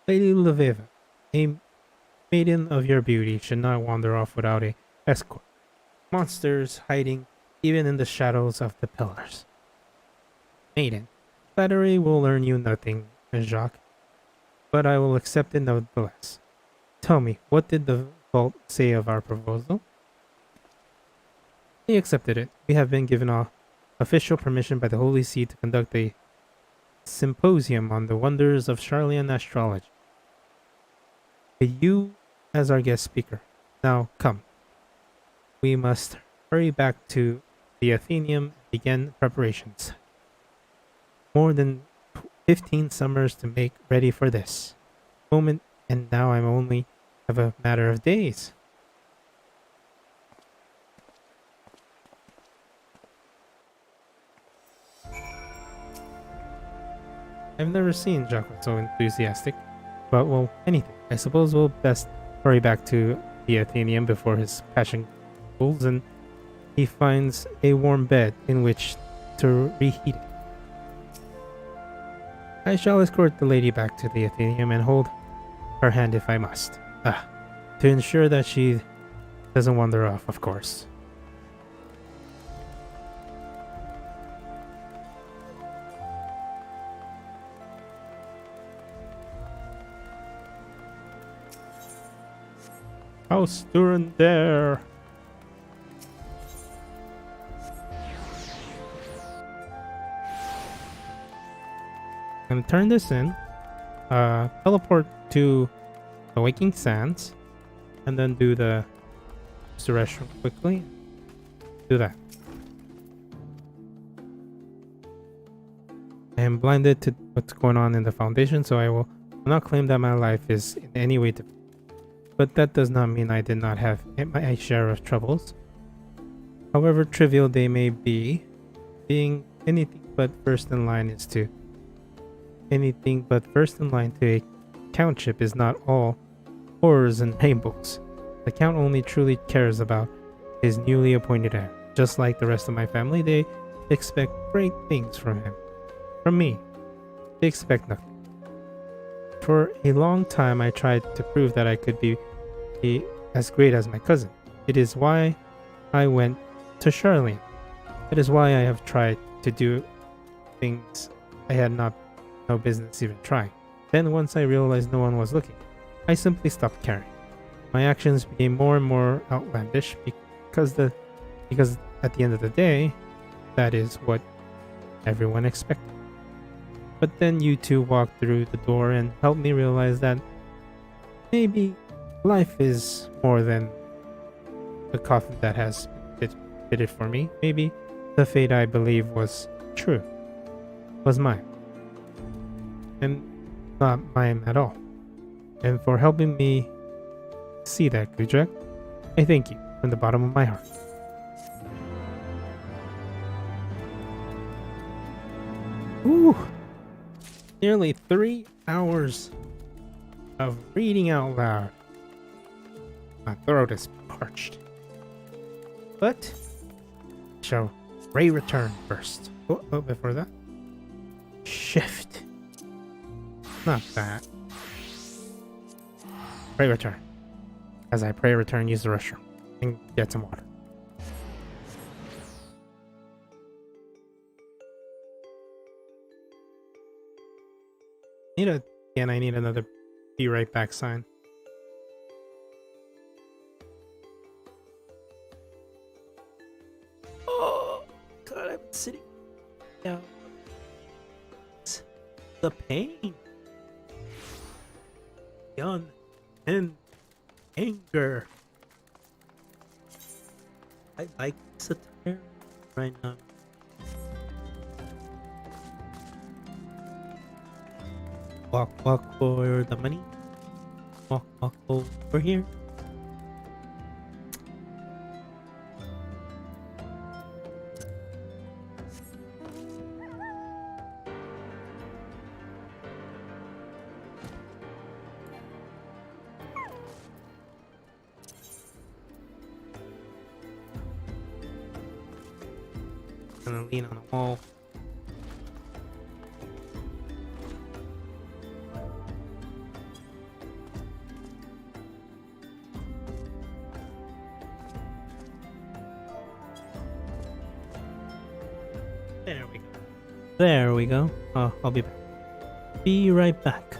Lady Leveva, a maiden of your beauty should not wander off without a escort. Monsters hiding even in the shadows of the pillars. Maiden, flattery will earn you nothing, Jacques, but I will accept it nevertheless. Tell me, what did the vault say of our proposal? He accepted it. We have been given official permission by the Holy See to conduct a symposium on the wonders of Charlian astrology. With you as our guest speaker. Now, come. We must hurry back to the Athenaeum and begin preparations. More than 15 summers to make ready for this moment, and now I'm only have a matter of days. I've never seen Jacques so enthusiastic, but well, anything. I suppose we'll best hurry back to the Athenaeum before his passion cools and he finds a warm bed in which to reheat it. I shall escort the lady back to the Athenaeum and hold her hand if I must. To ensure that she doesn't wander off, of course. House Durandare. I'm gonna turn this in. Teleport to the Waking Sands, and then do the restroom quickly. Do that. I am blinded to what's going on in the Foundation, so I will not claim that my life is in any way different. But that does not mean I did not have my share of troubles. However trivial they may be, being anything but first in line to a countship is not all horrors and rainbows. The count only truly cares about his newly appointed heir. Just like the rest of my family, they expect great things from him. From me, they expect nothing. For a long time, I tried to prove that I could be as great as my cousin. It is why I went to Charlene. It is why I have tried to do things I had no business even trying. Then once I realized no one was looking, I simply stopped caring. My actions became more and more outlandish because at the end of the day, that is what everyone expected. But then you two walked through the door and helped me realize that maybe life is more than the coffin that has fitted for me. Maybe the fate I believe was true was mine, and not mine at all. And for helping me see that, Gudrek, I thank you from the bottom of my heart. Ooh, nearly 3 hours of reading out loud. My throat is parched. But shall Ray return first? Oh, before that, shift. Not that. Pray return. As I pray return, use the restroom and get some water. I need another be right back sign. Oh God, I'm sitting down. The pain. Young and anger. I like this attire right now. Walk for the money. Walk over here. gonna lean on a wall. There we go. There we go. Oh, I'll be back. Be right back.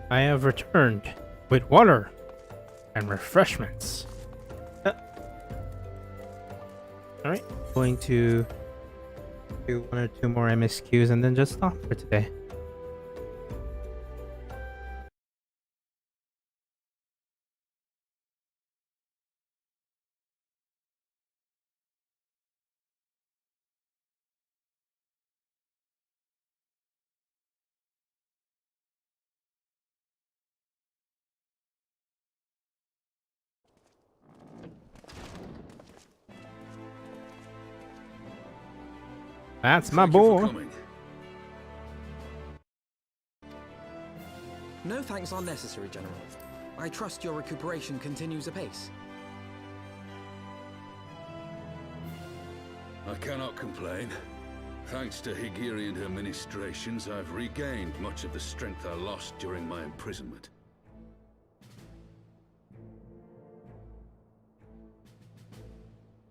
I have returned with water and refreshments. Alright, going to do 1 or 2 more MSQs and then just stop for today. That's my boy. No thanks are necessary, General. I trust your recuperation continues apace. I cannot complain. Thanks to Higiri and her ministrations, I've regained much of the strength I lost during my imprisonment.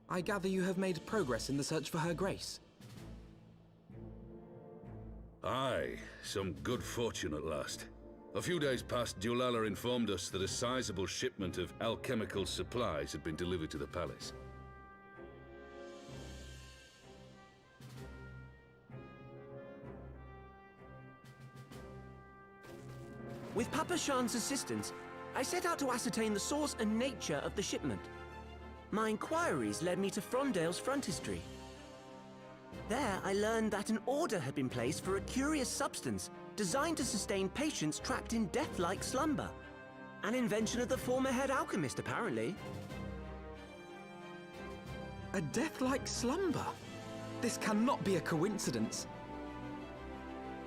I gather you have made progress in the search for Her Grace. Aye, some good fortune at last. A few days past, Dulala informed us that a sizable shipment of alchemical supplies had been delivered to the palace. With Papa Shan's assistance, I set out to ascertain the source and nature of the shipment. My inquiries led me to Frondale's frontistery. There, I learned that an order had been placed for a curious substance designed to sustain patients trapped in death-like slumber. An invention of the former head alchemist, apparently. A death-like slumber? This cannot be a coincidence.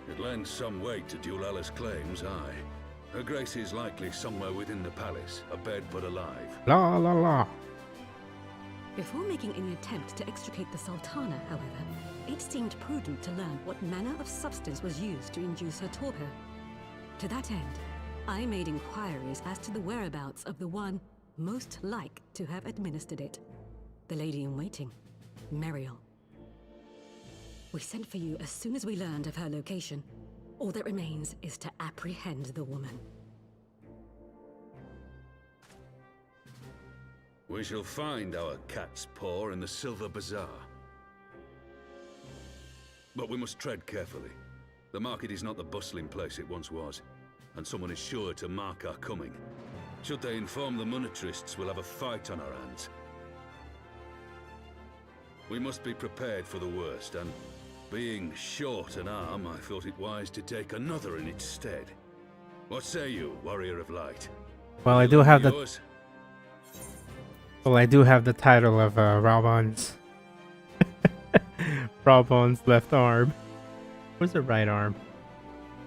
It lends some weight to Dulala's claims, aye. Her Grace is likely somewhere within the palace, abed but alive. La la la. Before making any attempt to extricate the Sultana, however, it seemed prudent to learn what manner of substance was used to induce her torpor. To that end, I made inquiries as to the whereabouts of the one most like to have administered it. The lady in waiting, Meriel. We sent for you as soon as we learned of her location. All that remains is to apprehend the woman. We shall find our cat's paw in the Silver Bazaar. But we must tread carefully. The market is not the bustling place it once was, and someone is sure to mark our coming. Should they inform the monetarists, we'll have a fight on our hands. We must be prepared for the worst, and being short an arm, I thought it wise to take another in its stead. What say you, Warrior of Light? Well, I do have the title of Raubon's Raubon's left arm. Where's the right arm?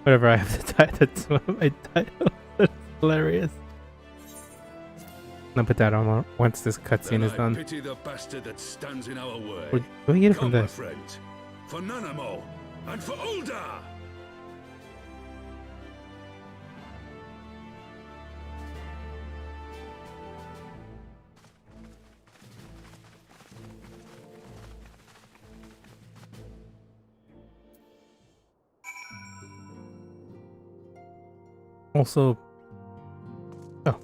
Whatever, I have the title. That's my title. That's hilarious. I'll put that on once this cutscene is done. Pity the bastard that stands in our way. Where do we get it from Come, this? my friends, for Nanamo and for Ul'dah! Also, oh.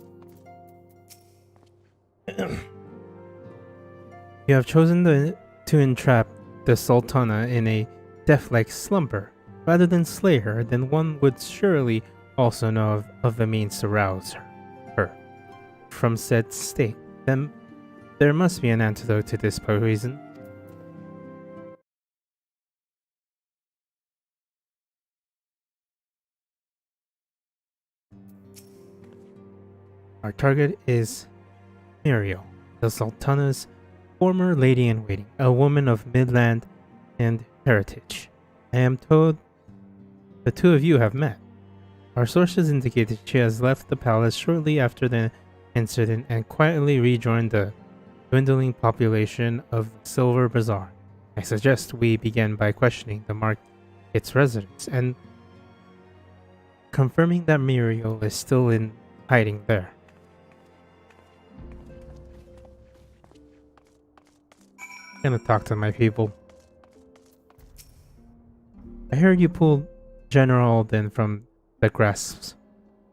You have chosen to entrap the Sultana in a death-like slumber. Rather than slay her, then one would surely also know of the means to rouse her from said state. Then there must be an antidote to this poison. Our target is Meriel, the Sultana's former lady-in-waiting, a woman of Midland and heritage. I am told the two of you have met. Our sources indicate that she has left the palace shortly after the incident and quietly rejoined the dwindling population of the Silver Bazaar. I suggest we begin by questioning the market's residents and confirming that Meriel is still in hiding there. I'm gonna talk to my people. I heard you pulled General Alden from the grasps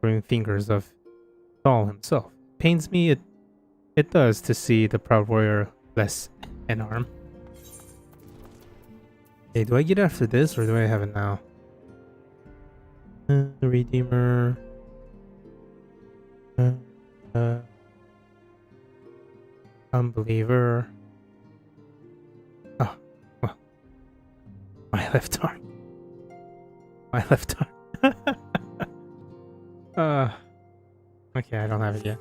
conquering fingers of Saul himself. Pains me it does to see the proud warrior less an arm. Hey, do I get after this or do I have it now? The Redeemer. Unbeliever. Oh, well. My left arm. My left arm. Okay, I don't have it yet.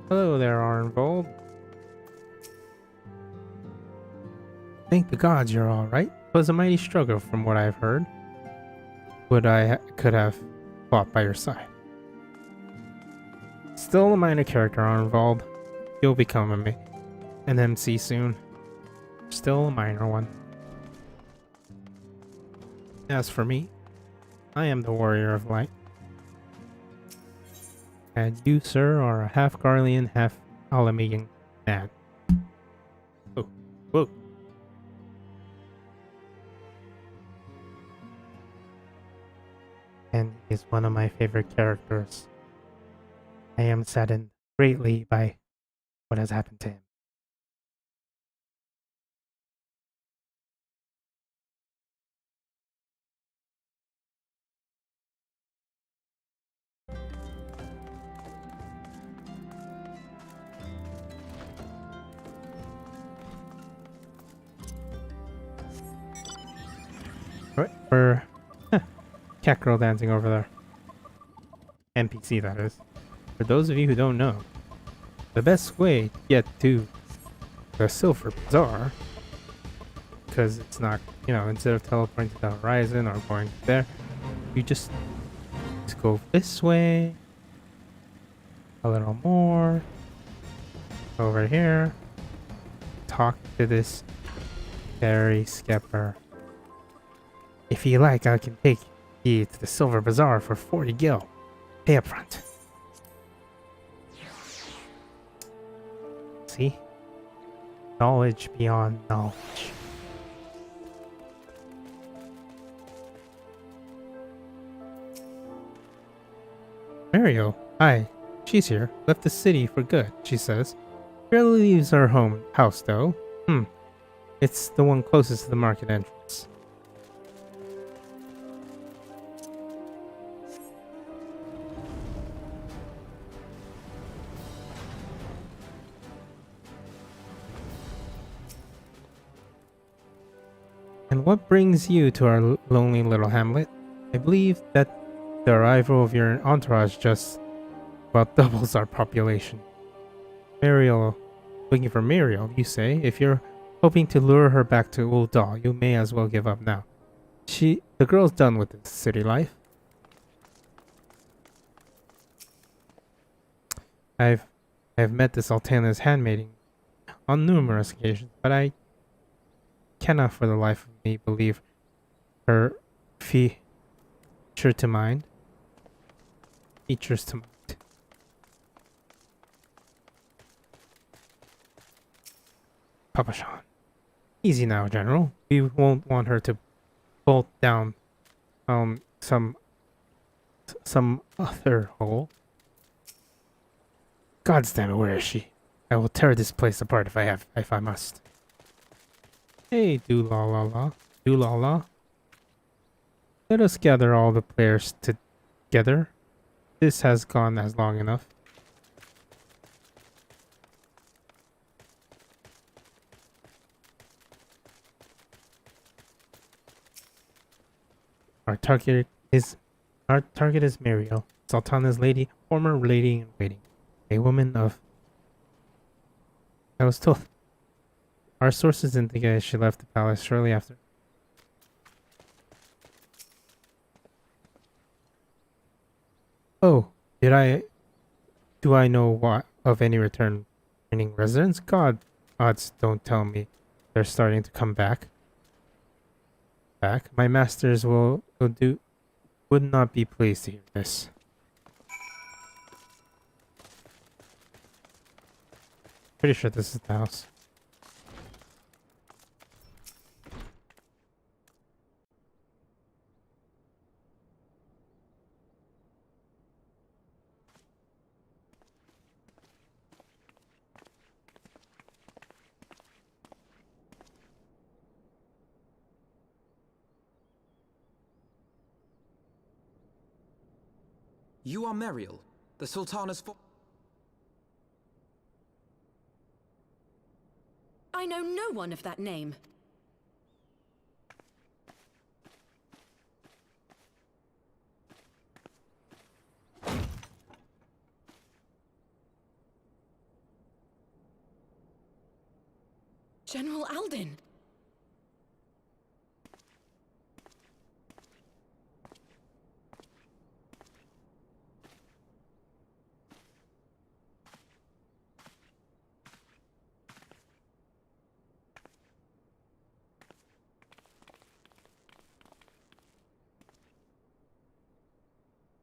Hello there, Arnvold. Thank the gods you're alright. It was a mighty struggle from what I've heard. But I could have fought by your side. Still a minor character, Arnvold. You'll become an MC soon. Still a minor one. As for me, I am the warrior of light. And you, sir, are a half Garlean, half Alamegan man. Oh, whoa. And he is one of my favorite characters. I am saddened greatly by what has happened to him. Right, we're cat girl dancing over there. NPC, that is. For those of you who don't know, the best way to get to the Silver Bazaar, because it's not, you know, instead of teleporting to the horizon or going there, you just go this way, a little more, over here, talk to this fairy skipper. If you like, I can take you to the Silver Bazaar for 40 gil. Pay up front. See? Knowledge beyond knowledge. Mario, hi. She's here. Left the city for good, she says. Barely leaves our house though. It's the one closest to the market entrance. And what brings you to our lonely little hamlet? I believe that the arrival of your entourage just about doubles our population. Mariel, looking for Mariel, you say? If you're hoping to lure her back to Ul'dah, you may as well give up now. The girl's done with this city life. I've met the Sultana's handmaiden on numerous occasions, but I cannot for the life of me believe her features to mind. Papa Sean. Easy now, General. We won't want her to bolt down some other hole. God's damn it, where is she? I will tear this place apart if I must. Hey, do-la-la-la. Let us gather all the players together. This has gone as long enough. Our target is Mariel, Sultana's lady, former lady in waiting, a woman of. I was told. Our sources indicate she left the palace shortly after. Oh, do I know what of any returning residents? God, odds don't tell me they're starting to come back. My masters would not be pleased to hear this. Pretty sure this is the house. You are Meriel, the Sultana's I know no one of that name. General Alden!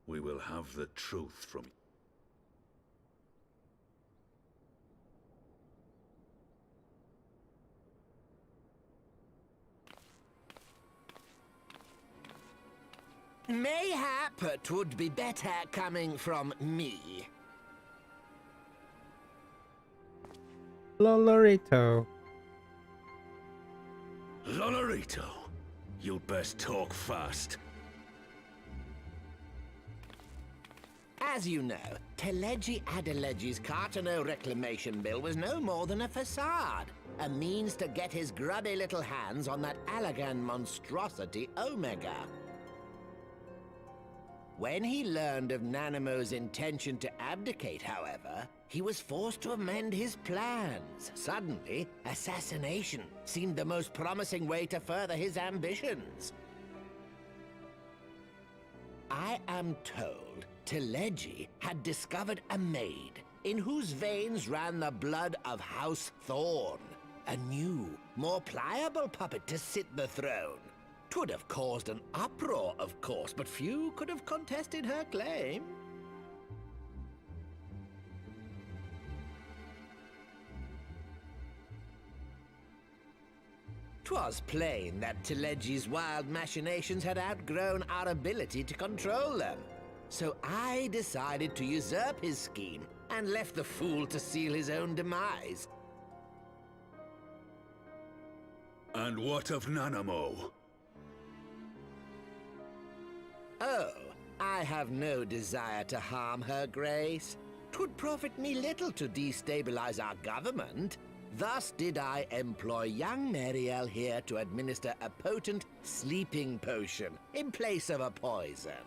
We will have the truth from you. Mayhap it would be better coming from me. Lolorito. Lolorito, you'd best talk fast. As you know, Teleji Adeleji's Cartano reclamation bill was no more than a facade. A means to get his grubby little hands on that Allagan monstrosity Omega. When he learned of Nanamo's intention to abdicate, however, he was forced to amend his plans. Suddenly, assassination seemed the most promising way to further his ambitions. I am told Teleji had discovered a maid in whose veins ran the blood of House Thorn. A new, more pliable puppet to sit the throne. 'Twould have caused an uproar, of course, but few could have contested her claim. 'Twas plain that Teleji's wild machinations had outgrown our ability to control them. So I decided to usurp his scheme and left the fool to seal his own demise. And what of Nanamo? Oh, I have no desire to harm her grace. 'Twould profit me little to destabilize our government. Thus did I employ young Meriel here to administer a potent sleeping potion in place of a poison.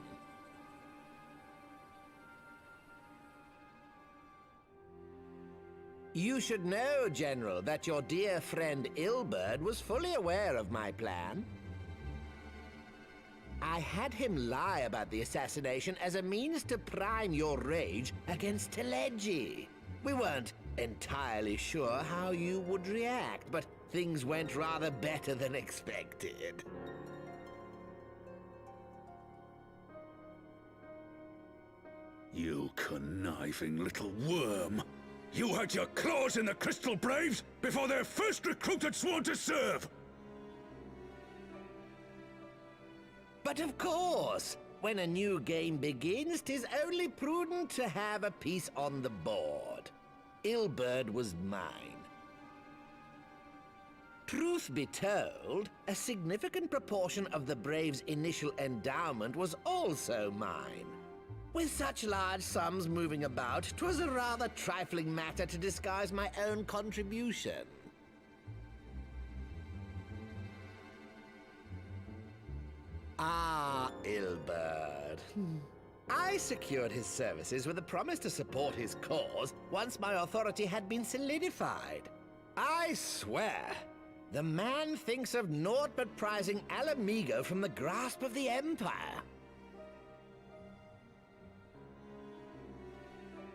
You should know, General, that your dear friend Ilberd was fully aware of my plan. I had him lie about the assassination as a means to prime your rage against Teleji. We weren't entirely sure how you would react, but things went rather better than expected. You conniving little worm! You had your claws in the Crystal Braves before their first recruit had sworn to serve! But of course, when a new game begins, 'tis only prudent to have a piece on the board. Ilberd was mine. Truth be told, a significant proportion of the Braves' initial endowment was also mine. With such large sums moving about, 'twas a rather trifling matter to disguise my own contribution. Ah, Ilberd. I secured his services with a promise to support his cause once my authority had been solidified. I swear, the man thinks of naught but prizing Alamigo from the grasp of the Empire.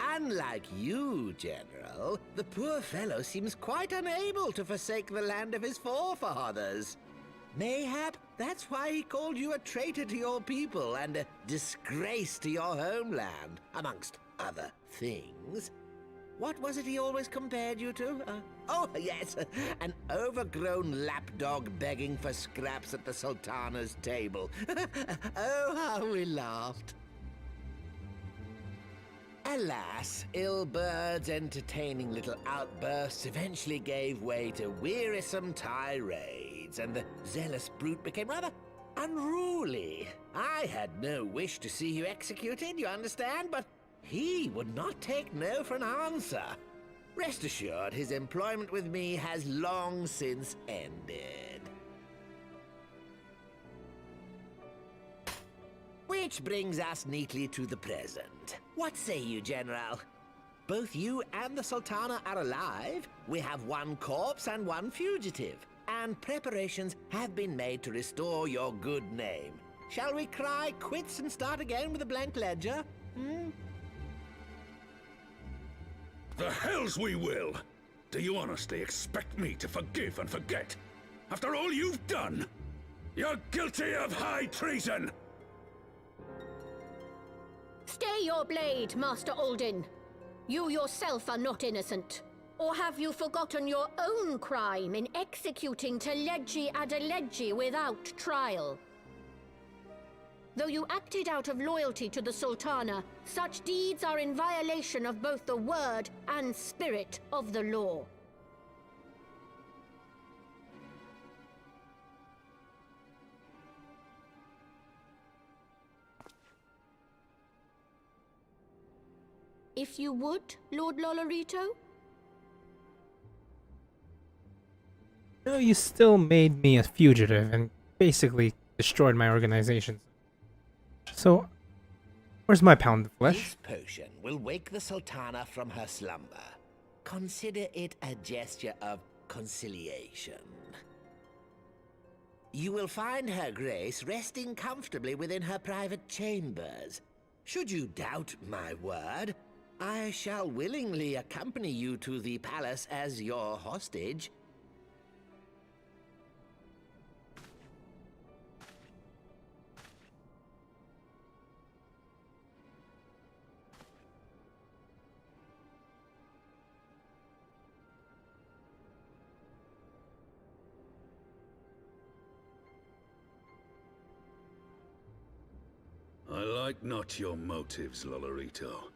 Unlike you, General, the poor fellow seems quite unable to forsake the land of his forefathers. Mayhap that's why he called you a traitor to your people and a disgrace to your homeland, amongst other things. What was it he always compared you to? Oh, yes, an overgrown lapdog begging for scraps at the Sultana's table. Oh, how we laughed. Alas, Ilberd's entertaining little outbursts eventually gave way to wearisome tirades, and the zealous brute became rather Unruly. I had no wish to see you executed, you understand, but he would not take no for an answer. Rest assured, his employment with me has long since ended. Which brings us neatly to the present. What say you, General? Both you and the Sultana are alive. We have one corpse and one fugitive. And preparations have been made to restore your good name. Shall we cry quits and start again with a blank ledger? The hells we will! Do you honestly expect me to forgive and forget? After all you've done? You're guilty of high treason! Stay your blade, Master Alden. You yourself are not innocent. Or have you forgotten your own crime in executing Teledji Adeledji without trial? Though you acted out of loyalty to the Sultana, such deeds are in violation of both the word and spirit of the law. If you would, Lord Lolorito? No, you still made me a fugitive and basically destroyed my organization. So, where's my pound of flesh? This potion will wake the Sultana from her slumber. Consider it a gesture of conciliation. You will find her grace resting comfortably within her private chambers. Should you doubt my word, I shall willingly accompany you to the palace as your hostage. I like not your motives, Lolorito.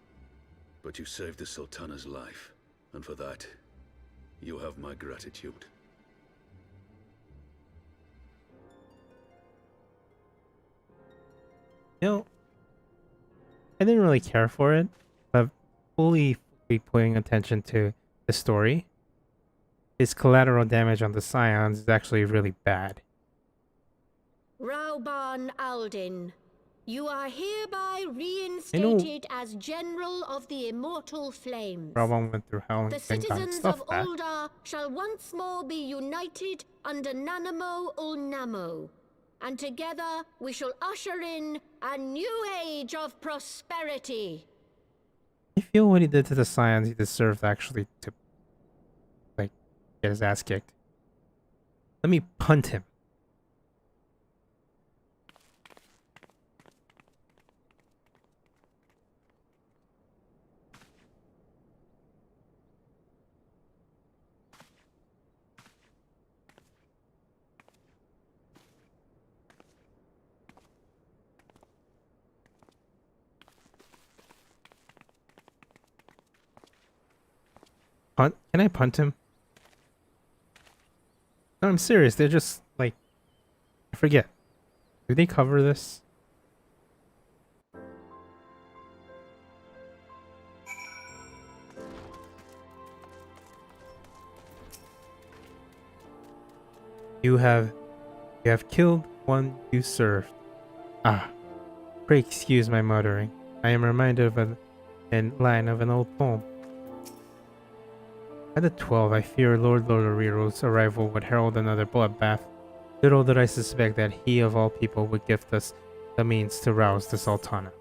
But you saved the Sultana's life, and for that, you have my gratitude. You know, I didn't really care for it, but fully paying attention to the story, his collateral damage on the Scions is actually really bad. Rauban Aldin, you are hereby reinstated as General of the Immortal Flames. Robin went through hell and The then got citizens stuff of back. Ul'dah shall once more be united under Nanamo Ulnamo, and together we shall usher in a new age of prosperity. I feel what he did to the Scions, he deserved actually to, like, get his ass kicked. Let me punt him. Punt? Can I punt him? No, I'm serious. They're just, like, I forget. Do they cover this? You have killed one you served. Ah, pray excuse my muttering. I am reminded of a line of an old poem. At the 12, I fear Lord Loloriro's arrival would herald another bloodbath. Little did I suspect that he of all people would gift us the means to rouse the Sultana.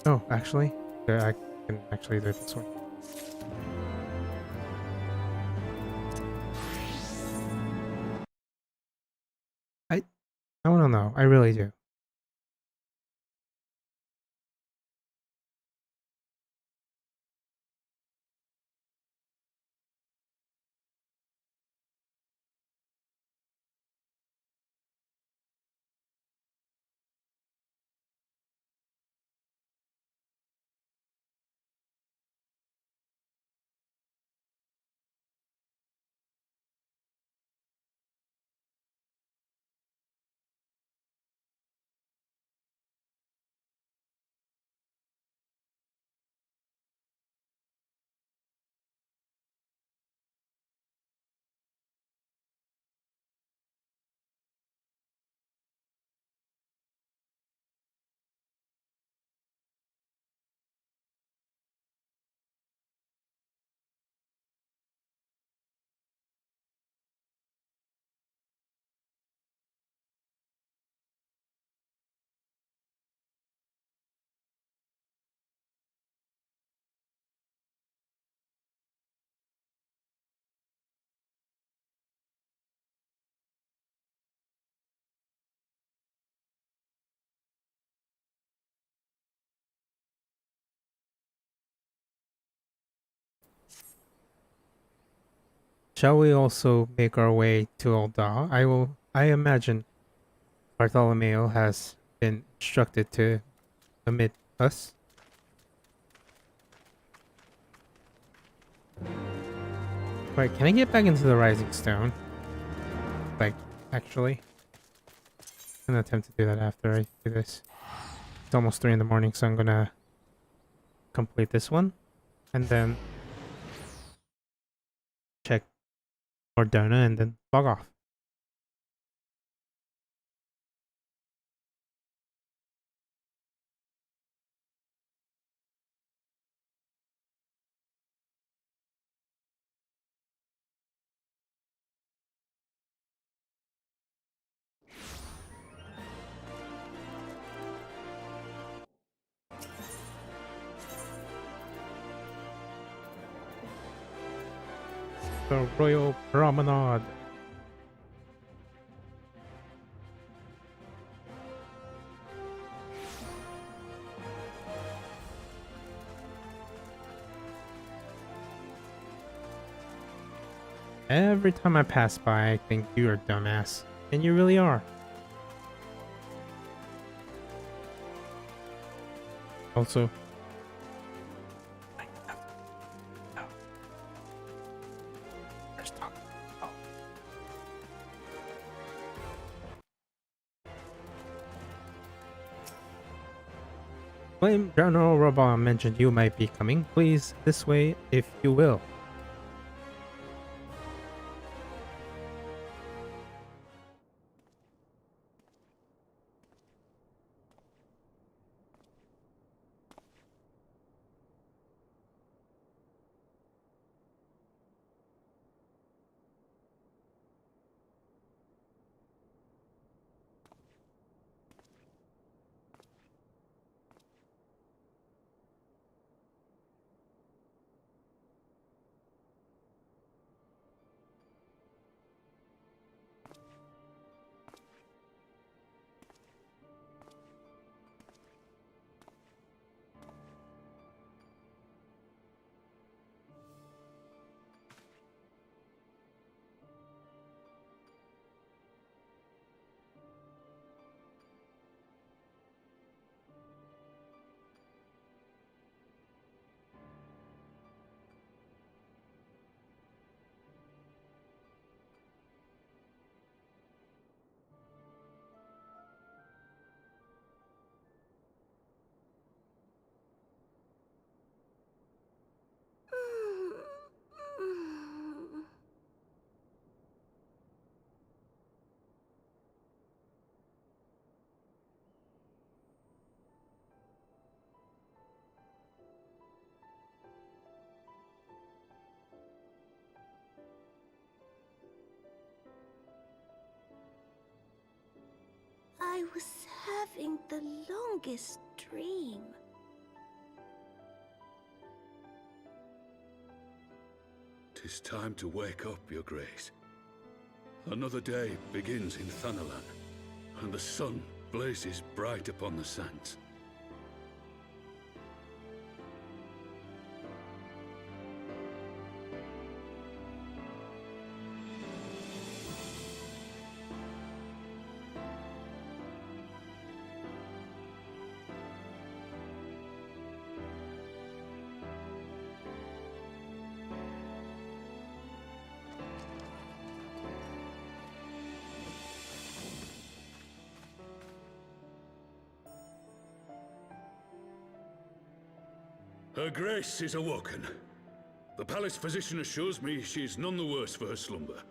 Oh, actually, I can actually do it this way. I want to know. I really do. shall we also make our way to Ul'dah? I imagine Bartholomew has been instructed to admit us. Right, can I get back into the Rising Stone? Like, actually? I'm gonna attempt to do that after I do this. It's almost 3 in the morning, so I'm gonna complete this one. And then check Ordona and then log off. The Royal Promenade. Every time I pass by, I think you're a dumbass. And you really are. Also, Flame General Robot mentioned you might be coming. Please, this way if you will. I was having the longest dream. "'Tis time to wake up, Your Grace. Another day begins in Thanalan, and the sun blazes bright upon the sands. Her Grace is awoken. The palace physician assures me she's none the worse for her slumber.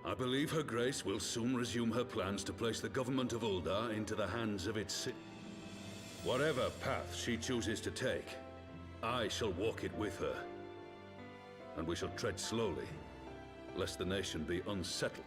I believe Her Grace will soon resume her plans to place the government of Ul'dah into the hands of its whatever path she chooses to take, I shall walk it with her. And we shall tread slowly, lest the nation be unsettled.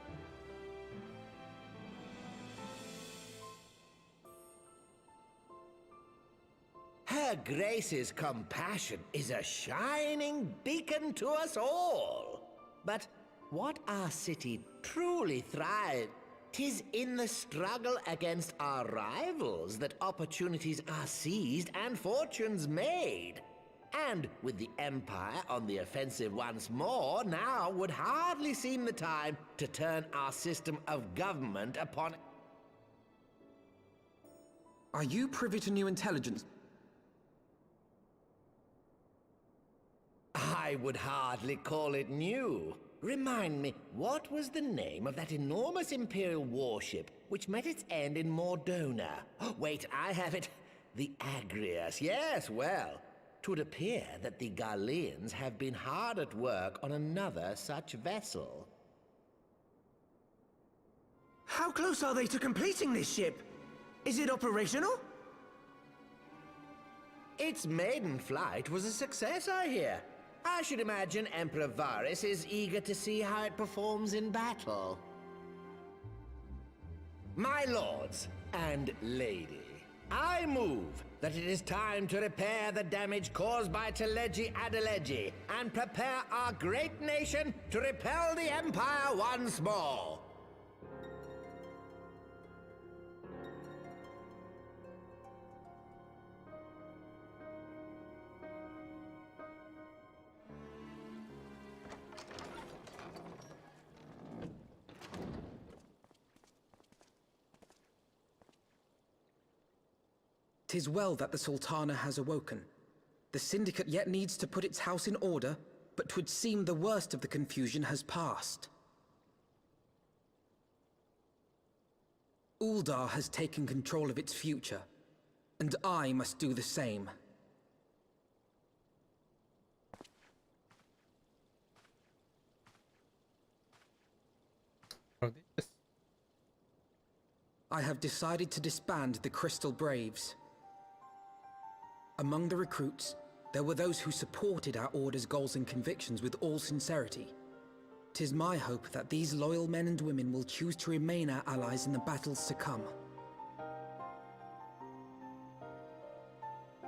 Her Grace's compassion is a shining beacon to us all. But what our city truly thrives... 'Tis in the struggle against our rivals that opportunities are seized and fortunes made. And with the Empire on the offensive once more, now would hardly seem the time to turn our system of government upon... Are you privy to new intelligence? I would hardly call it new. Remind me, what was the name of that enormous Imperial warship which met its end in Mordona? Oh, wait, I have it. The Agrias, yes, well. 'Twould appear that the Garleans have been hard at work on another such vessel. How close are they to completing this ship? Is it operational? Its maiden flight was a success, I hear. I should imagine Emperor Varys is eager to see how it performs in battle. My lords and lady, I move that it is time to repair the damage caused by Teleji Adeleji and prepare our great nation to repel the Empire once more. "'Tis well that the Sultana has awoken. The Syndicate yet needs to put its house in order, but 'twould seem the worst of the confusion has passed. Uldar has taken control of its future, and I must do the same. I have decided to disband the Crystal Braves. Among the recruits, there were those who supported our Order's goals and convictions with all sincerity. 'Tis my hope that these loyal men and women will choose to remain our allies in the battles to come.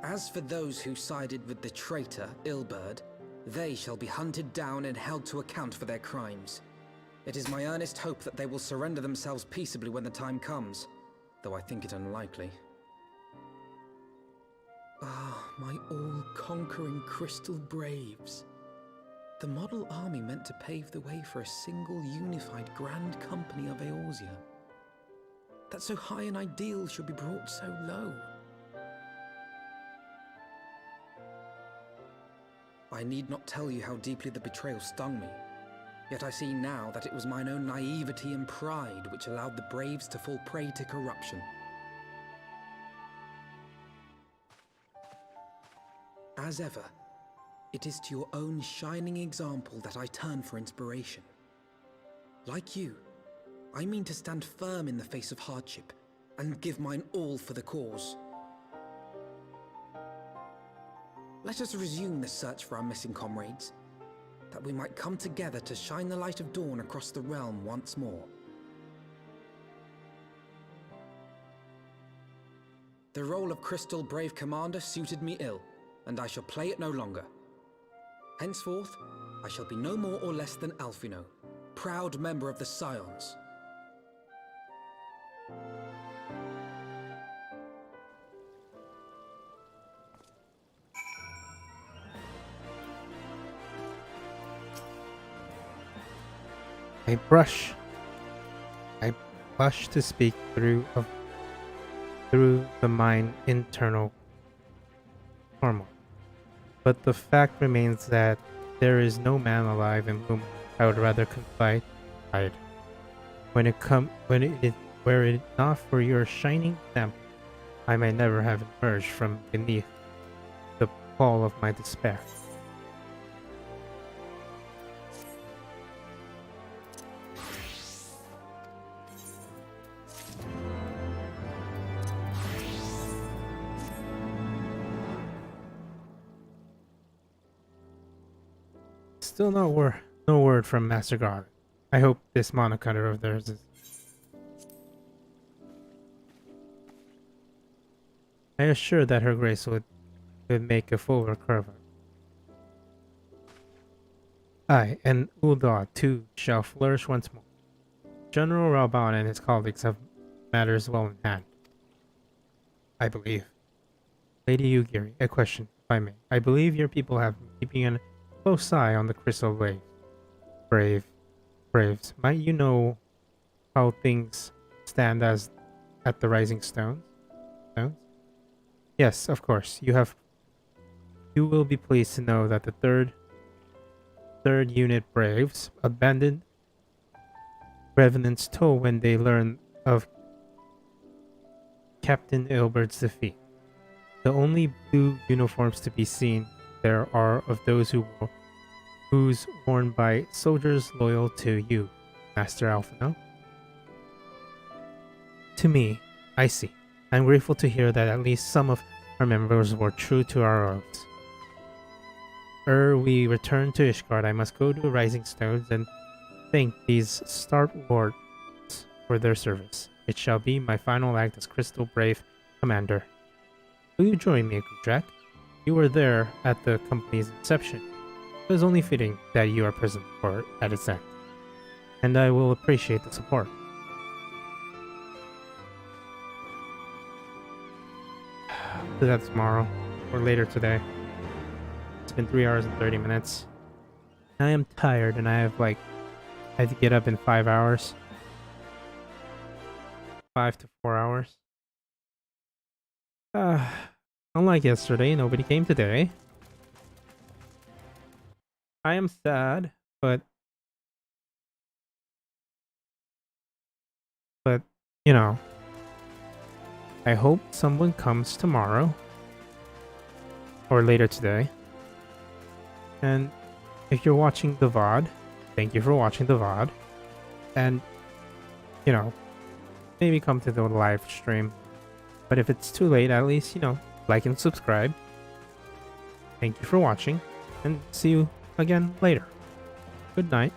As for those who sided with the traitor, Ilberd, they shall be hunted down and held to account for their crimes. It is my earnest hope that they will surrender themselves peaceably when the time comes, though I think it unlikely. Ah, my all-conquering Crystal Braves. The model army meant to pave the way for a single unified Grand Company of Eorzea. That so high an ideal should be brought so low. I need not tell you how deeply the betrayal stung me. Yet I see now that it was mine own naivety and pride which allowed the Braves to fall prey to corruption. As ever, it is to your own shining example that I turn for inspiration. Like you, I mean to stand firm in the face of hardship and give mine all for the cause. Let us resume the search for our missing comrades, that we might come together to shine the light of dawn across the realm once more. The role of Crystal Brave Commander suited me ill, and I shall play it no longer. Henceforth, I shall be no more or less than Alphino, proud member of the Scions. I blush to speak through the mind internal turmoil. But the fact remains that there is no man alive in whom I would rather confide. Were it not for your shining example, I might never have emerged from beneath the pall of my despair. Still no word from Master Guard. I hope this monocutter of theirs is... I assure that Her Grace would make a full recovery. I and Uldar too shall flourish once more. General Raban and his colleagues have matters well in hand, I believe. Lady Yugiri, a question, if I may. I believe your people have been keeping a close eye on the Crystal Wave. Braves, might you know how things stand as at the Rising Stones? Yes, of course. You will be pleased to know that the third unit Braves abandoned Revenant's Toe when they learned of Captain Ilbert's defeat. The only blue uniforms to be seen there are of those who's worn by soldiers loyal to you, Master Alphino. To me, I see. I'm grateful to hear that at least some of our members were true to our oaths. We return to Ishgard, I must go to Rising Stones and thank these stalwarts for their service. It shall be my final act as Crystal Brave Commander. Will you join me, Gudrak? You were there at the company's inception. It was only fitting that you are present for at its end. And I will appreciate the support. Do that tomorrow or later today. It's been 3 hours and 30 minutes. I am tired and I have to get up in 5 hours. 5 to 4 hours. Unlike yesterday, nobody came today. I am sad, but you know, I hope someone comes tomorrow or later today. And if you're watching the VOD, thank you for watching the VOD. And you know, maybe come to the live stream. But if it's too late, at least, you know, like and subscribe. Thank you for watching, and see you again later. Good night.